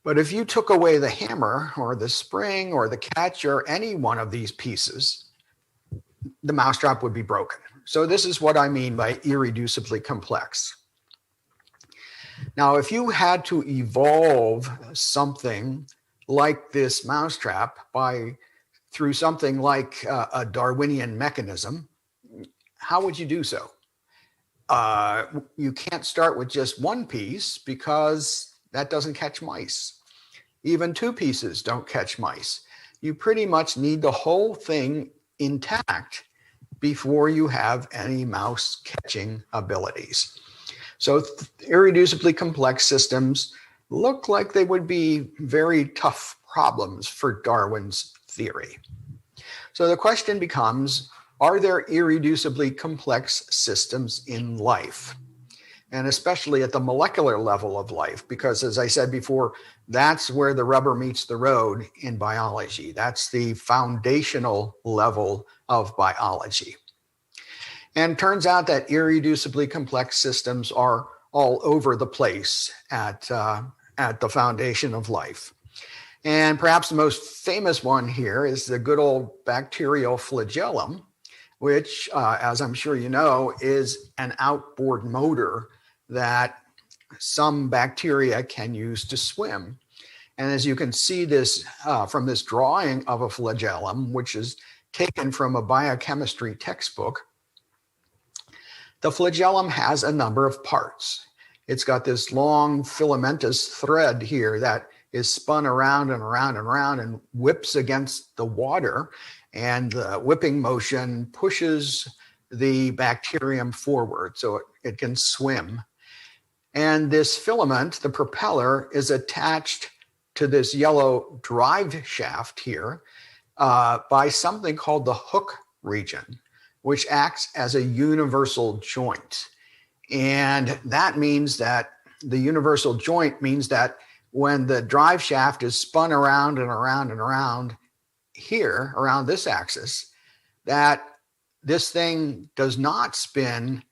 But if you took away the hammer or the spring or the catch or any one of these pieces, the mousetrap would be broken. So this is what I mean by irreducibly complex. Now, if you had to evolve something like this mousetrap through something like a Darwinian mechanism, how would you do so? You can't start with just one piece because that doesn't catch mice. Even two pieces don't catch mice. You pretty much need the whole thing intact before you have any mouse catching abilities. So irreducibly complex systems look like they would be very tough problems for Darwin's theory. So the question becomes, are there irreducibly complex systems in life? And especially at the molecular level of life, because as I said before, that's where the rubber meets the road in biology. That's the foundational level of biology. And it turns out that irreducibly complex systems are all over the place at the foundation of life. And perhaps the most famous one here is the good old bacterial flagellum, which, as I'm sure you know, is an outboard motor that some bacteria can use to swim. And as you can see this from this drawing of a flagellum, which is taken from a biochemistry textbook, the flagellum has a number of parts. It's got this long filamentous thread here that is spun around and around and around and whips against the water. And the whipping motion pushes the bacterium forward so it can swim. And this filament, the propeller, is attached to this yellow drive shaft here by something called the hook region, which acts as a universal joint. And that means that the universal joint means that when the drive shaft is spun around and around and around here, around this axis, that this thing does not spin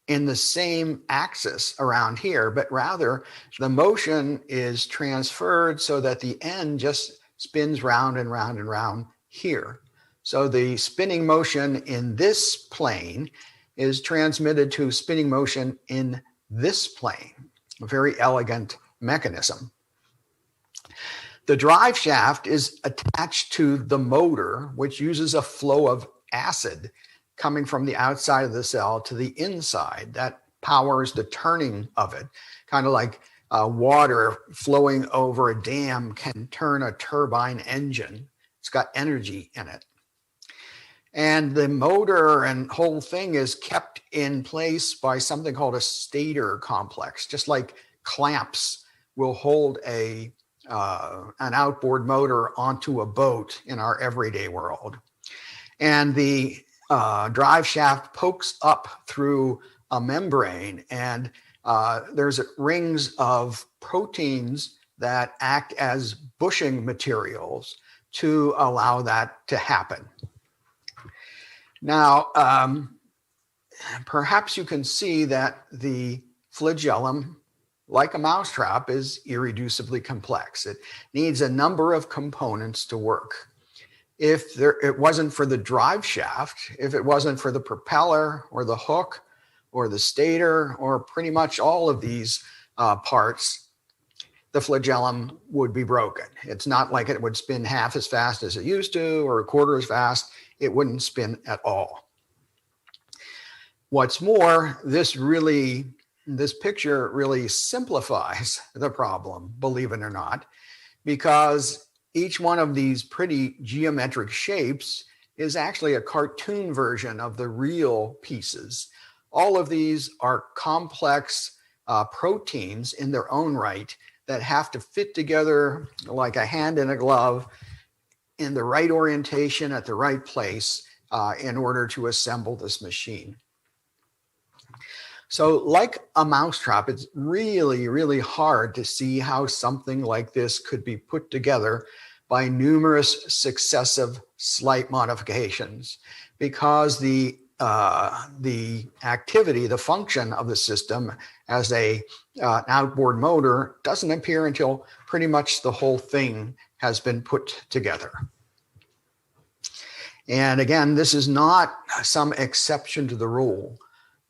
in the same axis around here, but rather the motion is transferred so that the end just spins round and round and round here. So the spinning motion in this plane is transmitted to spinning motion in this plane, a very elegant mechanism. The drive shaft is attached to the motor, which uses a flow of acid coming from the outside of the cell to the inside that powers the turning of it, kind of like water flowing over a dam can turn a turbine engine. It's got energy in it. And the motor and whole thing is kept in place by something called a stator complex, just like clamps will hold an outboard motor onto a boat in our everyday world. And the drive shaft pokes up through a membrane, and there's rings of proteins that act as bushing materials to allow that to happen. Now, perhaps you can see that the flagellum, like a mousetrap, is irreducibly complex. It needs a number of components to work. If it wasn't for the drive shaft, if it wasn't for the propeller or the hook or the stator or pretty much all of these parts, the flagellum would be broken. It's not like it would spin half as fast as it used to or a quarter as fast. It wouldn't spin at all. What's more, this picture really simplifies the problem, believe it or not, because each one of these pretty geometric shapes is actually a cartoon version of the real pieces. All of these are complex proteins in their own right that have to fit together like a hand in a glove in the right orientation at the right place in order to assemble this machine. So like a mousetrap, it's really, really hard to see how something like this could be put together by numerous successive slight modifications, because the activity, the function of the system as an outboard motor doesn't appear until pretty much the whole thing has been put together. And again, this is not some exception to the rule.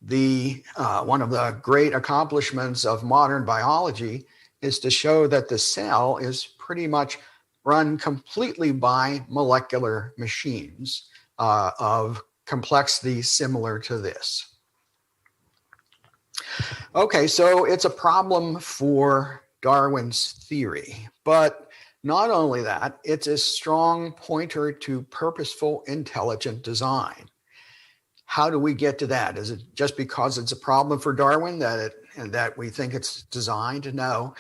One of the great accomplishments of modern biology is to show that the cell is pretty much run completely by molecular machines of complexity similar to this. Okay, so it's a problem for Darwin's theory, but not only that, it's a strong pointer to purposeful, intelligent design. How do we get to that? Is it just because it's a problem for Darwin that we think it's designed? No,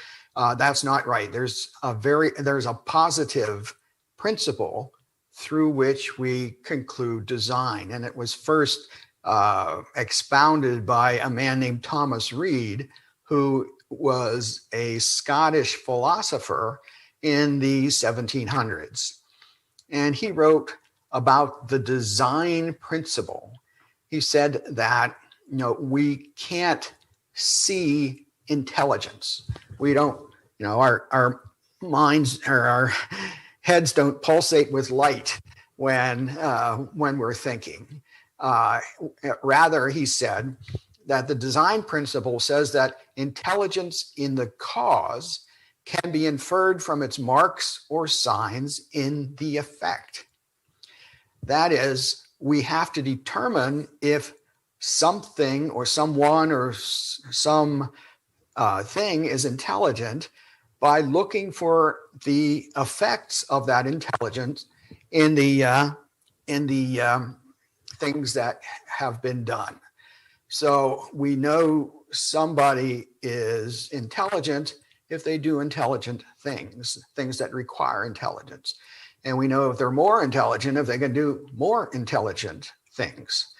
that's not right. There's a positive principle through which we conclude design, and it was first expounded by a man named Thomas Reid, who was a Scottish philosopher in the 1700s. And he wrote about the design principle. He said that we can't see intelligence. We don't, our minds or our heads don't pulsate with light when we're thinking. Rather, he said that the design principle says that intelligence in the cause can be inferred from its marks or signs in the effect. That is, we have to determine if something or someone or some thing is intelligent by looking for the effects of that intelligence in the things that have been done. So we know somebody is intelligent if they do intelligent things that require intelligence. And we know if they're more intelligent if they can do more intelligent things.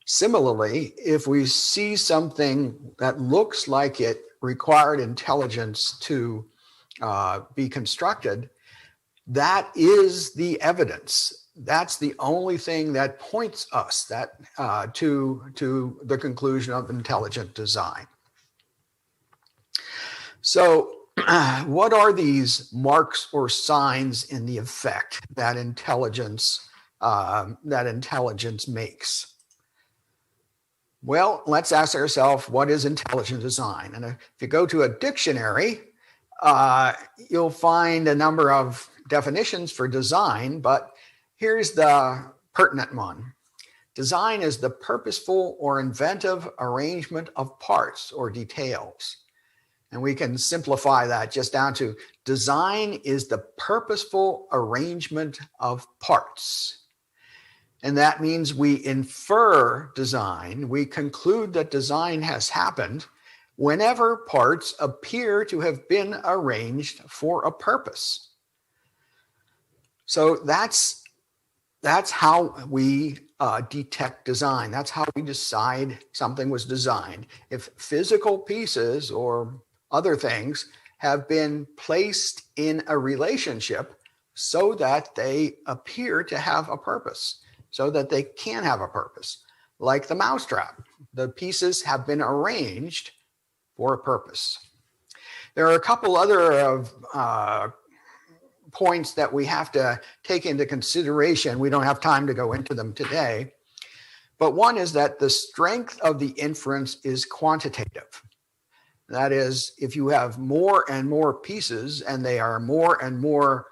Similarly, if we see something that looks like it required intelligence to be constructed, that is the evidence. That's the only thing that points us to the conclusion of intelligent design. So what are these marks or signs in the effect that intelligence makes? Well, let's ask ourselves, what is intelligent design? And if you go to a dictionary, you'll find a number of definitions for design, but here's the pertinent one. Design is the purposeful or inventive arrangement of parts or details. And we can simplify that just down to design is the purposeful arrangement of parts. And that means we infer design, we conclude that design has happened whenever parts appear to have been arranged for a purpose. So that's how we detect design. That's how we decide something was designed. If physical pieces or other things have been placed in a relationship so that they appear to have a purpose, so that they can have a purpose. Like the mousetrap, the pieces have been arranged for a purpose. There are a couple other points that we have to take into consideration. We don't have time to go into them today. But one is that the strength of the inference is quantitative. That is, if you have more and more pieces and they are more and more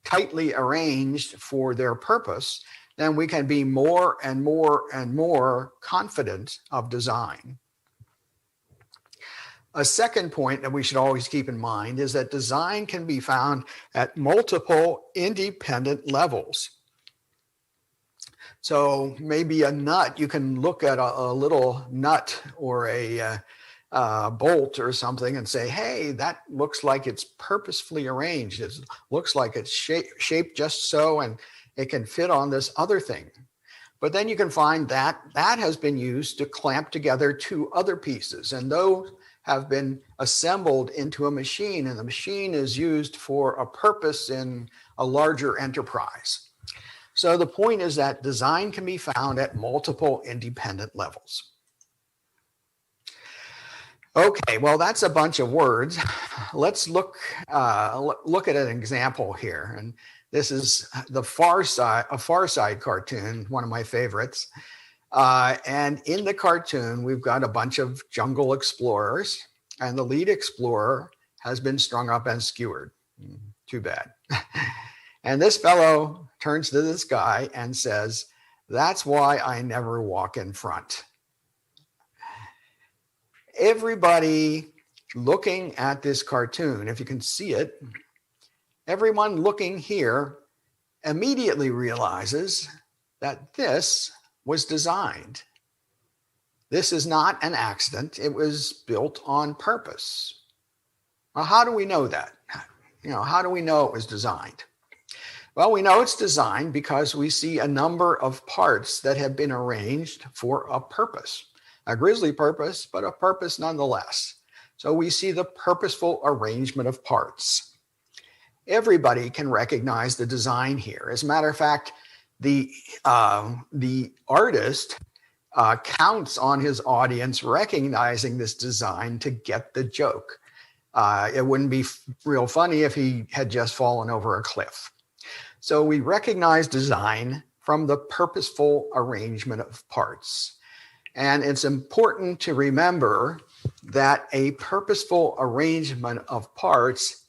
tightly arranged for their purpose, then we can be more and more and more confident of design. A second point that we should always keep in mind is that design can be found at multiple independent levels. So maybe a nut, you can look at a little nut or a bolt or something and say, hey, that looks like it's purposefully arranged. It looks like it's shaped just so, and it can fit on this other thing. But then you can find that that has been used to clamp together two other pieces, and those have been assembled into a machine, and the machine is used for a purpose in a larger enterprise. So the point is that design can be found at multiple independent levels. Okay, well, that's a bunch of words. Let's look at an example here. And this is a Far Side cartoon, one of my favorites. And in the cartoon, we've got a bunch of jungle explorers, and the lead explorer has been strung up and skewered. Too bad. And this fellow turns to this guy and says, "That's why I never walk in front." Everybody looking at this cartoon, if you can see it, everyone looking here immediately realizes that this was designed. This is not an accident. It was built on purpose. Well, how do we know that? How do we know it was designed? Well, we know it's designed because we see a number of parts that have been arranged for a purpose. A grisly purpose, but a purpose nonetheless. So we see the purposeful arrangement of parts. Everybody can recognize the design here. As a matter of fact, the artist counts on his audience recognizing this design to get the joke. It wouldn't be real funny if he had just fallen over a cliff. So we recognize design from the purposeful arrangement of parts. And it's important to remember that a purposeful arrangement of parts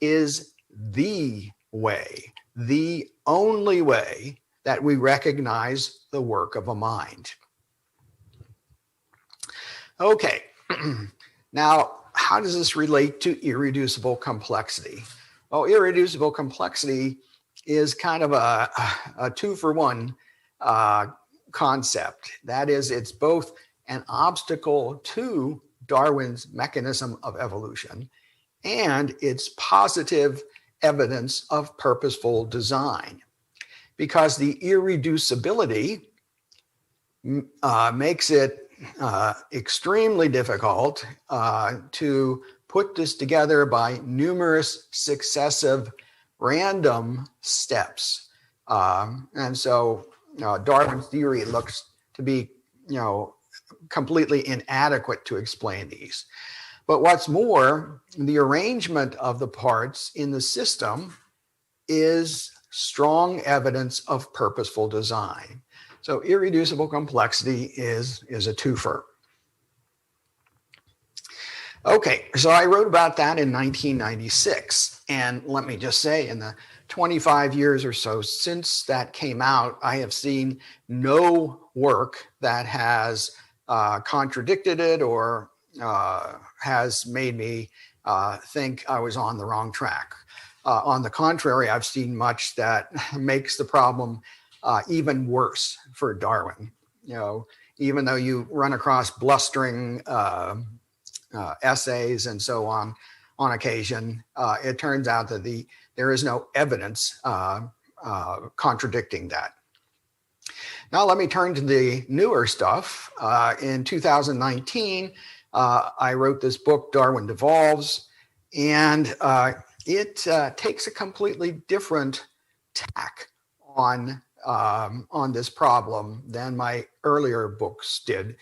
is the way, the only way that we recognize the work of a mind. Okay, now how does this relate to irreducible complexity? Well, irreducible complexity is kind of a two-for-one concept. That is, it's both an obstacle to Darwin's mechanism of evolution, and it's positive evidence of purposeful design, because the irreducibility makes it extremely difficult to put this together by numerous successive random steps. And so Darwin's theory looks to be, completely inadequate to explain these. But what's more, the arrangement of the parts in the system is strong evidence of purposeful design. So irreducible complexity is a twofer. Okay, so I wrote about that in 1996. And let me just say, in the 25 years or so since that came out, I have seen no work that has contradicted it or has made me think I was on the wrong track. On the contrary, I've seen much that makes the problem even worse for Darwin. Even though you run across blustering essays and so on occasion, it turns out that there is no evidence contradicting that. Now let me turn to the newer stuff. In 2019, I wrote this book, Darwin Devolves, and it takes a completely different tack on this problem than my earlier books did.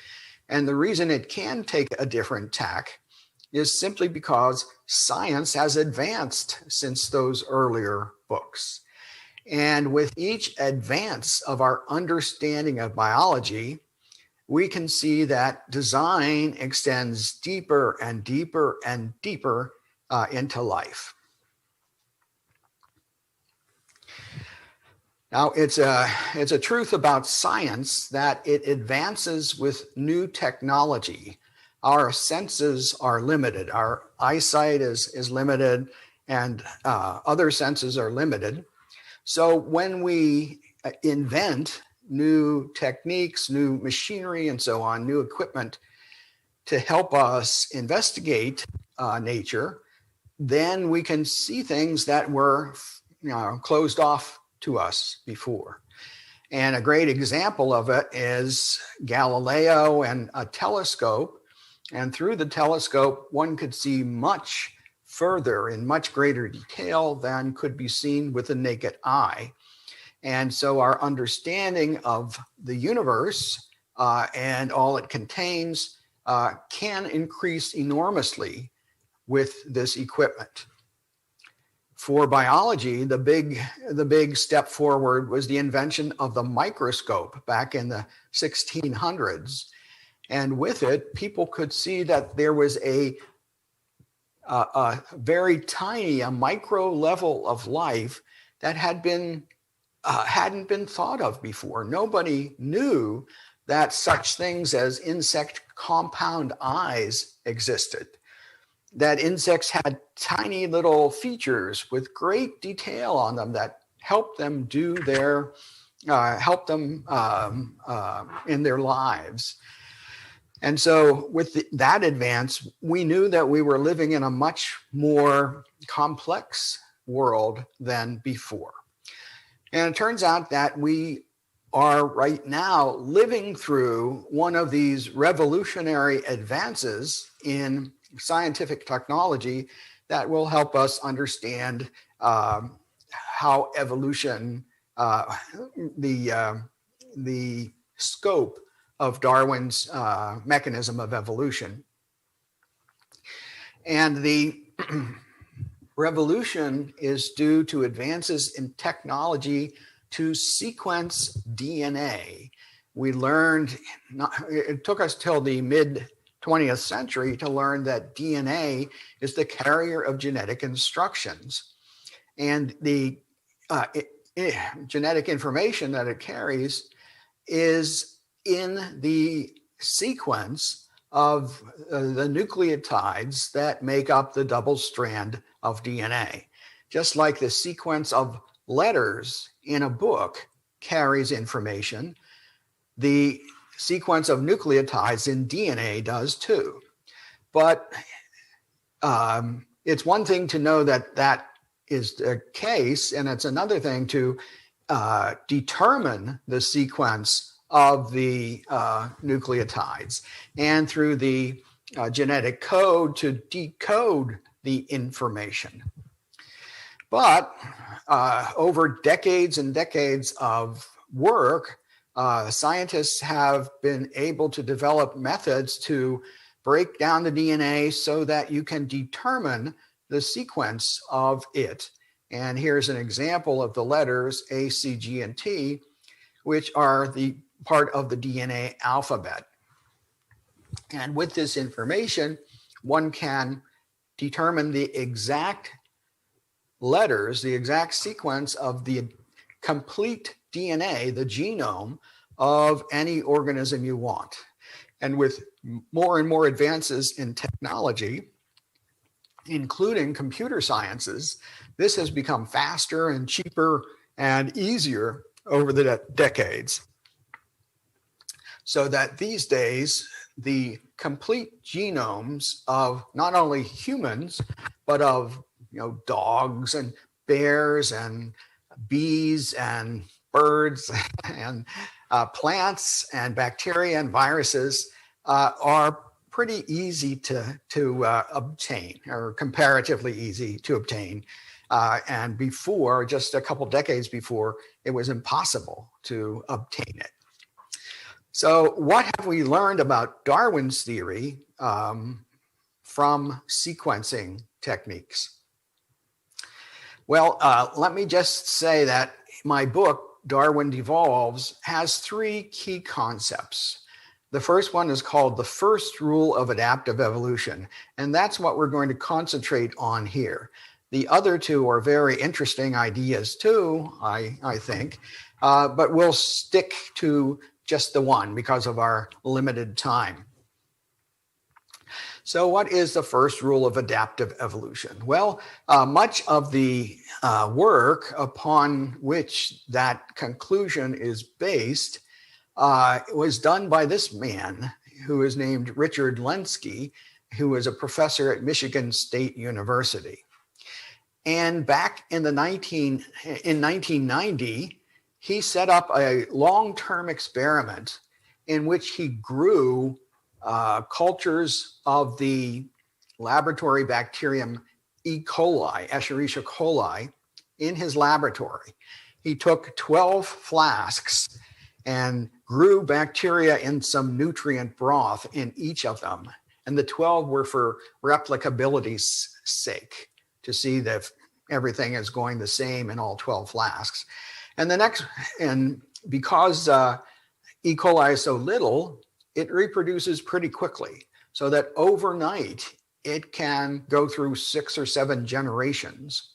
And the reason it can take a different tack is simply because science has advanced since those earlier books. And with each advance of our understanding of biology, we can see that design extends deeper and deeper and deeper into life. Now, it's a truth about science that it advances with new technology. Our senses are limited. Our eyesight is limited, and other senses are limited. So when we invent new techniques, new machinery, and so on, new equipment to help us investigate nature, then we can see things that were closed off to us before. And a great example of it is Galileo and a telescope. And through the telescope, one could see much further in much greater detail than could be seen with the naked eye. And so our understanding of the universe and all it contains can increase enormously with this equipment. For biology, the big step forward was the invention of the microscope back in the 1600s. And with it, people could see that there was a very tiny, a micro level of life that hadn't been thought of before. Nobody knew that such things as insect compound eyes existed, that insects had tiny little features with great detail on them that helped them do their, in their lives. And so with that advance, we knew that we were living in a much more complex world than before. And it turns out that we are right now living through one of these revolutionary advances in scientific technology that will help us understand how evolution, the scope of Darwin's mechanism of evolution. And the revolution is due to advances in technology to sequence DNA. We learned, it took us till the mid 20th century to learn that DNA is the carrier of genetic instructions. And the genetic information that it carries is in the sequence of the nucleotides that make up the double strand of DNA. Just like the sequence of letters in a book carries information, the sequence of nucleotides in DNA does too. But it's one thing to know that that is the case, and it's another thing to determine the sequence of the nucleotides, and through the genetic code to decode the information. But over decades and decades of work, scientists have been able to develop methods to break down the DNA so that you can determine the sequence of it. And here's an example of the letters A, C, G, and T, which are the part of the DNA alphabet. And with this information, one can determine the exact letters, the exact sequence of the complete DNA, the genome of any organism you want. And with more and more advances in technology, including computer sciences, this has become faster and cheaper and easier over the decades. So that these days, the complete genomes of not only humans, but of dogs and bears and bees and birds and plants and bacteria and viruses are pretty easy to obtain, or comparatively easy to obtain. And before, just a couple decades before, it was impossible to obtain it. So what have we learned about Darwin's theory from sequencing techniques? Well, let me just say that my book, Darwin Devolves, has three key concepts. The first one is called the first rule of adaptive evolution, and that's what we're going to concentrate on here. The other two are very interesting ideas too, I think, but we'll stick to just the one because of our limited time. So what is the first rule of adaptive evolution? Well, much of the work upon which that conclusion is based was done by this man who is named Richard Lenski, who was a professor at Michigan State University. And back in 1990, he set up a long-term experiment in which he grew cultures of the laboratory bacterium E. coli, Escherichia coli, in his laboratory. He took 12 flasks and grew bacteria in some nutrient broth in each of them. And the 12 were for replicability's sake, to see that everything is going the same in all 12 flasks. And because E. coli is so little, it reproduces pretty quickly, so that overnight it can go through 6 or 7 generations.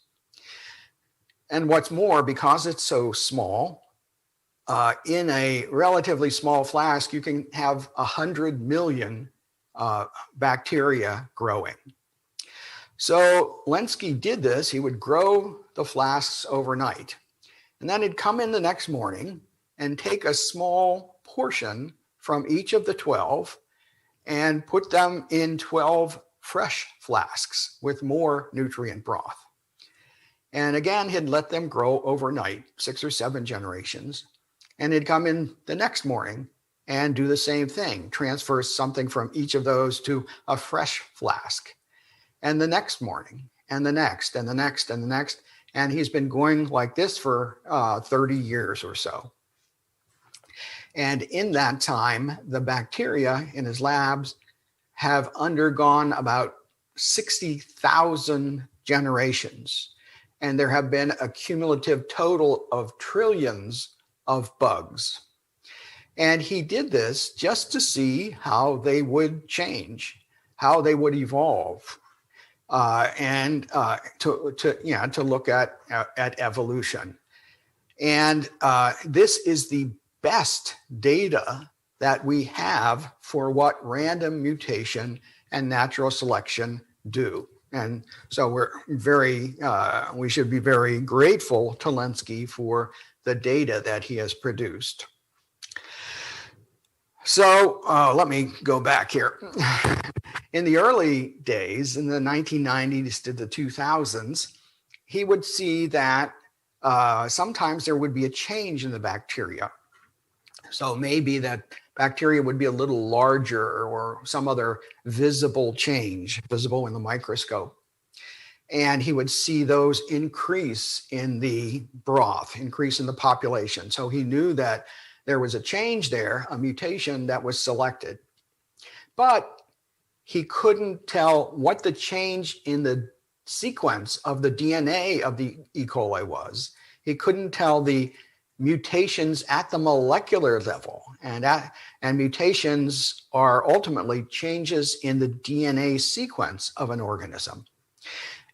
And what's more, because it's so small, in a relatively small flask, you can have 100 million bacteria growing. So Lenski did this. He would grow the flasks overnight. And then he'd come in the next morning and take a small portion from each of the 12 and put them in 12 fresh flasks with more nutrient broth. And again, he'd let them grow overnight, 6 or 7 generations. And he'd come in the next morning and do the same thing, transfer something from each of those to a fresh flask. And the next morning, and the next, and the next, and the next. And he's been going like this for 30 years or so. And in that time, the bacteria in his labs have undergone about 60,000 generations. And there have been a cumulative total of trillions of bugs. And he did this just to see how they would change, how they would evolve, and to look at evolution. And this is the best data that we have for what random mutation and natural selection do. And so we should be very grateful to Lenski for the data that he has produced. So let me go back here. In the early days, in the 1990s to the 2000s, he would see that sometimes there would be a change in the bacteria. So maybe that bacteria would be a little larger or some other visible change, visible in the microscope. And he would see those increase in the broth, increase in the population. So he knew that there was a change there, a mutation that was selected. But he couldn't tell what the change in the sequence of the DNA of the E. coli was. He couldn't tell the mutations at the molecular level. And mutations are ultimately changes in the DNA sequence of an organism.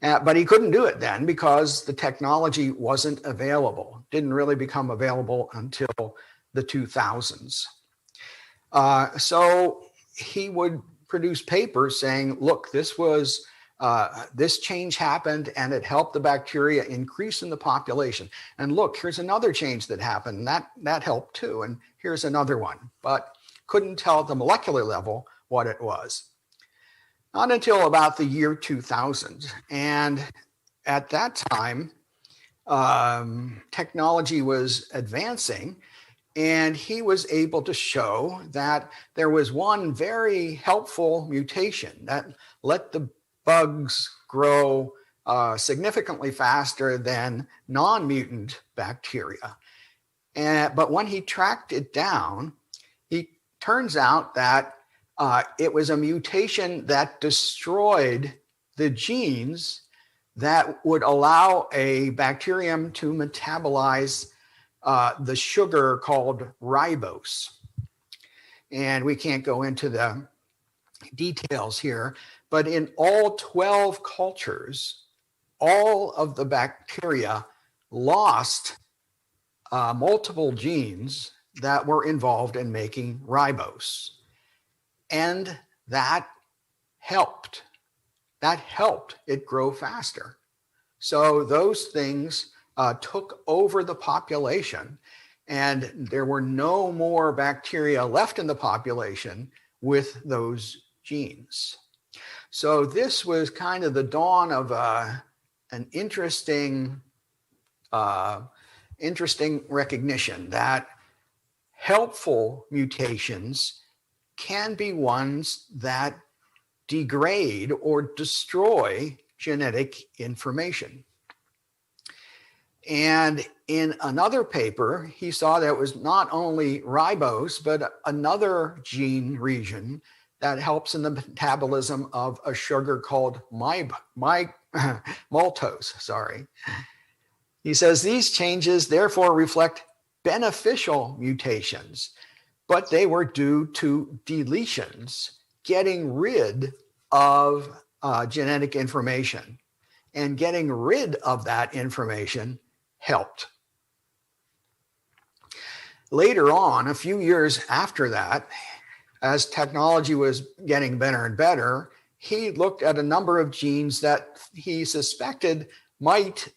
But he couldn't do it then because the technology wasn't available, didn't really become available until the 2000s. So he would produce papers saying, look, this change happened and it helped the bacteria increase in the population. And look, here's another change that happened. That helped too. And here's another one, but couldn't tell at the molecular level what it was. Not until about the year 2000. And at that time, technology was advancing, and he was able to show that there was one very helpful mutation that let the bugs grow significantly faster than non-mutant bacteria. But when he tracked it down, it turns out that it was a mutation that destroyed the genes that would allow a bacterium to metabolize the sugar called ribose. And we can't go into the details here, but in all 12 cultures, all of the bacteria lost multiple genes that were involved in making ribose. And that helped it grow faster. So those things took over the population, and there were no more bacteria left in the population with those genes. So this was kind of the dawn of an interesting recognition that helpful mutations can be ones that degrade or destroy genetic information. And in another paper, he saw that it was not only ribose, but another gene region that helps in the metabolism of a sugar called maltose. He says these changes therefore reflect beneficial mutations, but they were due to deletions, getting rid of genetic information. And getting rid of that information helped. Later on, a few years after that, as technology was getting better and better, he looked at a number of genes that he suspected might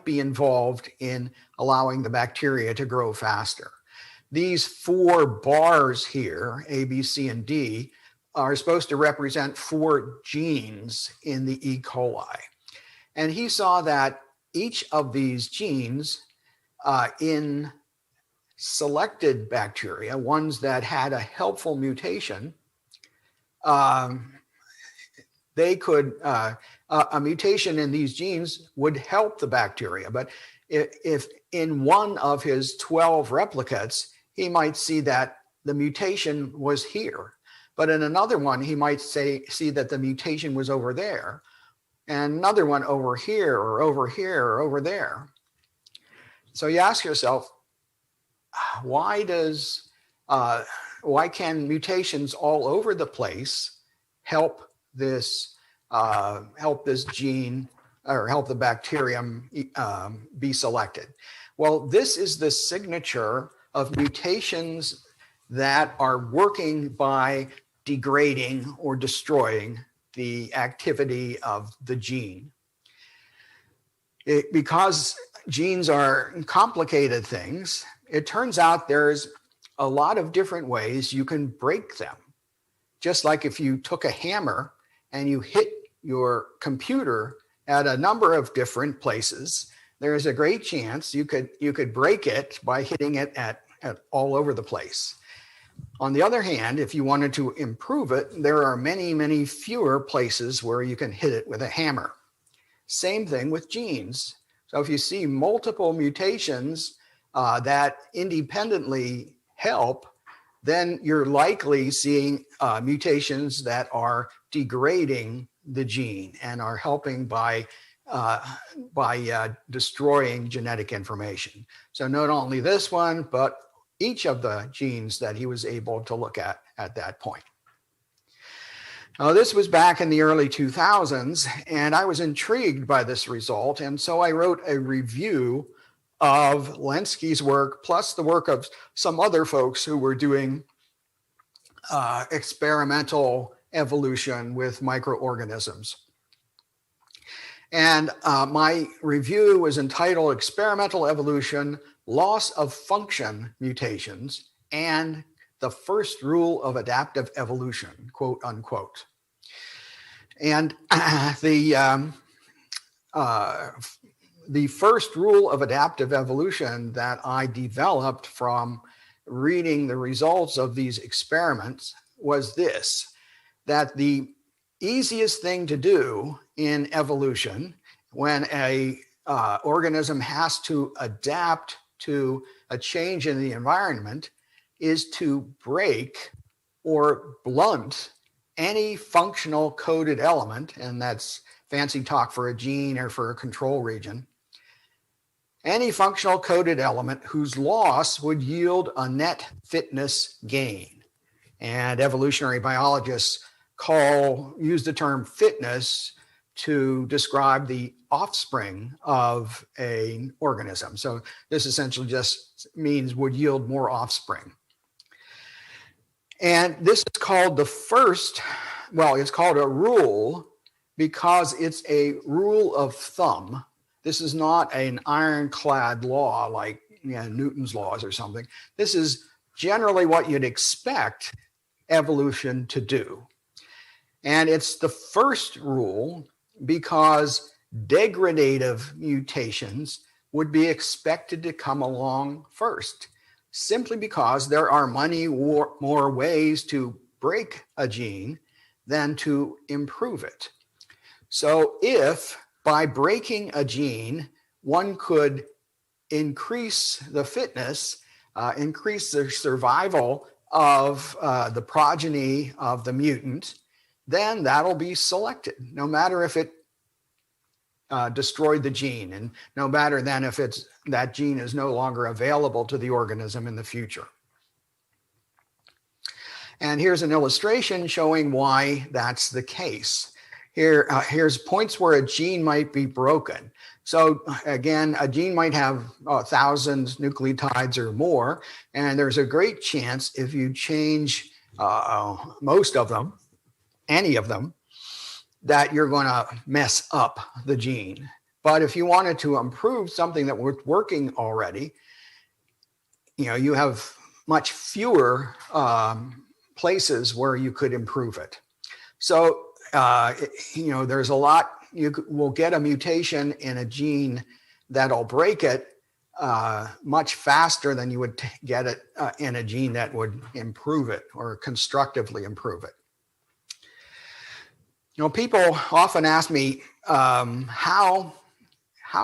be involved in allowing the bacteria to grow faster. These 4 bars here, A, B, C, and D, are supposed to represent 4 genes in the E. coli. And he saw that each of these genes in selected bacteria, ones that had a helpful mutation, they could, a mutation in these genes would help the bacteria. But if in one of his 12 replicates, he might see that the mutation was here. But in another one, he might see that the mutation was over there, and another one over here or over here or over there. So you ask yourself, why can mutations all over the place help this gene or help the bacterium be selected? Well, this is the signature of mutations that are working by degrading or destroying the activity of the gene. Because genes are complicated things, it turns out there's a lot of different ways you can break them. Just like if you took a hammer and you hit your computer at a number of different places, there's a great chance you could break it by hitting it at all over the place. On the other hand, if you wanted to improve it, there are many, many fewer places where you can hit it with a hammer. Same thing with genes. So if you see multiple mutations that independently help, then you're likely seeing mutations that are degrading the gene and are helping by destroying genetic information. So not only this one, but each of the genes that he was able to look at that point. Now, this was back in the early 2000s, and I was intrigued by this result, and so I wrote a review of Lenski's work, plus the work of some other folks who were doing experimental evolution with microorganisms. And my review was entitled Experimental Evolution, Loss of Function Mutations, and the First Rule of Adaptive Evolution, quote unquote. And the first rule of adaptive evolution that I developed from reading the results of these experiments was this, that the easiest thing to do in evolution when a organism has to adapt to a change in the environment is to break or blunt any functional coded element, and that's fancy talk for a gene or for a control region, any functional coded element whose loss would yield a net fitness gain. And evolutionary biologists use the term fitness to describe the offspring of an organism. So this essentially just means would yield more offspring. And this is called it's called a rule because it's a rule of thumb. This is not an ironclad law like Newton's laws or something. This is generally what you'd expect evolution to do. And it's the first rule because degradative mutations would be expected to come along first, simply because there are many more ways to break a gene than to improve it. So if by breaking a gene, one could increase the fitness, increase the survival of the progeny of the mutant, then that'll be selected, no matter if it destroyed the gene, and no matter then if that gene is no longer available to the organism in the future. And here's an illustration showing why that's the case. Here's points where a gene might be broken. So again, a gene might have 1,000 nucleotides or more, and there's a great chance if you change most of them, any of them, that you're going to mess up the gene. But if you wanted to improve something that was working already, you have much fewer places where you could improve it. So, there's a lot, you will get a mutation in a gene that'll break it much faster than you would get it in a gene that would improve it or constructively improve it. People often ask me, how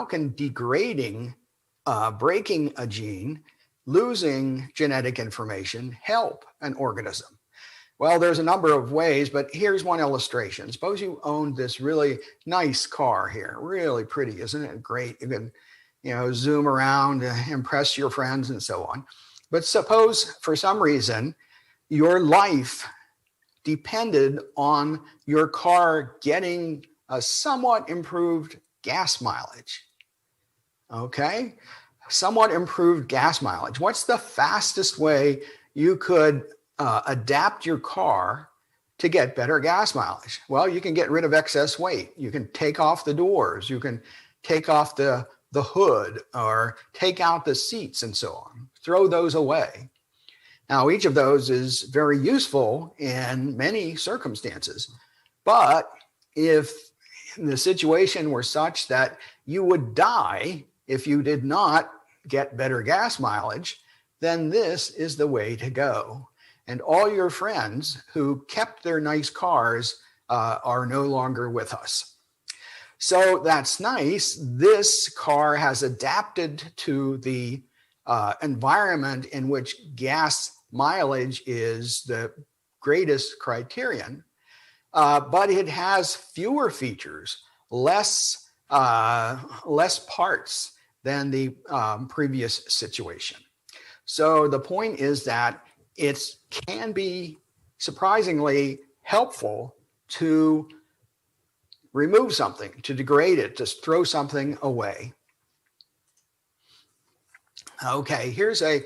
can degrading, breaking a gene losing genetic information help an organism? Well, there's a number of ways, but here's one illustration. Suppose you owned this really nice car here, really pretty, isn't it? Great. You can, zoom around, impress your friends and so on. But suppose for some reason your life depended on your car getting a somewhat improved gas mileage. Okay? Somewhat improved gas mileage. What's the fastest way you could adapt your car to get better gas mileage? Well, you can get rid of excess weight. You can take off the doors. You can take off the hood or take out the seats and so on. Throw those away. Now, each of those is very useful in many circumstances. But if the situation were such that you would die if you did not get better gas mileage, then this is the way to go. And all your friends who kept their nice cars are no longer with us. So that's nice. This car has adapted to the environment in which gas mileage is the greatest criterion, but it has fewer features, less parts than the previous situation. So the point is that it can be surprisingly helpful to remove something, to degrade it, to throw something away. Okay, here's a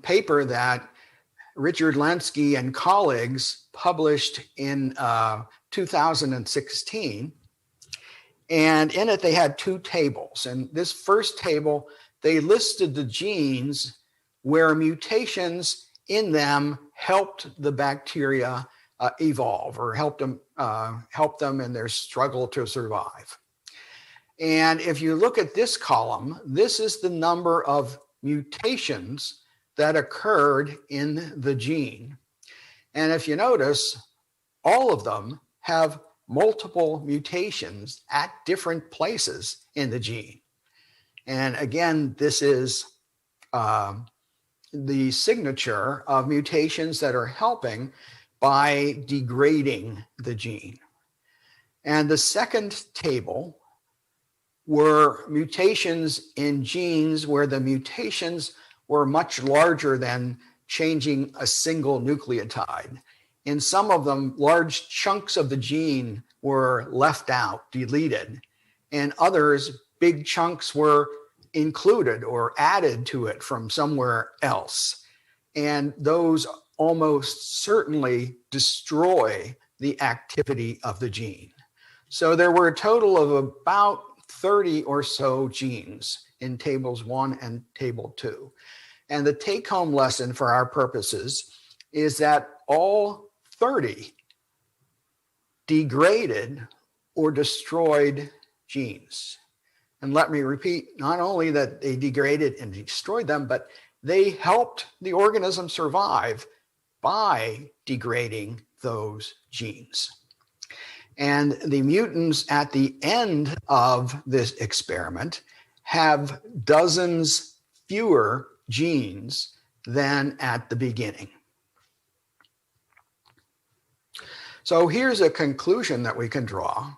paper that Richard Lenski and colleagues published in 2016. And in it, they had two tables. And this first table, they listed the genes where mutations in them helped the bacteria evolve or help them in their struggle to survive. And if you look at this column, this is the number of mutations that occurred in the gene. And if you notice, all of them have multiple mutations at different places in the gene. And again, this is the signature of mutations that are helping by degrading the gene. And the second table were mutations in genes where the mutations were much larger than changing a single nucleotide. In some of them, large chunks of the gene were left out, deleted. In others, big chunks were included or added to it from somewhere else. And those almost certainly destroy the activity of the gene. So there were a total of about 30 or so genes in tables 1 and table 2. And the take-home lesson for our purposes is that all 30 degraded or destroyed genes. And let me repeat, not only that they degraded and destroyed them, but they helped the organism survive by degrading those genes. And the mutants at the end of this experiment have dozens fewer genes than at the beginning. So here's a conclusion that we can draw.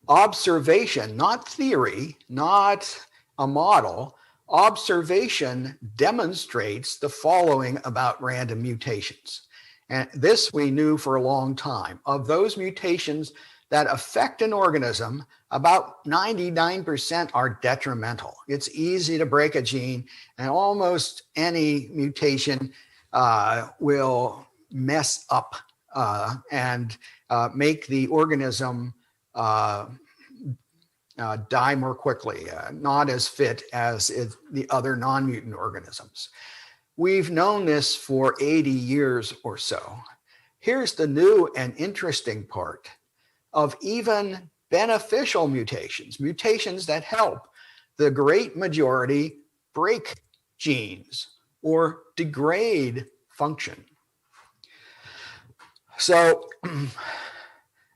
Observation, not theory, not a model, observation demonstrates the following about random mutations. And this we knew for a long time. Of those mutations that affect an organism, about 99% are detrimental. It's easy to break a gene, and almost any mutation will mess up and make the organism die more quickly, not as fit as the other non-mutant organisms. We've known this for 80 years or so. Here's the new and interesting part of even beneficial mutations, mutations that help the great majority break genes or degrade function. So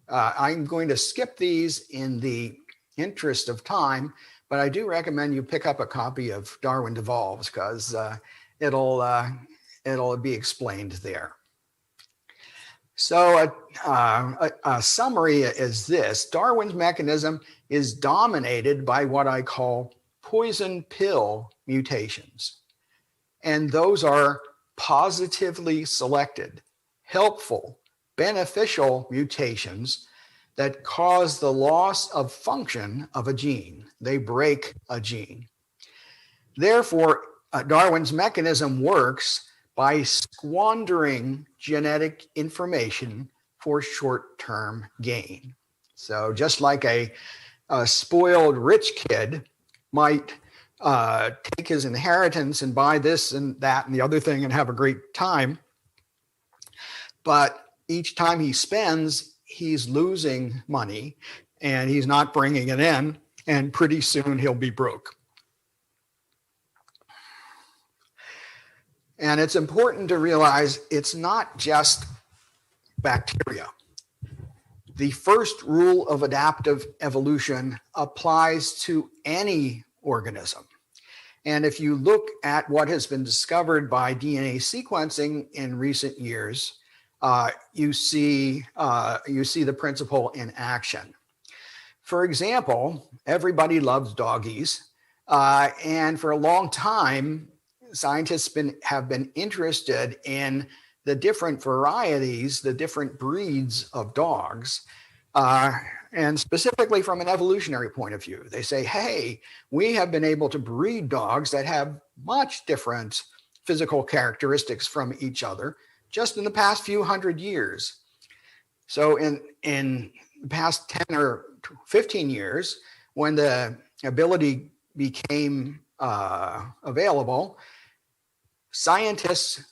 I'm going to skip these in the interest of time, but I do recommend you pick up a copy of Darwin Devolves, because it'll be explained there. So a summary is this: Darwin's mechanism is dominated by what I call poison pill mutations. And those are positively selected, helpful, beneficial mutations that cause the loss of function of a gene. They break a gene. Therefore, Darwin's mechanism works by squandering genetic information for short-term gain. So just like a spoiled rich kid might take his inheritance and buy this and that and the other thing and have a great time, but each time he spends, he's losing money and he's not bringing it in, and pretty soon he'll be broke. And it's important to realize it's not just bacteria. The first rule of adaptive evolution applies to any organism. And if you look at what has been discovered by DNA sequencing in recent years, you see the principle in action. For example, everybody loves doggies, and for a long time, scientists have been interested in the different varieties, the different breeds of dogs, and specifically from an evolutionary point of view. They say, hey, we have been able to breed dogs that have much different physical characteristics from each other just in the past few hundred years. So in the past 10 or 15 years, when the ability became available, scientists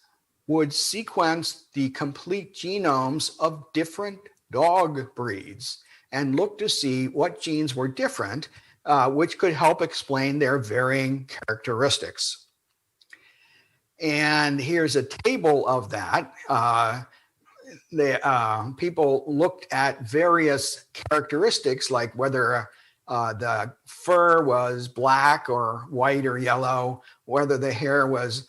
would sequence the complete genomes of different dog breeds and look to see what genes were different, which could help explain their varying characteristics. And here's a table of that. People looked at various characteristics, like whether the fur was black or white or yellow, whether the hair was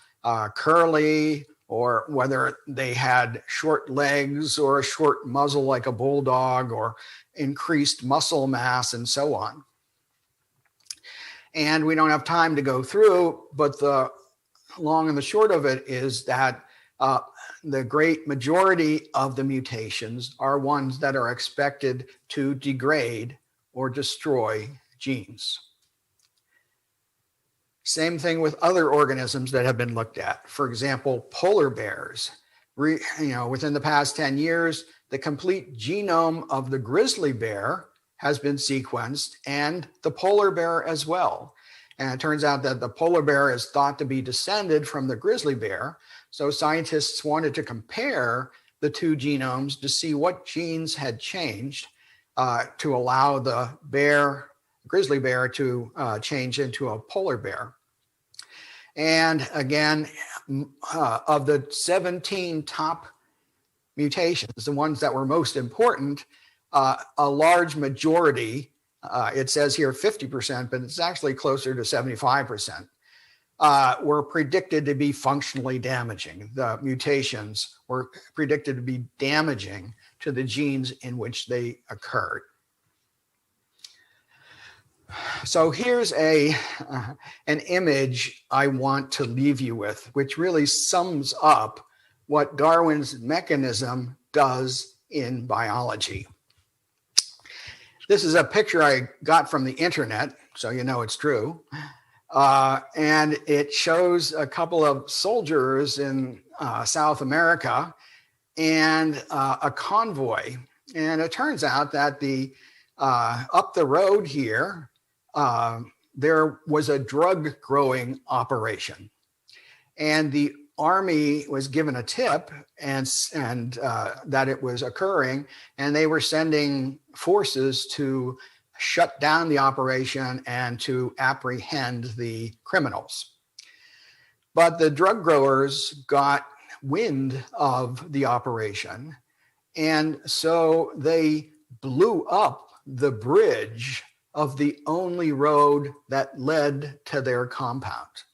curly, or whether they had short legs or a short muzzle like a bulldog, or increased muscle mass, and so on. And we don't have time to go through, but the long and the short of it is that the great majority of the mutations are ones that are expected to degrade or destroy genes. Same thing with other organisms that have been looked at. For example, polar bears. Within the past 10 years, the complete genome of the grizzly bear has been sequenced, and the polar bear as well. And it turns out that the polar bear is thought to be descended from the grizzly bear. So scientists wanted to compare the two genomes to see what genes had changed to allow the grizzly bear to change into a polar bear. And again, of the 17 top mutations, the ones that were most important, a large majority, it says here 50%, but it's actually closer to 75%, were predicted to be functionally damaging. The mutations were predicted to be damaging to the genes in which they occurred. So here's an image I want to leave you with, which really sums up what Darwin's mechanism does in biology. This is a picture I got from the internet, so you know it's true. And it shows a couple of soldiers in South America and a convoy. And it turns out that up the road here, there was a drug growing operation, and the Army was given a tip and that it was occurring, and they were sending forces to shut down the operation and to apprehend the criminals. But the drug growers got wind of the operation, and so they blew up the bridge of the only road that led to their compound.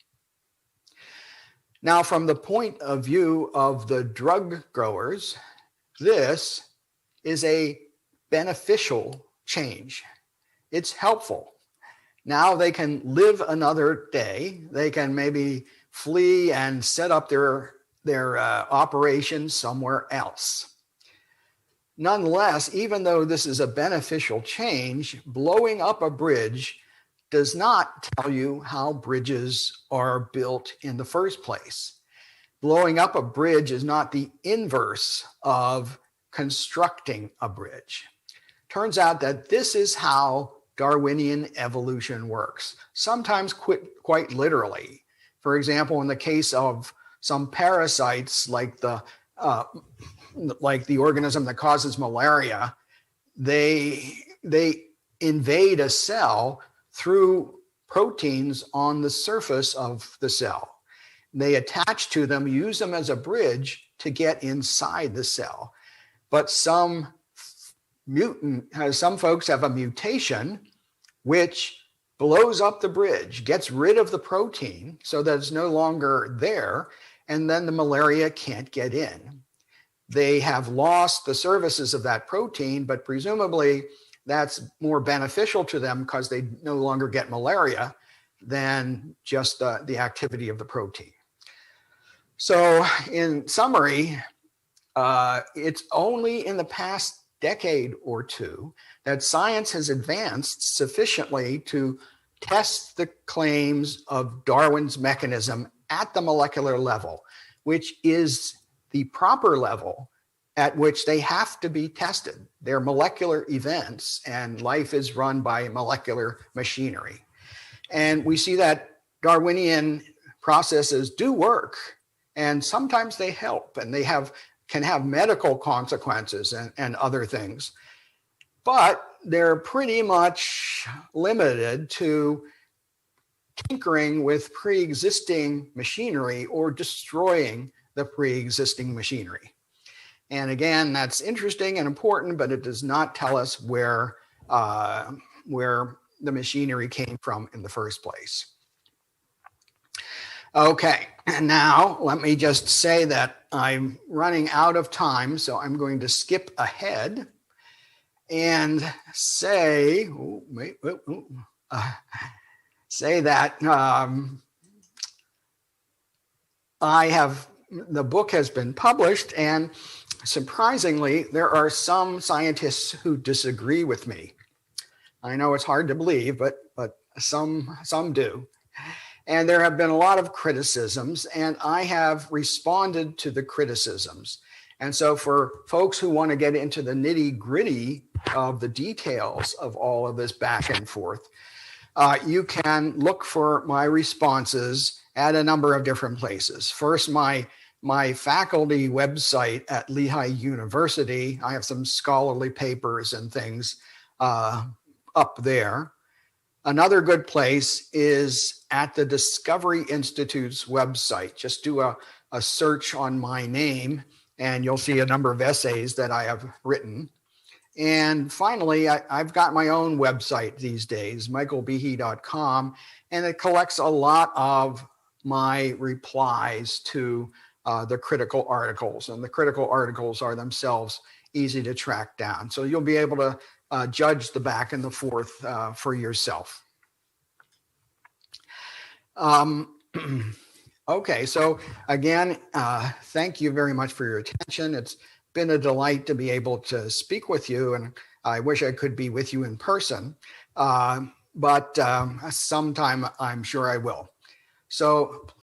Now, from the point of view of the drug growers, this is a beneficial change. It's helpful. Now they can live another day. They can maybe flee and set up their operations somewhere else. Nonetheless, even though this is a beneficial change, blowing up a bridge does not tell you how bridges are built in the first place. Blowing up a bridge is not the inverse of constructing a bridge. Turns out that this is how Darwinian evolution works, sometimes quite literally. For example, in the case of some parasites like the organism that causes malaria, they invade a cell through proteins on the surface of the cell. They attach to them, use them as a bridge to get inside the cell. But some folks have a mutation which blows up the bridge, gets rid of the protein so that it's no longer there, and then the malaria can't get in. They have lost the services of that protein, but presumably that's more beneficial to them because they no longer get malaria than just the activity of the protein. So in summary, it's only in the past decade or two that science has advanced sufficiently to test the claims of Darwin's mechanism at the molecular level, which is the proper level at which they have to be tested. They're molecular events, and life is run by molecular machinery. And we see that Darwinian processes do work, and sometimes they help, and they can have medical consequences and other things. But they're pretty much limited to tinkering with pre-existing machinery or destroying the pre-existing machinery. And again, that's interesting and important, but it does not tell us where the machinery came from in the first place. Okay, and now let me just say that I'm running out of time, so I'm going to skip ahead and say, that the book has been published, and surprisingly, there are some scientists who disagree with me. I know it's hard to believe, but some do. And there have been a lot of criticisms, and I have responded to the criticisms. And so for folks who want to get into the nitty-gritty of the details of all of this back and forth, you can look for my responses at a number of different places. First, my faculty website at Lehigh University. I have some scholarly papers and things up there. Another good place is at the Discovery Institute's website. Just do a search on my name, and you'll see a number of essays that I have written. And finally, I've got my own website these days, michaelbehe.com, and it collects a lot of my replies to the critical articles. And the critical articles are themselves easy to track down. So you'll be able to judge the back and the forth for yourself. Okay, so again, thank you very much for your attention. It's been a delight to be able to speak with you, and I wish I could be with you in person, but sometime I'm sure I will. So